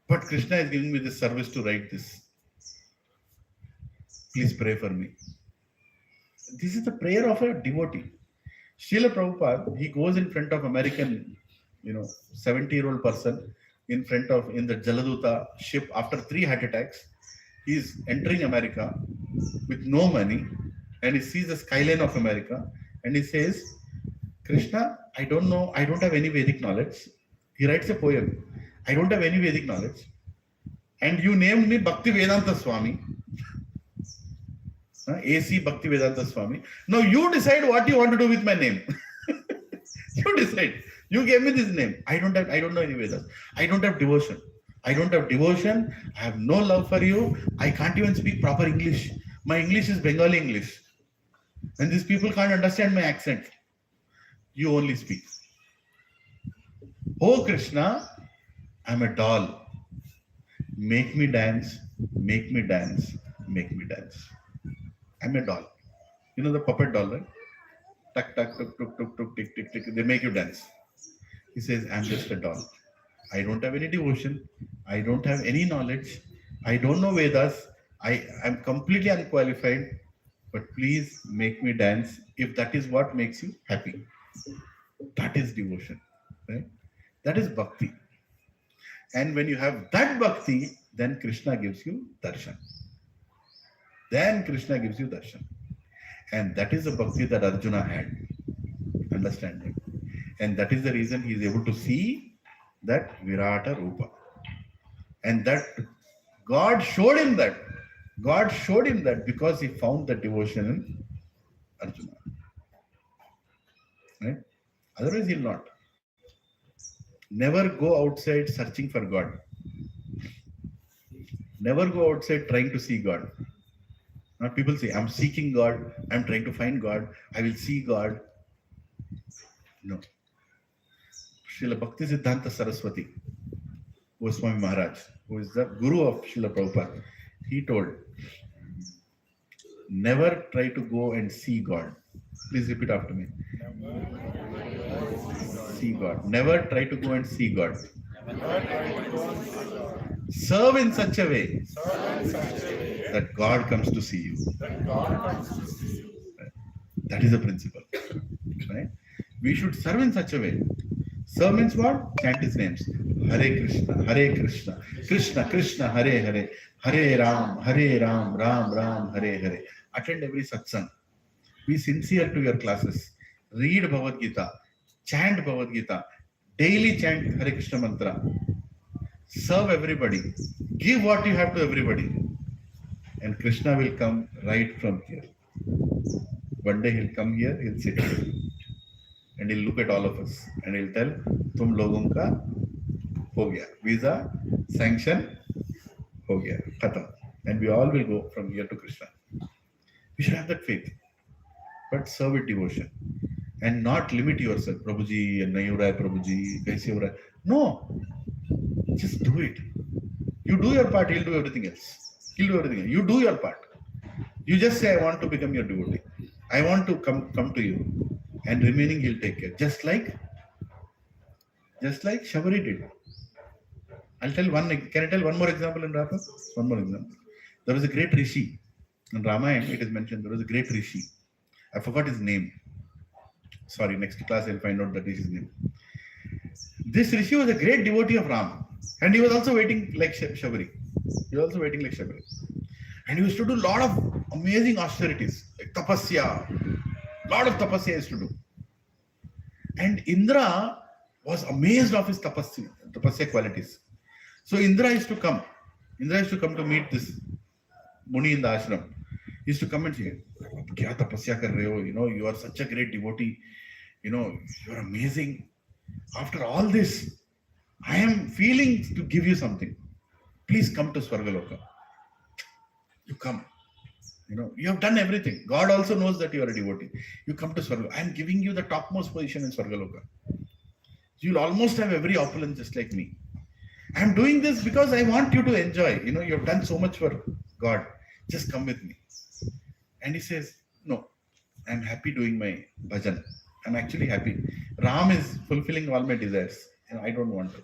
But Krishna is giving me this service to write this. Please pray for me. This is the prayer of a devotee. Srila Prabhupada, he goes in front of American, 70-year-old person in the Jaladuta ship after 3 heart attacks. He is entering America with no money, and he sees the skyline of America, and he says, Krishna, I don't know, I don't have any Vedic knowledge. He writes a poem. I don't have any Vedic knowledge. And you named me Bhakti Vedanta Swami. AC Bhakti Vedanta Swami. Now you decide what you want to do with my name. You decide. You gave me this name. I don't know any Vedas. I don't have devotion. I have no love for you. I can't even speak proper English. My English is Bengali English. And these people can't understand my accent. You only speak. Oh Krishna, I'm a doll. Make me dance, make me dance, make me dance. I'm a doll. You know the puppet doll, right? Tuck, tuck, tuk, tuk, tuk, tuk, tick, tick, tick. They make you dance. He says, I'm just a doll. I don't have any devotion. I don't have any knowledge. I don't know Vedas. I'm completely unqualified. But please make me dance if that is what makes you happy. That is devotion. Right? That is bhakti. And when you have that bhakti, then Krishna gives you darshan. And that is the bhakti that Arjuna had. Understand it? And that is the reason he is able to see that Virata Rupa. And that God showed him that. Because he found the devotion in Arjuna. Right? Otherwise he will not. Never go outside searching for God. Never go outside trying to see God. Now people say, I'm seeking God, I'm trying to find God, I will see God. No. Srila Bhakti Siddhanta Saraswati, Goswami Maharaj, who is the guru of Srila Prabhupada, he told, never try to go and see God. Please repeat after me. See God. Never try to go and see God. Serve in such a way that God comes to see you. That is the principle. Right? We should serve in such a way. Serve means what? Chant his names. Hare Krishna, Krishna Krishna, Hare Hare, Hare Ram, Ram Ram, Hare Hare. Attend every satsang. Be sincere to your classes. Read Bhagavad Gita. chant Bhagavad Gita, daily chant Hare Krishna mantra, serve everybody, give what you have to everybody, and Krishna will come right from here. One day he'll come here, he'll sit and he'll look at all of us and he'll tell, "Tum logon ka ho gaya, visa sanction ho gaya, khatam," and we all will go from here to Krishna. We should have that faith, but serve with devotion and not limit yourself. Prabhuji, nahi ho raha hai, Prabhuji, kaise ho raha hai. No, just do it. You do your part, he'll do everything else. He'll do everything else. You do your part. You just say, "I want to become your devotee. I want to come to you," and remaining he'll take care. Just like Shabari did. I'll tell one. Can I tell one more example in Rapa? One more example. There was a great rishi in Ramayana. It is mentioned there was a great rishi. I forgot his name. Sorry, next class I'll find out that is his name. This rishi was a great devotee of Ram, and he was also waiting like Shabari. He was also waiting like Shabari, and he used to do a lot of amazing austerities, like tapasya. Lot of tapasya he used to do, and Indra was amazed of his tapasya qualities. So Indra used to come. Indra used to come to meet this Muni in the ashram. He used to come and say, "Kya tapasya kar rahe ho? You know, you are such a great devotee. You know, you are amazing. After all this, I am feeling to give you something. Please come to Swargaloka. You come. You know, you have done everything. God also knows that you are a devotee. You come to Swargaloka. I am giving you the topmost position in Swargaloka. You'll almost have every opulence just like me. I am doing this because I want you to enjoy. You know, you have done so much for God. Just come with me." And he says, "No, I'm happy doing my bhajan. I'm actually happy. Ram is fulfilling all my desires. You know, I don't want to."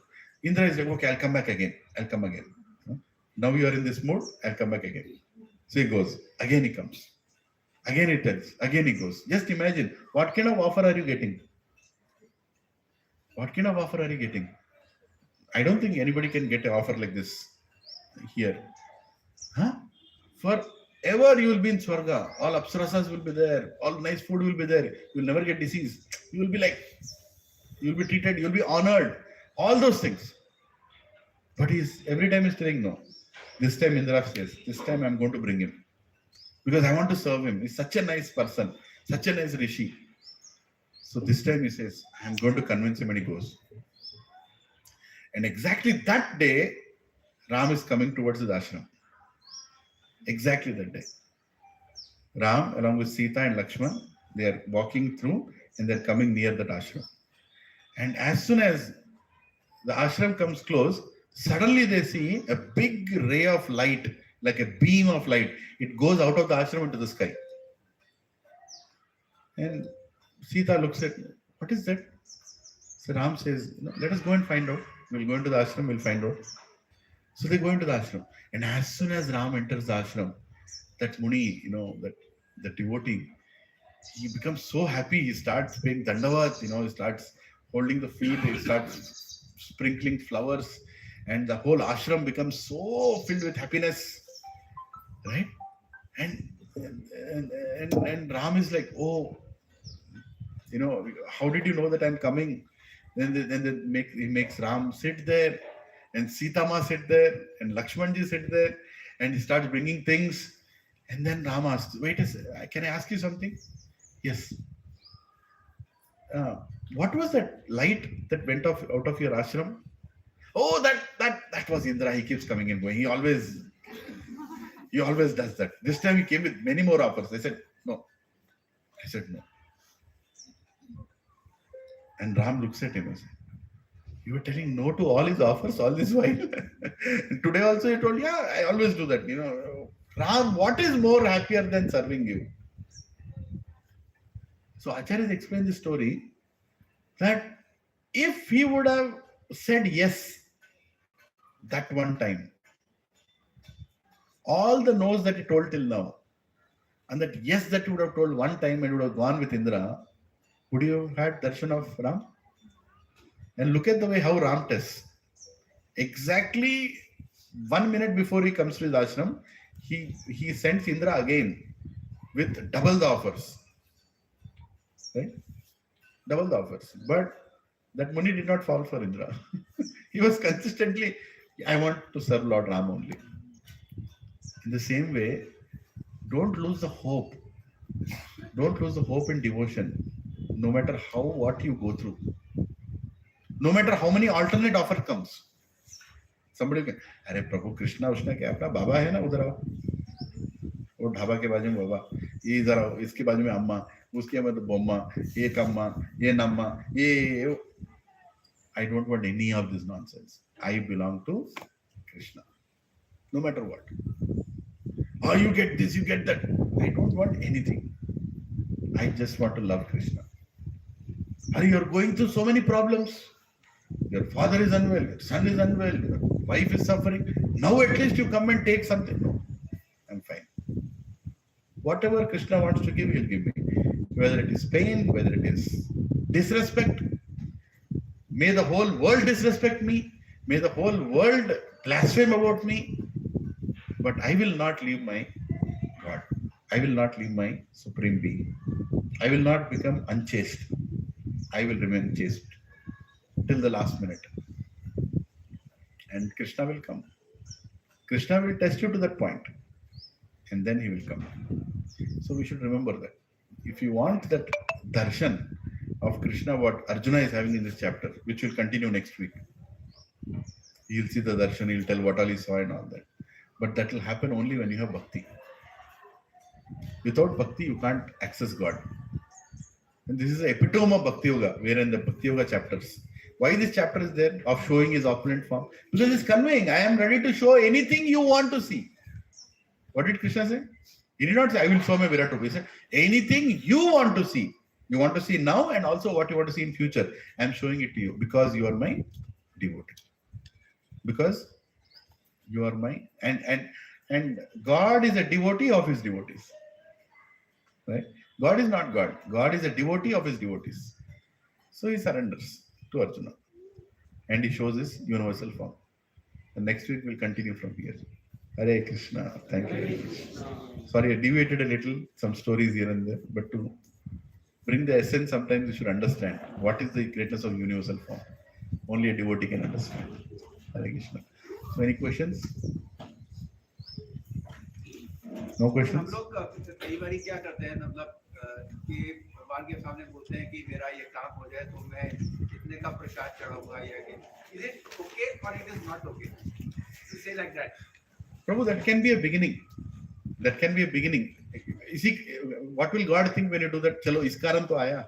Indra is like, "Okay, I'll come back again. I'll come again. Now you are in this mood, I'll come back again." So he goes. Again he comes. Again he tells. Again he goes. Just imagine, what kind of offer are you getting? What kind of offer are you getting? I don't think anybody can get an offer like this here. Huh? Forever you will be in Swarga. All Apsarasas will be there. All nice food will be there. You will never get disease. You will be like, you will be treated, you will be honored. All those things. But every time he's telling no. This time Indra says, "This time I'm going to bring him. Because I want to serve him. He's such a nice person. Such a nice rishi." So this time he says, "I'm going to convince him," and he goes. And exactly that day, Ram is coming towards his ashram. Exactly that day. Ram, along with Sita and Lakshman, they are walking through and they're coming near that ashram. And as soon as the ashram comes close, suddenly they see a big ray of light, like a beam of light. It goes out of the ashram into the sky. And Sita looks at, "What is that?" So Ram says, "Let us go and find out. We'll go into the ashram, we'll find out." So they go into the ashram. And as soon as Ram enters the ashram, that Muni, that devotee, he becomes so happy. He starts paying dandavat, he starts holding the feet, he starts sprinkling flowers, and the whole ashram becomes so filled with happiness, right? And Ram is like, "Oh, how did you know that I'm coming?" Then he makes Ram sit there, and Sita Ma sit there, and Lakshmanji sit there, and he starts bringing things. And then Ram asks, "Wait a second, can I ask you something?" "Yes." "What was that light that went off out of your ashram?" "Oh, that was Indra. He keeps coming and going. He always does that. This time he came with many more offers." I said, "No." I said, "No." And Ram looks at him and says, "You were telling no to all his offers all this while?" Today also he told, "Yeah, I always do that. Ram, what is more happier than serving you?" So Acharyas explained the story that if he would have said yes that one time, all the no's that he told till now, and that yes that he would have told one time and would have gone with Indra, would you have had darshan of Ram? And look at the way how Ram tests. Exactly 1 minute before he comes to his ashram, he sends Indra again with double the offers. Right? double the offers. But that Muni did not fall for Indra. He was consistently, I want to serve Lord Ram only. In the same way, don't lose the hope. Don't lose the hope in devotion, no matter what you go through. No matter how many alternate offer comes. Somebody can, अरे प्रभु कृष्णा उसने क्या अपना बाबा है ना उधर आओ, वो ढाबा के बाजू में बाबा, ये इधर आओ, इसके बाजू में अम्मा, उसके में तो बोम्मा, ये कम्मा, ये नम्मा, ये I don't want any of this nonsense. I belong to Krishna. No matter what. Or you get this, you get that. I don't want anything. I just want to love Krishna. Or you're going through so many problems. Your father is unwell, your son is unwell, your wife is suffering. Now at least you come and take something. No, I'm fine. Whatever Krishna wants to give, he'll give me. Whether it is pain, whether it is disrespect. May the whole world disrespect me. May the whole world blaspheme about me. But I will not leave my God. I will not leave my supreme being. I will not become unchaste. I will remain chaste till the last minute. And Krishna will come. Krishna will test you to that point. And then he will come. So we should remember that. If you want that darshan of Krishna, what Arjuna is having in this chapter, which will continue next week. He'll see the darshan, he'll tell what all he saw and all that. But that will happen only when you have bhakti. Without bhakti, you can't access God. And this is the epitome of Bhakti Yoga, wherein the Bhakti Yoga chapters. Why this chapter is there of showing his opulent form? Because it's conveying, I am ready to show anything you want to see. What did Krishna say? He did not say, I will show my Virat Rupa. He said, anything you want to see. You want to see now and also what you want to see in future. I am showing it to you because you are my devotee. Because you are my, and God is a devotee of his devotees. Right? God is not God. God is a devotee of his devotees. So he surrenders to Arjuna. And he shows his universal form. And next week we'll continue from here. Hare Krishna. Thank you. Sorry, I deviated a little, some stories here and there, but to bring the essence, sometimes you should understand what is the greatness of universal form. Only a devotee can understand. Hare Krishna. So any questions? No questions? हम लोग कई बार क्या करते हैं, मतलब कि भगवान के सामने बोलते हैं कि मेरा ये काम हो जाए तो मैं इतने का प्रसाद चढ़ाऊंगा या कि is it okay or it is not okay to say like that? Prabhu, that can be a beginning. That can be a beginning. You see, what will God think when you do that? Chalo, is karan to aaya.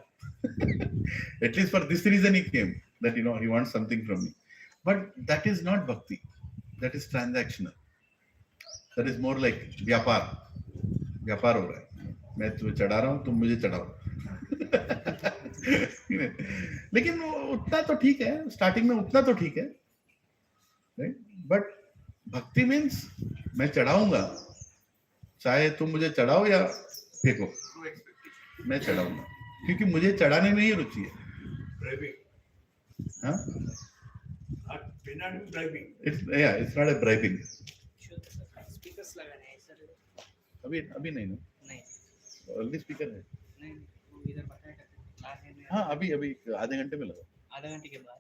At least for this reason he came, that he wants something from me. But that is not bhakti. That is transactional. That is more like vyapar. Vyapar ho raha hai. मैं तुम्हें चढ़ा रहा हूँ, तुम मुझे चढ़ाओ. लेकिन उतना तो ठीक है, स्टार्टिंग में उतना तो ठीक है, राइट? बट भक्ति मीन्स मैं चढ़ाऊंगा, चाहे तुम मुझे चढ़ाओ या फेंको, मैं चढ़ाऊंगा, क्योंकि मुझे चढ़ाने में ही रुचि है. हाँ? It's not a bribing. अभी नहीं ना? ऑलरेडी स्पीकर है. नहीं, वो इधर बताएगा. हाँ, अभी आधे घंटे में लगा. आधे घंटे के बाद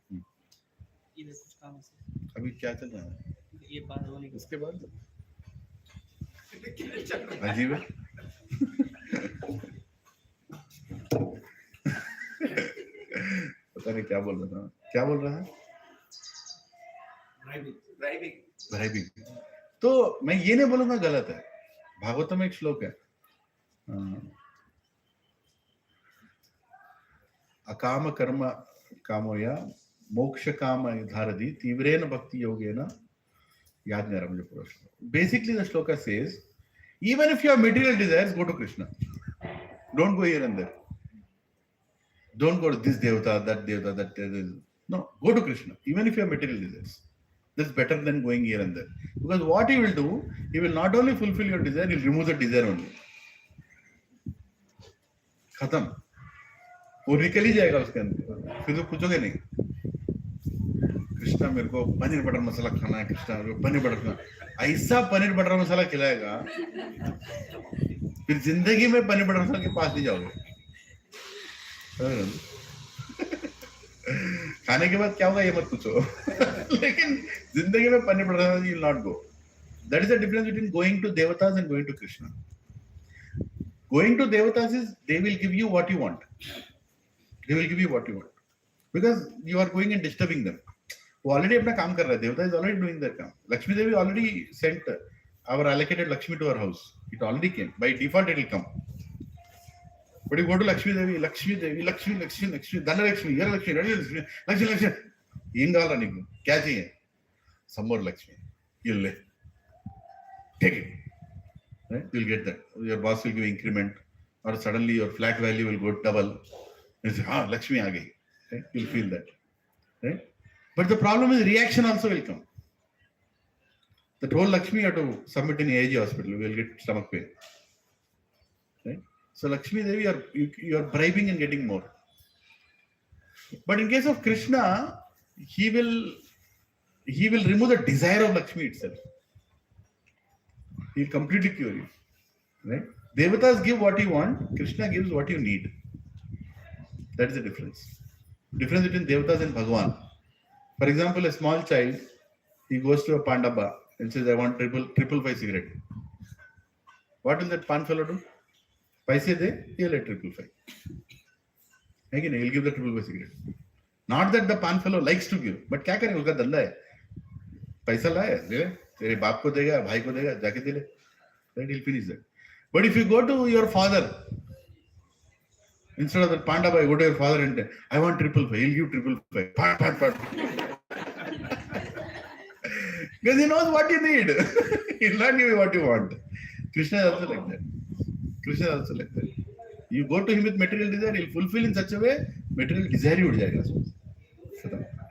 इधर कुछ काम है. अभी क्या चल रहा है? ये बात होने के उसके बाद अजीब है. पता नहीं क्या बोल रहा है. ब्राइबिंग. तो मैं ये नहीं बोलूंगा गलत है. भागवतम में एक श्लोक है, अकाम कर्म कामोया मोक्ष काम धारधि तीव्रेन भक्ति योगेन. याद नहीं रहा मुझे पूरा श्लोक. Basically the shloka says, even if you have material desires, go to Krishna. Don't go here and there. Don't go to this devata, that devata, that devata. No, go to Krishna. Even if you have material desires, that's better than going here and there. Because what he will do, he will not only fulfill your desire, he will remove the desire only. खत्म. वो निकल ही जाएगा उसके अंदर. फिर तो पूछोगे नहीं, कृष्णा मेरे को पनीर बटर मसाला खाना है, कृष्णा मेरे को पनीर बटर खाना. ऐसा पनीर बटर मसाला खिलाएगा, फिर जिंदगी में पनीर बटर मसाला के पास नहीं जाओगे. खाने के बाद क्या होगा ये मत पूछो. लेकिन जिंदगी में पन्ने पड़ रहा है, you will not go. That is the difference between going to devatas and going to Krishna. Going to devatas is they will give you what you want. They will give you what you want because you are going and disturbing them. वो already अपना काम कर रहा है. Devata is already doing their काम. Lakshmi Devi already sent our allocated Lakshmi to our house. It already came. By default it will come. But you go to Lakshmi Devi, Lakshmi, Dhana Lakshmi, here Lakshmi, Lakshmi. ఏం కావాలా నీకు? क्या चाहिए? Some more Lakshmi. You'll live. Take it. Right? You'll get that. Your boss will give increment, or suddenly your flat value will go double. You say, Lakshmi aa gayi. Right? You'll feel that. Right? But the problem is reaction also will come. That whole Lakshmi you have to submit in AIG hospital. You will get stomach pain. Right? So Lakshmi Devi, you are bribing and getting more. But in case of Krishna, he will remove the desire of Lakshmi itself. He will completely cure you. Right? Devatas give what you want, Krishna gives what you need. That is the difference. Difference between Devatas and Bhagavan. For example, a small child, he goes to a pan dabba and says, I want triple five cigarette. What will that pan fellow do? Paise de, he'll let 555. Again, he'll give the 555 cigarette. Not that the pan fellow likes to give, but क्या करे उसका धंधा है. पैसा लाया दे ले, तेरे बाप को देगा, भाई को देगा, जाके दे ले. Then he'll finish that. But if you go to your father, instead of that pan dabba, you go to your father and say, I want 555. He'll give 555. Because he knows what you need. He'll not give you what you want. Krishna is also like that. Krishna is also like that. You go to him with material desire, he'll fulfill in such a way, material desire ही उड़ जाएगा.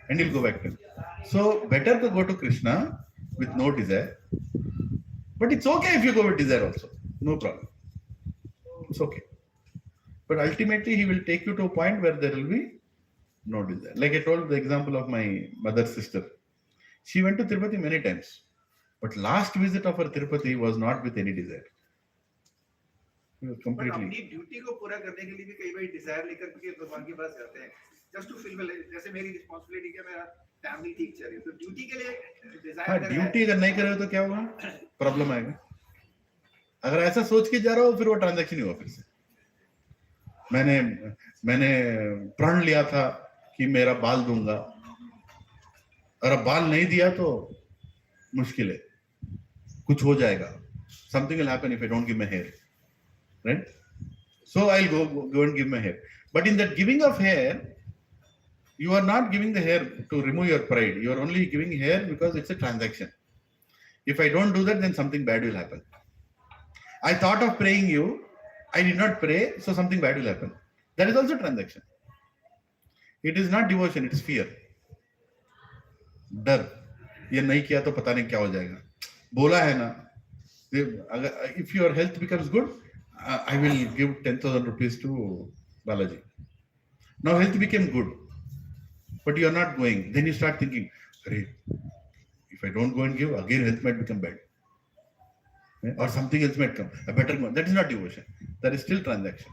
And he'll go back to him. So better to go to Krishna with no desire. But it's okay if you go with desire also. No problem. It's okay. But ultimately he will take you to a point where there will be no desire. Like I told the example of my mother's sister. She went to Tirupati many times. But last visit of her Tirupati was not with any desire. But अपनी duty को पूरा करने के लिए भी कई बार Dzire लेकर के भगवान के पास जाते हैं. Just to fulfill, जैसे मेरी रिस्पांसिबिलिटी है, मेरा फैमिली ठीक चल रही है, तो ड्यूटी के लिए डिजायर. हाँ, ड्यूटी अगर नहीं करे तो क्या होगा? प्रॉब्लम आएगा. अगर ऐसा सोच के जा रहा हो फिर वो ट्रांजैक्शन ही हुआ. फिर से मैंने प्रण लिया था कि मेरा बाल दूंगा, और अब बाल नहीं दिया तो मुश्किल है, कुछ हो जाएगा. Something will happen if I don't give my hair. Right? So I'll go and give my hair. But in that giving of hair, you are not giving the hair to remove your pride. You are only giving hair because it's a transaction. If I don't do that, then something bad will happen. I thought of praying you, I did not pray, so something bad will happen. That is also transaction. It is not devotion, it is fear. डर, ये नहीं किया तो पता नहीं क्या हो जाएगा. बोला है ना, if your health becomes good, I will give 10,000 rupees to Balaji. Now health became good, but you are not going. Then you start thinking, if I don't go and give, again health might become bad. Or something else might come. I better go. That is not devotion. That is still transaction.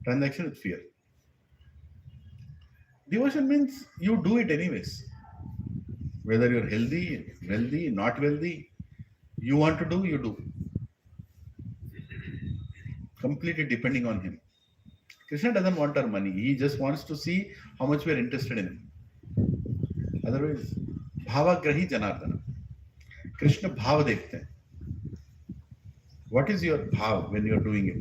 Transaction with fear. Devotion means you do it anyways. Whether you're healthy, wealthy, not wealthy, you want to do, you do. Completely depending on him. Krishna doesn't want our money. He just wants to see how much we are interested in him. Otherwise, bhavagrahi janardana. Krishna bhav dekhte hain. What is your bhav when you are doing it?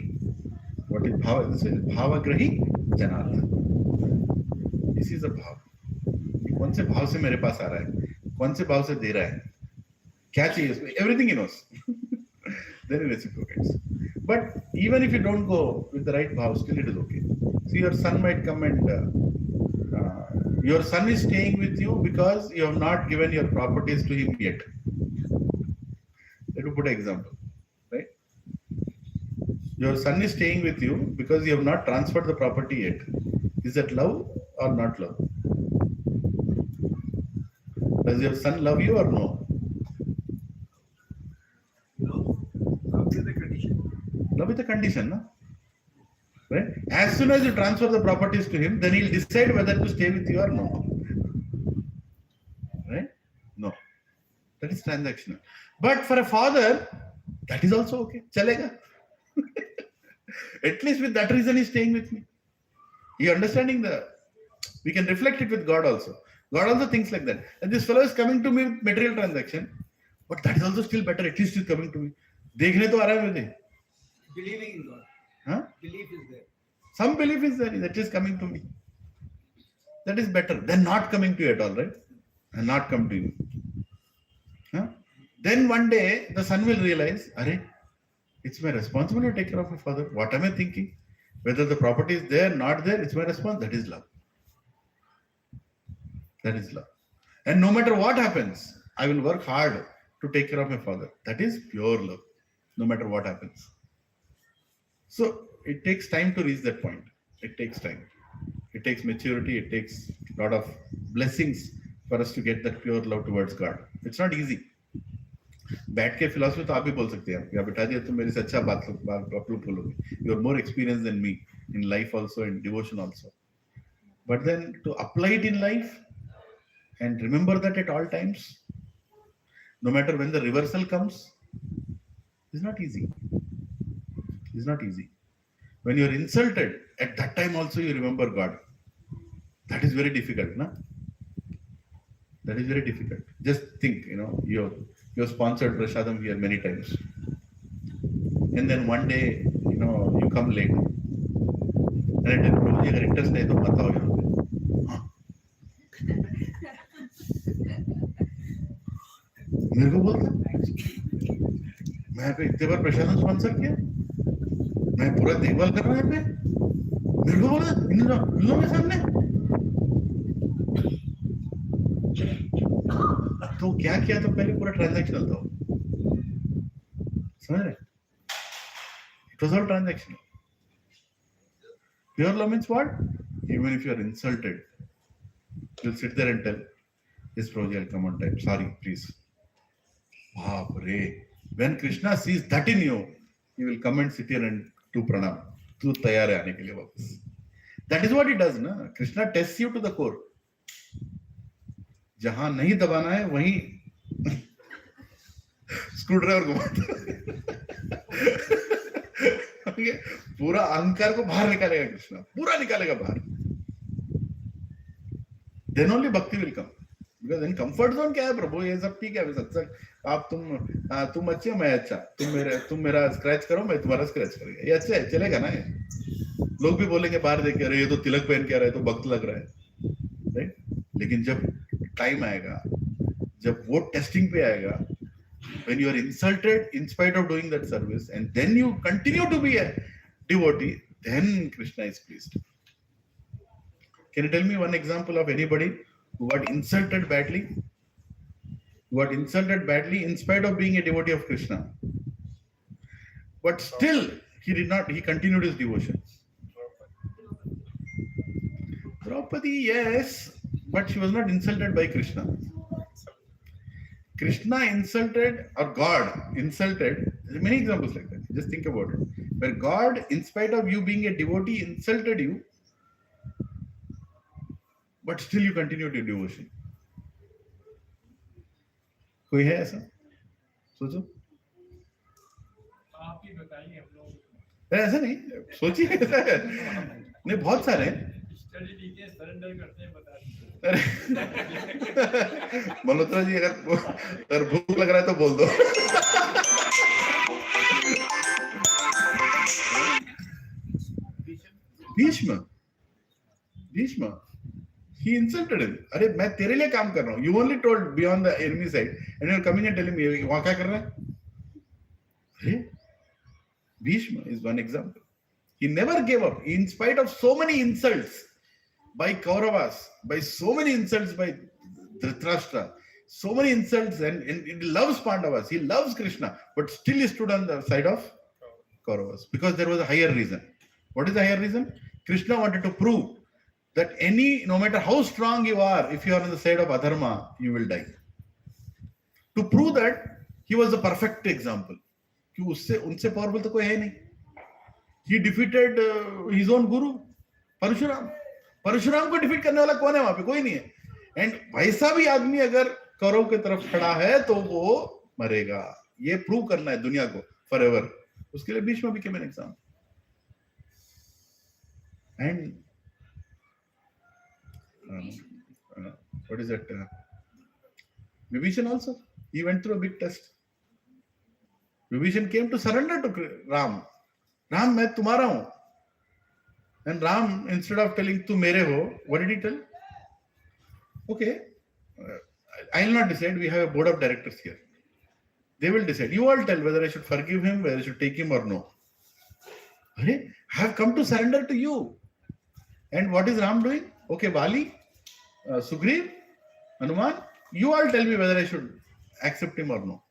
What is bhav? This is bhavagrahi janardana. This is a bhav. कौन से भाव से मेरे पास आ रहा है, कौन से भाव से दे रहा है, क्या चाहिए उसमें, everything he knows. Then he reciprocates. But even if you don't go with the right bhav, still it is okay. See, your son might come and your son is staying with you because you have not given your properties to him yet. Let me put an example, right? Your son is staying with you because you have not transferred the property yet. Is that love or not love? Does your son love you or no? No. Love is the condition. Love is the condition, no? Right? As soon as you transfer the properties to him, then he'll decide whether to stay with you or no. That is transactional. But for a father, that is also okay. Chalega. At least with that reason, he's staying with me. He understanding we can reflect it with God also. God also thinks like that. And this fellow is coming to me with material transaction, but that is also still better. At least he's coming to me. Dekhne to aa raha hai mujhe. Believing in God. Huh? Belief is there. Some belief is there that is coming to me. That is better than not coming to you at all, right? And not come to you. Huh? Then one day the son will realize, Arey, it's my responsibility to take care of my father. What am I thinking? Whether the property is there, not there, it's my responsibility. That is love. That is love. And no matter what happens, I will work hard to take care of my father. That is pure love. No matter what happens. So it takes time to reach that point. It takes time. It takes maturity. It takes a lot of blessings for us to get that pure love towards God. It's not easy. बैठ के philosophy तो आप भी बोल सकते हैं या बेटा जी तुम मेरे से अच्छा बात आप लोग बोलोगे. You are more experienced than me in life also, in devotion also. But then to apply it in life and remember that at all times, no matter when the reversal comes, is not easy. It's not easy. When you are insulted, at that time also you remember God. That is very difficult, na? That is very difficult. Just think, you have sponsored Prashadam here many times. And then one day, you come late. And I tell you, अगर interest नहीं तो मत आओ यहाँ पे. हाँ. मेरे को बोलता मैं पे इतने बार प्रशासन स्पॉन्सर किया, मैं पूरा देखभाल कर रहा हूँ यहाँ पे, मेरे को बोला इन लोगों के सामने. तो क्या किया तो पहले पूरा ट्रांजैक्शनल था, समझ रहे? It was all transactional. Pure love means what? Even if you are insulted, you'll sit there and tell, yes, Prabhuji, I'll come on time. Sorry, please. Baapre. When Krishna sees that in you, he will come and sit here and do pranam. Tu tayar hai aane ke liye wapas. That is what he does, na? Krishna tests you to the core. जहां नहीं दबाना है वहीं screw driver घुमाता है. पूरा अहंकार को बाहर निकालेगा कृष्णा, पूरा निकालेगा बाहर. Then only bhakti will come. Because in comfort zone क्या है प्रभु, ये सब ठीक है, सत्संग आप तुम अच्छे हो, मैं अच्छा, तुम मेरा स्क्रैच करो, मैं तुम्हारा स्क्रैच करेगा, ये अच्छा है, चलेगा ना. ये लोग भी बोलेंगे बाहर देख के, अरे ये तो तिलक पहन के आ रहा है, तो भक्त लग रहा है, राइट? लेकिन जब टाइम आएगा, जब वो टेस्टिंग पे आएगा, when you are insulted in spite of doing that service and then you continue to be a devotee, then Krishna is pleased. Can you tell me one example of anybody who got insulted badly? Who got insulted badly in spite of being a devotee of Krishna, but still he continued his devotion. Draupadi, yes, but she was not insulted by Krishna. Krishna insulted, or God insulted. There are many examples like that. Just think about it. Where God, in spite of you being a devotee, insulted you, but still you continued your devotion. कोई है ऐसा? सोचो. आप ही बताइए हम लोग. ऐसा नहीं, सोचिए ऐसा है. नहीं, बहुत सारे हैं. स्टडी लीजिए, सरेंडर करते हैं, बता दीजिए. मल्होत्रा जी, अगर भूख लग रहा है तो बोल दो. Bhishma, he insulted him. अरे मैं तेरे लिए काम कर रहा हूँ. You only told beyond the enemy side, and you are coming and telling me वहाँ क्या कर रहा है? अरे Bhishma is one example. He never gave up in spite of so many insults by Kauravas, by so many insults by Dhritarashtra, so many insults, and he loves Pandavas, he loves Krishna, but still he stood on the side of Kauravas because there was a higher reason. What is the higher reason? Krishna wanted to prove that no matter how strong you are, if you are on the side of adharma, you will die. To prove that, he was the perfect example. कि उनसे powerful तो कोई है नहीं. He defeated his own guru, Parshuram. Parshuram को defeat करने वाला कौन है वहां पे? कोई नहीं है. एंड वैसा भी आदमी अगर कौरव की तरफ खड़ा है तो वो मरेगा, ये प्रूव करना है दुनिया को फॉरएवर। उसके लिए Bhishma became an example. And what is that? Vibhishan also, he went through a big test. Vibhishan came to surrender to Ram. Ram, मैं तुम्हारा हूं. And Ram, instead of telling tu mere ho, what did he tell? Okay, I will not decide. We have a board of directors here. They will decide. You all tell whether I should forgive him, whether I should take him or no. I have come to surrender to you. And what is Ram doing? Okay, Vali, Sugriv, Hanuman, you all tell me whether I should accept him or no.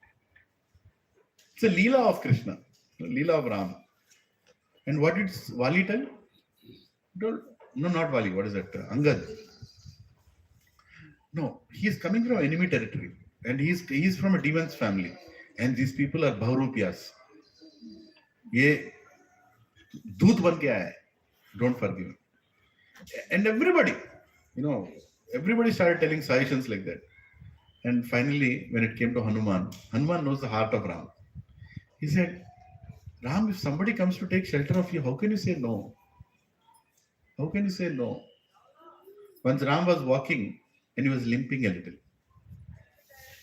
It's a Leela of Krishna, Leela of Ram. And what did Vali tell? No, not Vali. What is that? Angad. No, he is coming from enemy territory. And he is from a demon's family. And these people are Bhaurupiyas. ये दूत बन के आया है. Don't forgive him. And everybody, everybody started telling suggestions like that. And finally, when it came to Hanuman, Hanuman knows the heart of Ram. He said, Ram, if somebody comes to take shelter of you, how can you say no? How can you say no? Once Ram was walking and he was limping a little.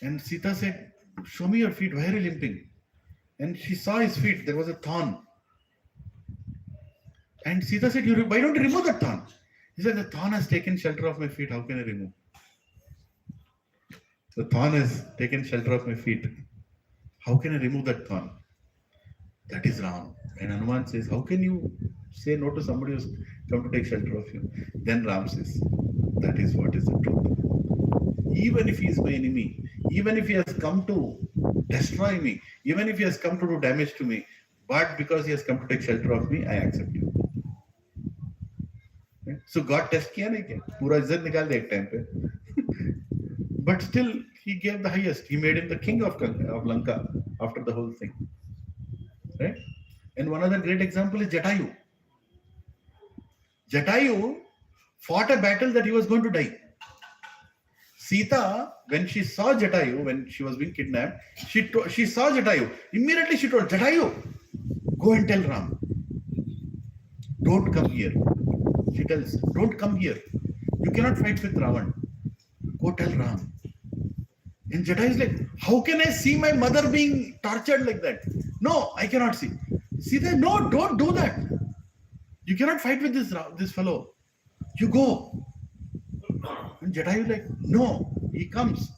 And Sita said, show me your feet, why are you limping? And she saw his feet, there was a thorn. And Sita said, why don't you remove that thorn? He said, the thorn has taken shelter of my feet, how can I remove? The thorn has taken shelter of my feet. How can I remove that thorn? That is Ram. And Hanuman says, how can you say no to somebody who's come to take shelter of you? Then Ram says, that is what is the truth. Even if he is my enemy, even if he has come to destroy me, even if he has come to do damage to me, but because he has come to take shelter of me, I accept him. So God test किया नहीं क्या? पूरा इज्जत निकाल दे एक time पे. But still, he gave the highest. He made him the king of Lanka after the whole thing. Right? And one other great example is Jatayu. Jatayu fought a battle that he was going to die. Sita, when she saw Jatayu, when she was being kidnapped, she saw Jatayu. Immediately she told Jatayu, go and tell Ram. Don't come here. She tells, don't come here. You cannot fight with Ravan. Go tell Ram. And Jatayu is like, how can I see my mother being tortured like that? No, I cannot see. Sita, no, don't do that. You cannot fight with this fellow. You go. And Jatayu is like, no. He comes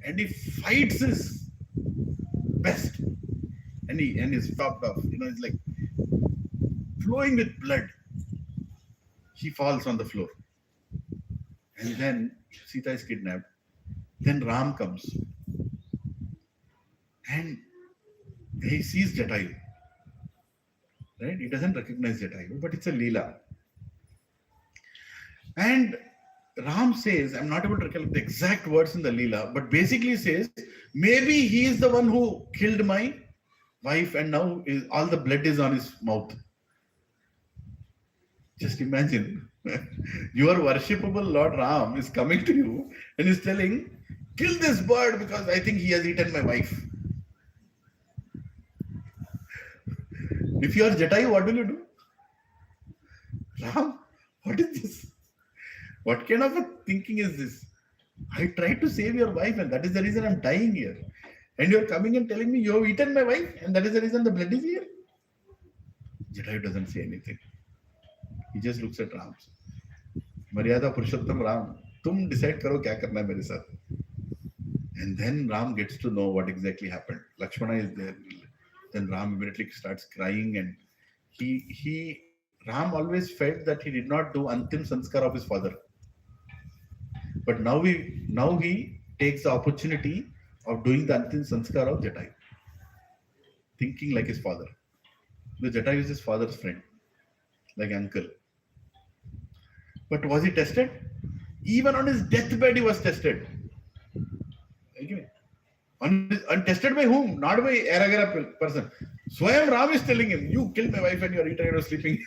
and he fights his best. And he's topped off. It's like flowing with blood. He falls on the floor. And then Sita is kidnapped. Then Ram comes. And he sees Jatayu. Right? He doesn't recognize Jatayu, but it's a Leela. And Ram says, I'm not able to recollect the exact words in the Leela, but basically says, maybe he is the one who killed my wife and now all the blood is on his mouth. Just imagine, your worshipable Lord Ram is coming to you and is telling, kill this bird because I think he has eaten my wife. If you are Jatayu, what will you do? Ram, what is this? What kind of a thinking is this? I tried to save your wife and that is the reason I'm dying here. And you're coming and telling me you have eaten my wife and that is the reason the blood is here? Jatayu doesn't say anything. He just looks at Ram. Maryada Purushottam Ram, tum decide karo kya karna hai mere saath. And then Ram gets to know what exactly happened. Lakshmana is there. Then Ram immediately starts crying and Ram always felt that he did not do Antim Sanskar of his father. But now he takes the opportunity of doing the Antim Sanskar of Jatayu. Thinking like his father. Because Jatayu is his father's friend. Like uncle. But was he tested? Even on his deathbed he was tested. Okay. Untested by whom? Not by Eragara person. Swayam Ram is telling him, you killed my wife and you are eating and sleeping.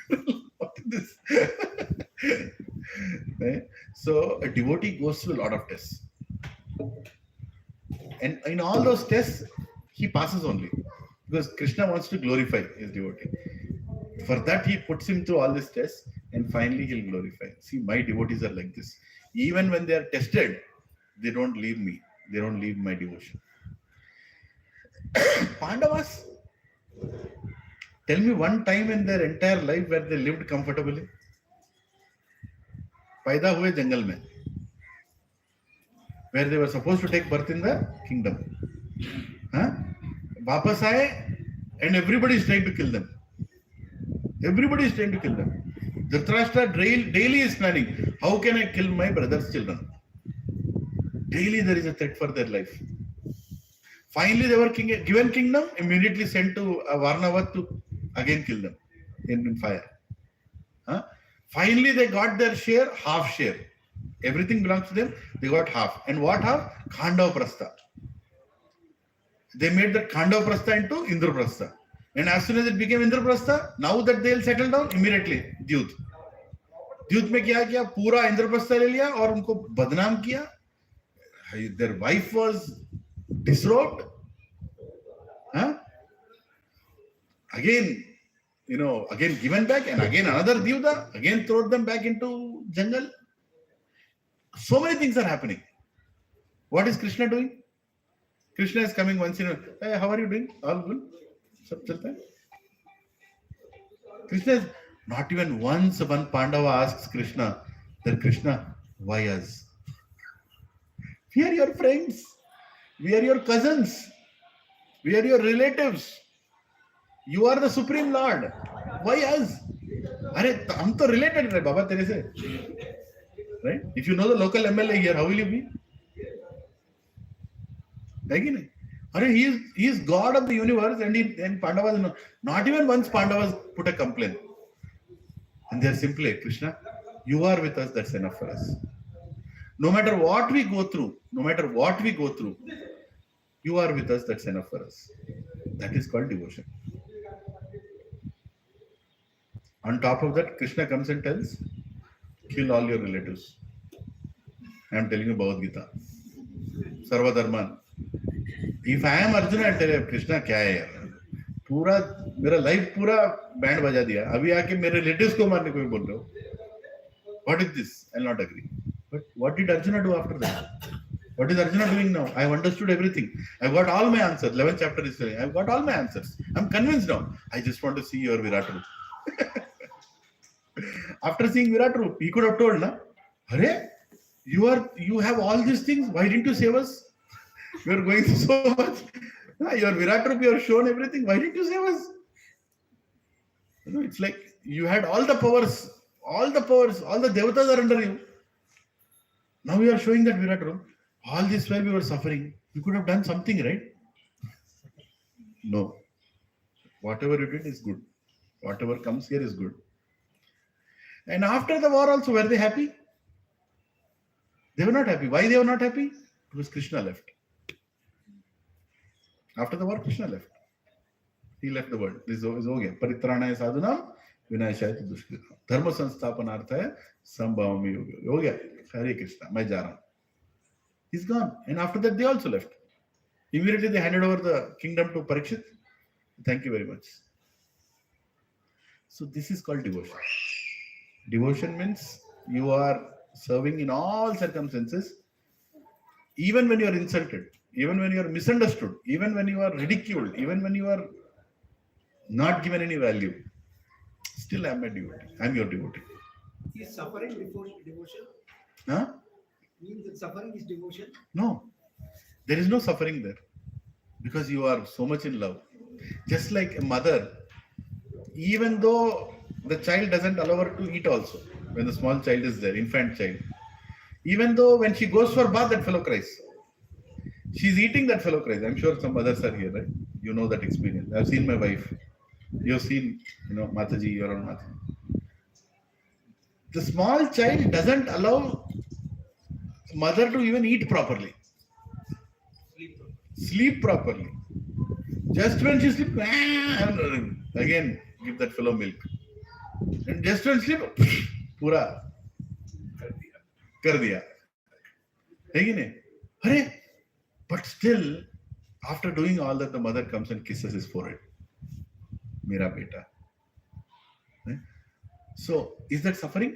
What is this? So a devotee goes through a lot of tests. And in all those tests, he passes only. Because Krishna wants to glorify his devotee. For that, he puts him through all these tests, and finally he'll glorify. See, my devotees are like this. Even when they are tested, they don't leave me. They don't leave my devotion. Pandavas, tell me one time in their entire life where they lived comfortably. पैदा हुए जंगल में, where they were supposed to take birth in the kingdom. Huh? वापस आए, and everybody is trying to kill them. Everybody is trying to kill them. Dhritarashtra daily is planning, how can I kill my brother's children? Daily there is a threat for their life. Finally, they were given kingdom, immediately sent to Varnavat to again kill them in fire. Huh? Finally, they got their share, half share. Everything belongs to them, they got half. And what half? Khandava Prastha. They made that Khandava Prastha into Indraprastha. And as soon as it became Indraprastha, now that they'll settle down, immediately, Dyut. Dyut में क्या किया? पूरा इंद्रप्रस्थ ले लिया और उनको बदनाम किया. Their wife was disrobed. Huh? Again, again given back, and again another Dyuta, again throw them back into jungle. So many things are happening. What is Krishna doing? Krishna is coming once in a, hey, how are you doing? All good? Sab chalta hai? Krishna is not even once one Pandava asks Krishna, that Krishna, why us? We are your friends. We are your cousins. We are your relatives. You are the Supreme Lord. Why us? अरे हम तो related है बाबा तेरे से, right? If you know the local MLA here, how will you be? है कि नहीं? अरे he is God of the universe, and Pandavas, not even once Pandavas put a complaint, and they are simply, Krishna, you are with us, that's enough for us. No matter what we go through, you are with us, that's enough for us. That is called devotion. On top of that, Krishna comes and tells, kill all your relatives. I am telling you Bhagavad Gita. Sarva Dharman. If I am Arjuna, I tell you, Krishna, क्या है यार? पूरा मेरा life पूरा band बजा दिया. अभी आके मेरे रिलेटिव्स को मारने को भी बोल रहे हो. What is this? I'll not agree. But what did Arjuna do after that? What is Arjuna doing now? I've understood everything. I've got all my answers. 11th chapter is saying, I've got all my answers. I'm convinced now. I just want to see your Virat Roop. After seeing Virat Roop, he could have told, na, Hare, you have all these things. Why didn't you save us? We are going through so much. Your Virat Roop, you have shown everything. Why didn't you save us? It's like you had all the powers, all the devatas are under you. Now you are showing that Virat Roop. All this while we were suffering. You could have done something, right? No. Whatever you did is good. Whatever comes here is good. And after the war also, were they happy? They were not happy. Why they were not happy? Because Krishna left. After the war, Krishna left. He left the world. This is over. Paritranaya sadhunam vinayashaya dushkritam. Dharma sansthapanarthaya sambhavami yoga. Ho gaya. Hare Krishna. Main ja raha hu. He's gone. And after that, they also left. Immediately, they handed over the kingdom to Parikshit. Thank you very much. So this is called devotion. Devotion means you are serving in all circumstances, even when you are insulted, even when you are misunderstood, even when you are ridiculed, even when you are not given any value. Still, I am a devotee. I am your devotee. Is suffering before devotion? Huh? Means that suffering is devotion? No. There is no suffering there. Because you are so much in love. Just like a mother, even though the child doesn't allow her to eat also, when the small child is there, infant child. Even though when she goes for bath, that fellow cries. She's eating, that fellow cries. I'm sure some others are here, right? You know that experience. I've seen my wife. You've seen, Mataji, your own Mataji. The small child doesn't allow mother to even eat properly. Sleep properly. Just when she sleeps, again give that fellow milk. And just when sleep, पूरा कर दिया है कि नहीं? अरे But still, after doing all that, the mother comes and kisses his forehead. Mera beta. Eh? So, is that suffering?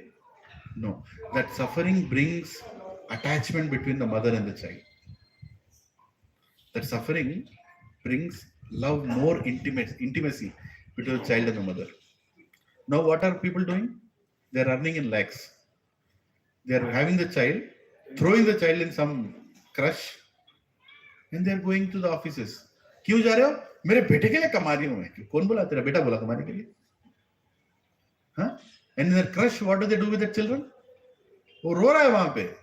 No. That suffering brings attachment between the mother and the child. That suffering brings love, more intimacy between the child and the mother. Now, what are people doing? They are earning in lakhs. They are having the child, throwing the child in some crush, and they are going to the offices. क्यों जा रहे हो? मेरे बेटे के लिए कमा रही हूँ मैं. कौन बोला? तेरा बेटा बोला कमाने के लिए. हाँ? And in their crush, what do they do with their children? वो रो रहा है वहां पे.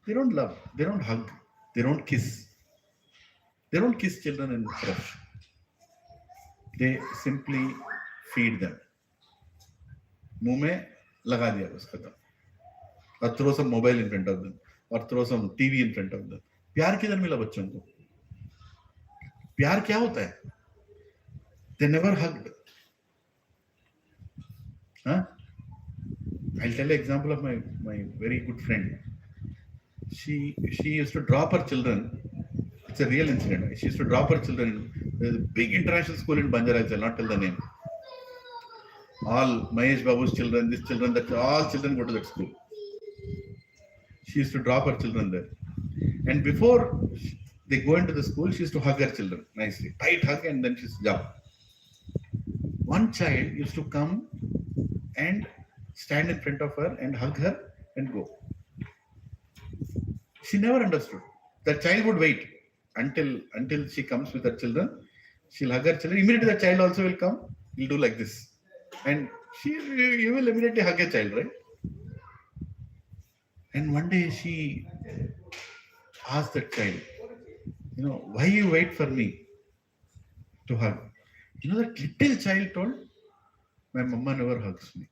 They don't love, they don't hug, they don't kiss. They don't kiss children in crush. They simply feed them. मुंह में लगा दिया बस खत्म. और throw some mobile in front of them, or throw some TV in front of them. प्यार किधर मिला बच्चों को? प्यार क्या होता है? They never hugged. Huh? I'll tell you an example of my very good friend. She used to drop her children. It's a real incident. She used to drop her children. There's a big international school in Banjara. I'll not tell the name. All Mahesh Babu's children, these children, that all children go to that school. She used to drop her children there. And before they go into the school, she used to hug her children nicely. Tight hug, and then she used to jump. One child used to come and stand in front of her and hug her and go. She never understood. The child would wait until she comes with her children. She'll hug her children. Immediately the child also will come. He'll do like this. And you will immediately hug a child, right? And one day she asked that child, why you wait for me to hug? That little child told, my mama never hugs me.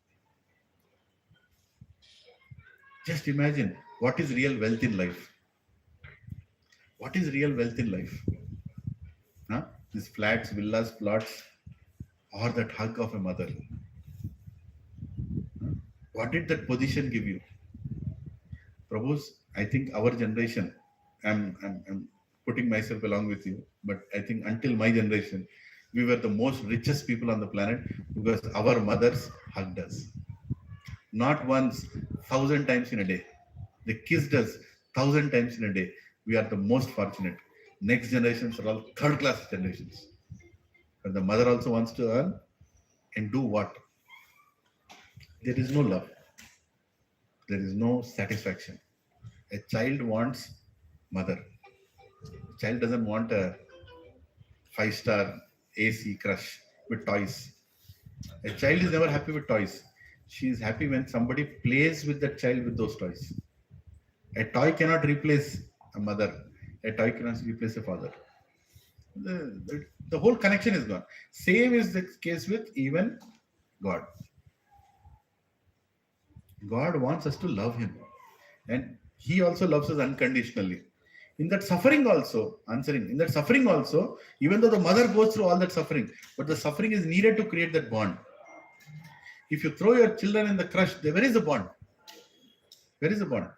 Just imagine, what is real wealth in life? What is real wealth in life? Huh? These flats, villas, plots, or that hug of a mother. Huh? What did that position give you? Prabhus, I think our generation, I'm putting myself along with you, but I think until my generation, we were the most richest people on the planet because our mothers hugged us. Not once, 1,000 times in a day. They kissed us 1,000 times in a day. We are the most fortunate. Next generations are all third-class generations. But the mother also wants to earn and do what? There is no love. There is no satisfaction. A child wants mother. A child doesn't want a 5-star AC crush with toys. A child is never happy with toys. She is happy when somebody plays with that child with those toys. A toy cannot replace a mother. A toy cannot replace a father. The whole connection is gone. Same is the case with even God. God wants us to love Him. And He also loves us unconditionally. In that suffering also, even though the mother goes through all that suffering, but the suffering is needed to create that bond. If you throw your children in the crush, where is the bond? Where is the bond?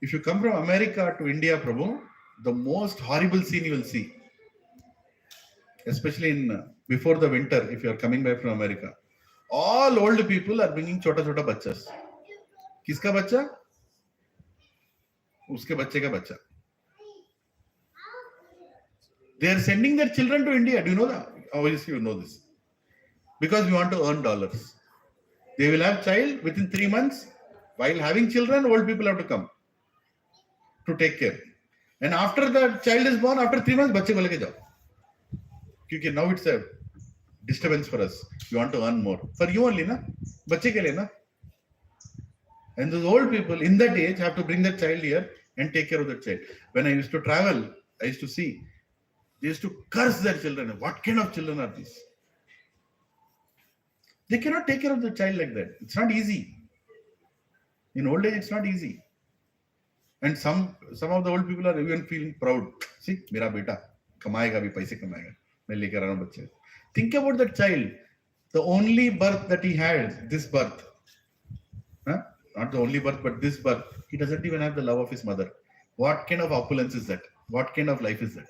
If you come from America to India, Prabhu, the most horrible scene you will see, especially before the winter, if you are coming back from America, all old people are bringing chota bachas. Kiska bacha? Uske bacche ka bacha. They are sending their children to India. Do you know that? Obviously, you know this. Because we want to earn dollars. They will have child within 3 months. While having children, old people have to come to take care. And after the child is born, after 3 months, bacche ko leke jao. Because now it's a disturbance for us. We want to earn more. For you only, na? Bacche ke liye, na? And those old people in that age have to bring their child here and take care of that child. When I used to travel, I used to see, they used to curse their children. What kind of children are these? They cannot take care of the child like that. It's not easy. In old age, it's not easy. And some of the old people are even feeling proud. See, mera beta, kamayega bhi, paise kamayega. Main lekar aa raha hu bachche. Think about that child. The only birth that he had, this birth. Huh? Not the only birth, but this birth. He doesn't even have the love of his mother. What kind of opulence is that? What kind of life is that?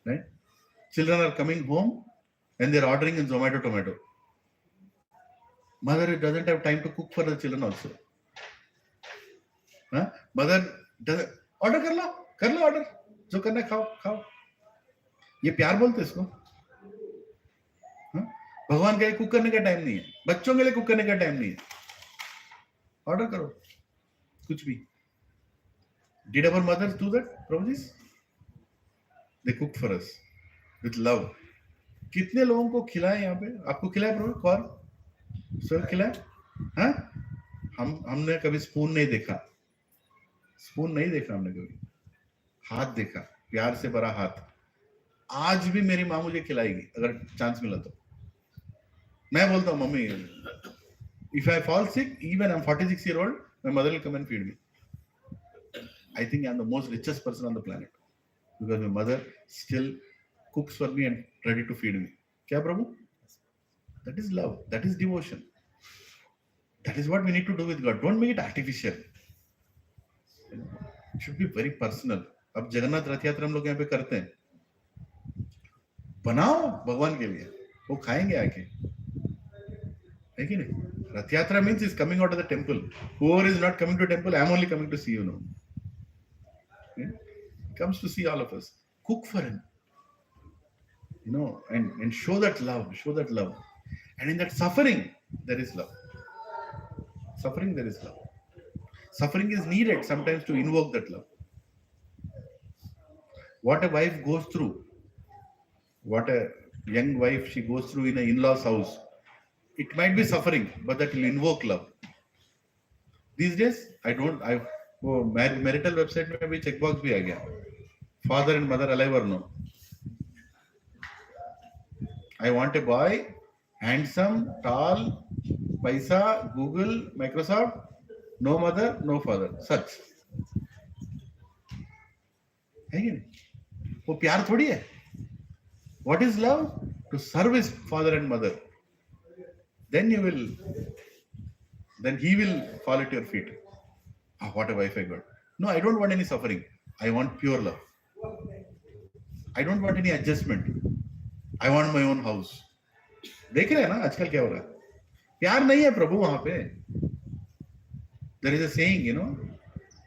Right? Children are coming home and they're ordering in Zomato Tomato. Mother doesn't have time to cook for the children also. Huh? Mother doesn't order कर लो order. जो करना है खाओ. ये प्यार बोलते इसको. भगवान के लिए कुक करने का टाइम नहीं है, बच्चों के लिए कुक करने का टाइम नहीं है. ऑर्डर करो कुछ भी. Did our mothers do that, Prabhuji? They cooked for us with love. कितने लोगों को खिलाए यहाँ पे? आपको खिलाए प्रभु? कौन सर खिलाए? हाँ? हमने कभी स्पून नहीं देखा. स्पून नहीं देखा हमने कभी. हाथ देखा, प्यार से भरा हाथ. आज भी मेरी माँ मुझे खिलाएगी अगर चांस मिला तो. मैं बोलता हूँ mummy, if I fall sick, even I'm 46-year-old, my mother will come and feed me. I think I'm the most richest person on the planet because my mother still cooks for me and ready to feed me. Kya Prabhu? That is love. That is devotion. That is what we need to do with God. Don't make it artificial. It should be very personal. अब जगन्नाथ रथ यात्रा हम लोग यहाँ पे करते हैं. बनाओ भगवान के लिए, वो खाएंगे आके. है कि नहीं? रथ यात्रा means is coming out of the temple. Whoever is not coming to temple, I am only coming to see you now. Yeah? Comes to see all of us. Cook for him. You know, and show that love. And in that suffering, there is love. Suffering, there is love. Suffering is needed sometimes to invoke that love. What a wife goes through, what a young wife she goes through in an in-law's house, it might be suffering, but that will invoke love. These days, marital website में भी checkbox भी आ गया. Father and mother alive or no? I want a boy, handsome, tall, paisa, Google, Microsoft, no mother, no father. Such. है कि नहीं? वो प्यार थोड़ी है. What is love? To serve his father and mother. Then he will fall at your feet. Oh, what a wife I got. No, I don't want any suffering. I want pure love. I don't want any adjustment. I want my own house. देख रहे हैं ना आजकल क्या हो रहा है? प्यार नहीं है प्रभु वहां पे. There is a saying, you know,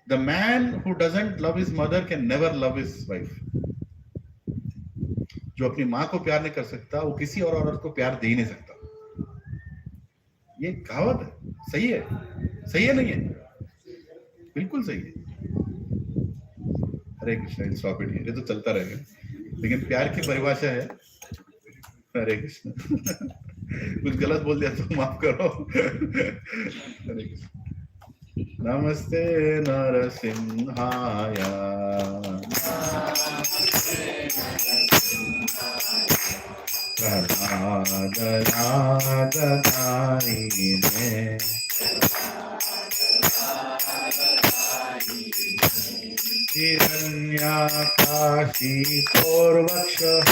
the man who doesn't love his mother can never love his wife. जो अपनी माँ को प्यार नहीं कर सकता, वो किसी और औरत को प्यार दे ही नहीं सकता. ये कहावत है. सही है नहीं है? बिल्कुल सही है. हरे कृष्ण. Stop it. ये तो चलता रहेगा, लेकिन प्यार की परिभाषा है. हरे कृष्ण. कुछ गलत बोल दिया तो माफ करो. हरे कृष्ण. नमस्ते नरसिंहाय. प्रह्लादनाददायिने. हिरण्याकाशीतोर्वक्षः.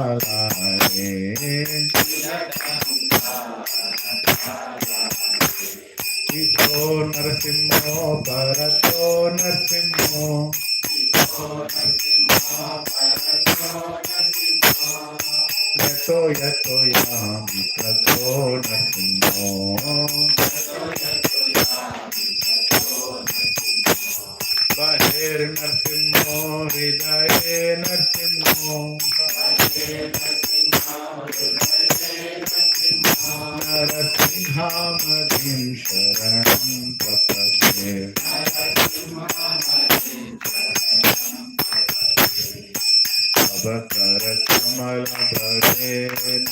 नीलकण्ठानकालाये. इतो नरसिंहो भरतो नरसिंहो. यतो यामि ततो नरसिंहो. बहिर्नरसिंहो हृदये नरसिंहो. नरसिंहामदिं शरणं प्रपद्ये. अवकरकमलभरेण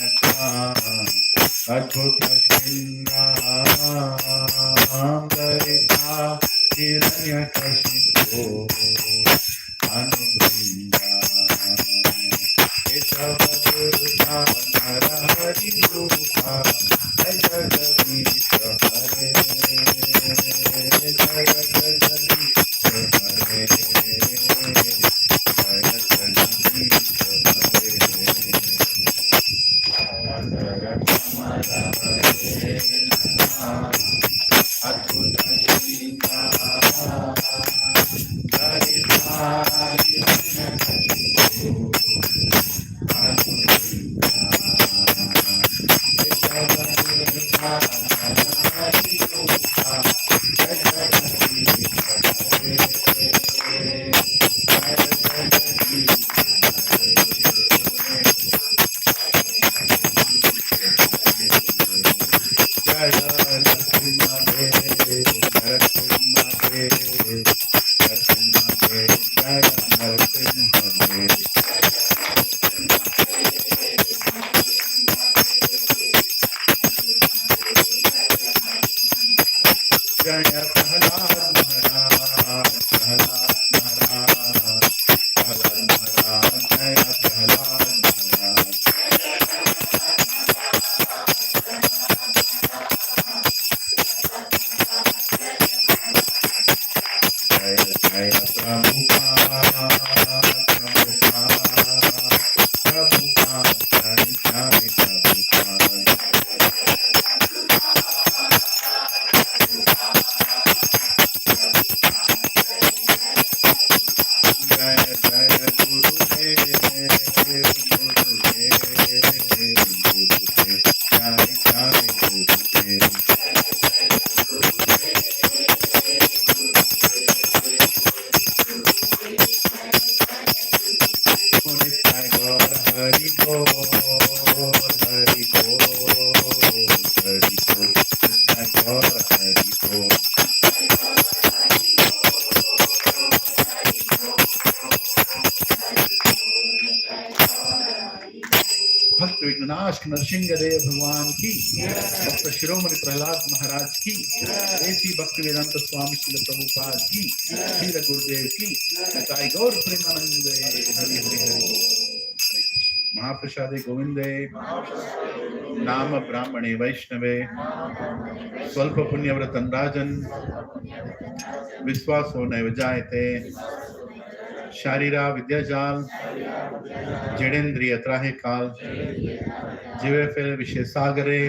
अद्भुतशृङ्गारं हिरण्यकशिपो अनुबृन्दा. केशवदूता नरहरिरूपा. जय जगदीश हरे. जय जगदीश हरे. जय जगदीश हरे. भक्त विघ्नाश नरसिंहदेव भगवान की, भक्त शिरोमणि प्रहलाद महाराज की, ऐसी भक्ति वेदांत स्वामी श्री प्रभुपाद की, श्री गुरुदेव की, साई गौर प्रेमानंद हरि हरि हरि बोल। हरे कृष्ण। महाप्रसादे गोविंदे नाम ब्राह्मणे वैष्णवे स्वल्प पुण्यव्रतं राजन विश्वासो नैव जायते शारीरा विद्याजाल जड़ेन्द्रिय त्राहे काल जीवे फिर विषय सागरे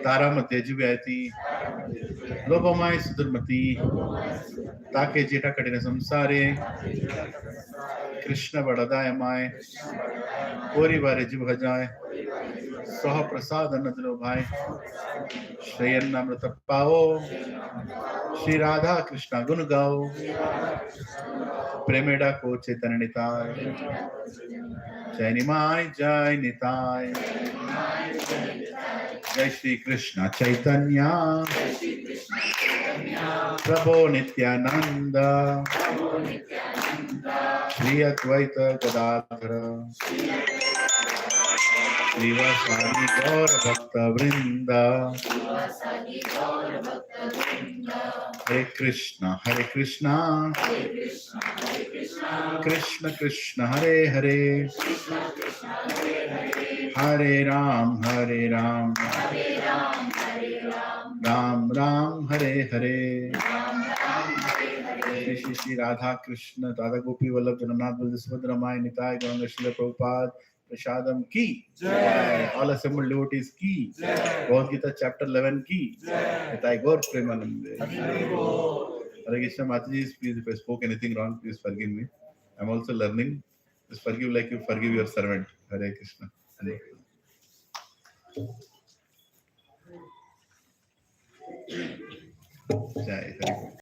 तारा मध्य जीव्याति लोभमाय सुदुर्मति ताके जेठा कठिन संसारे कृष्ण बड़दाय माय कोरी बारे जीव हजाय सह प्रसाद नदनो भाई श्री अमृत पाओ श्री राधा कृष्णा गुण गाओ प्रेमेडा को चेतन निताय जय निमाय जय निताय जय श्री कृष्ण चैतन्य प्रभो नित्यानंद श्री अद्वैत गदाधर श्रीवासादि गौर भक्त वृंद हरे कृष्णा कृष्ण कृष्ण हरे हरे हरे राम राम राम हरे हरे। श्री श्री राधा कृष्ण राधा गोपी वल्लभ जगन्नाथ बलदेव सुभद्रा माय निताय गौर श्रील प्रभुपाद प्रसादम की जय। ऑल assembled devotees की जय। Bhagavad Gita chapter 11 की जय। निताय गौर प्रेमानंद हरे कृष्ण। माताजी, please if I spoke anything wrong, please forgive me. I'm also learning. Just forgive like you forgive your servant. Hare Krishna. Hare Jai Hare.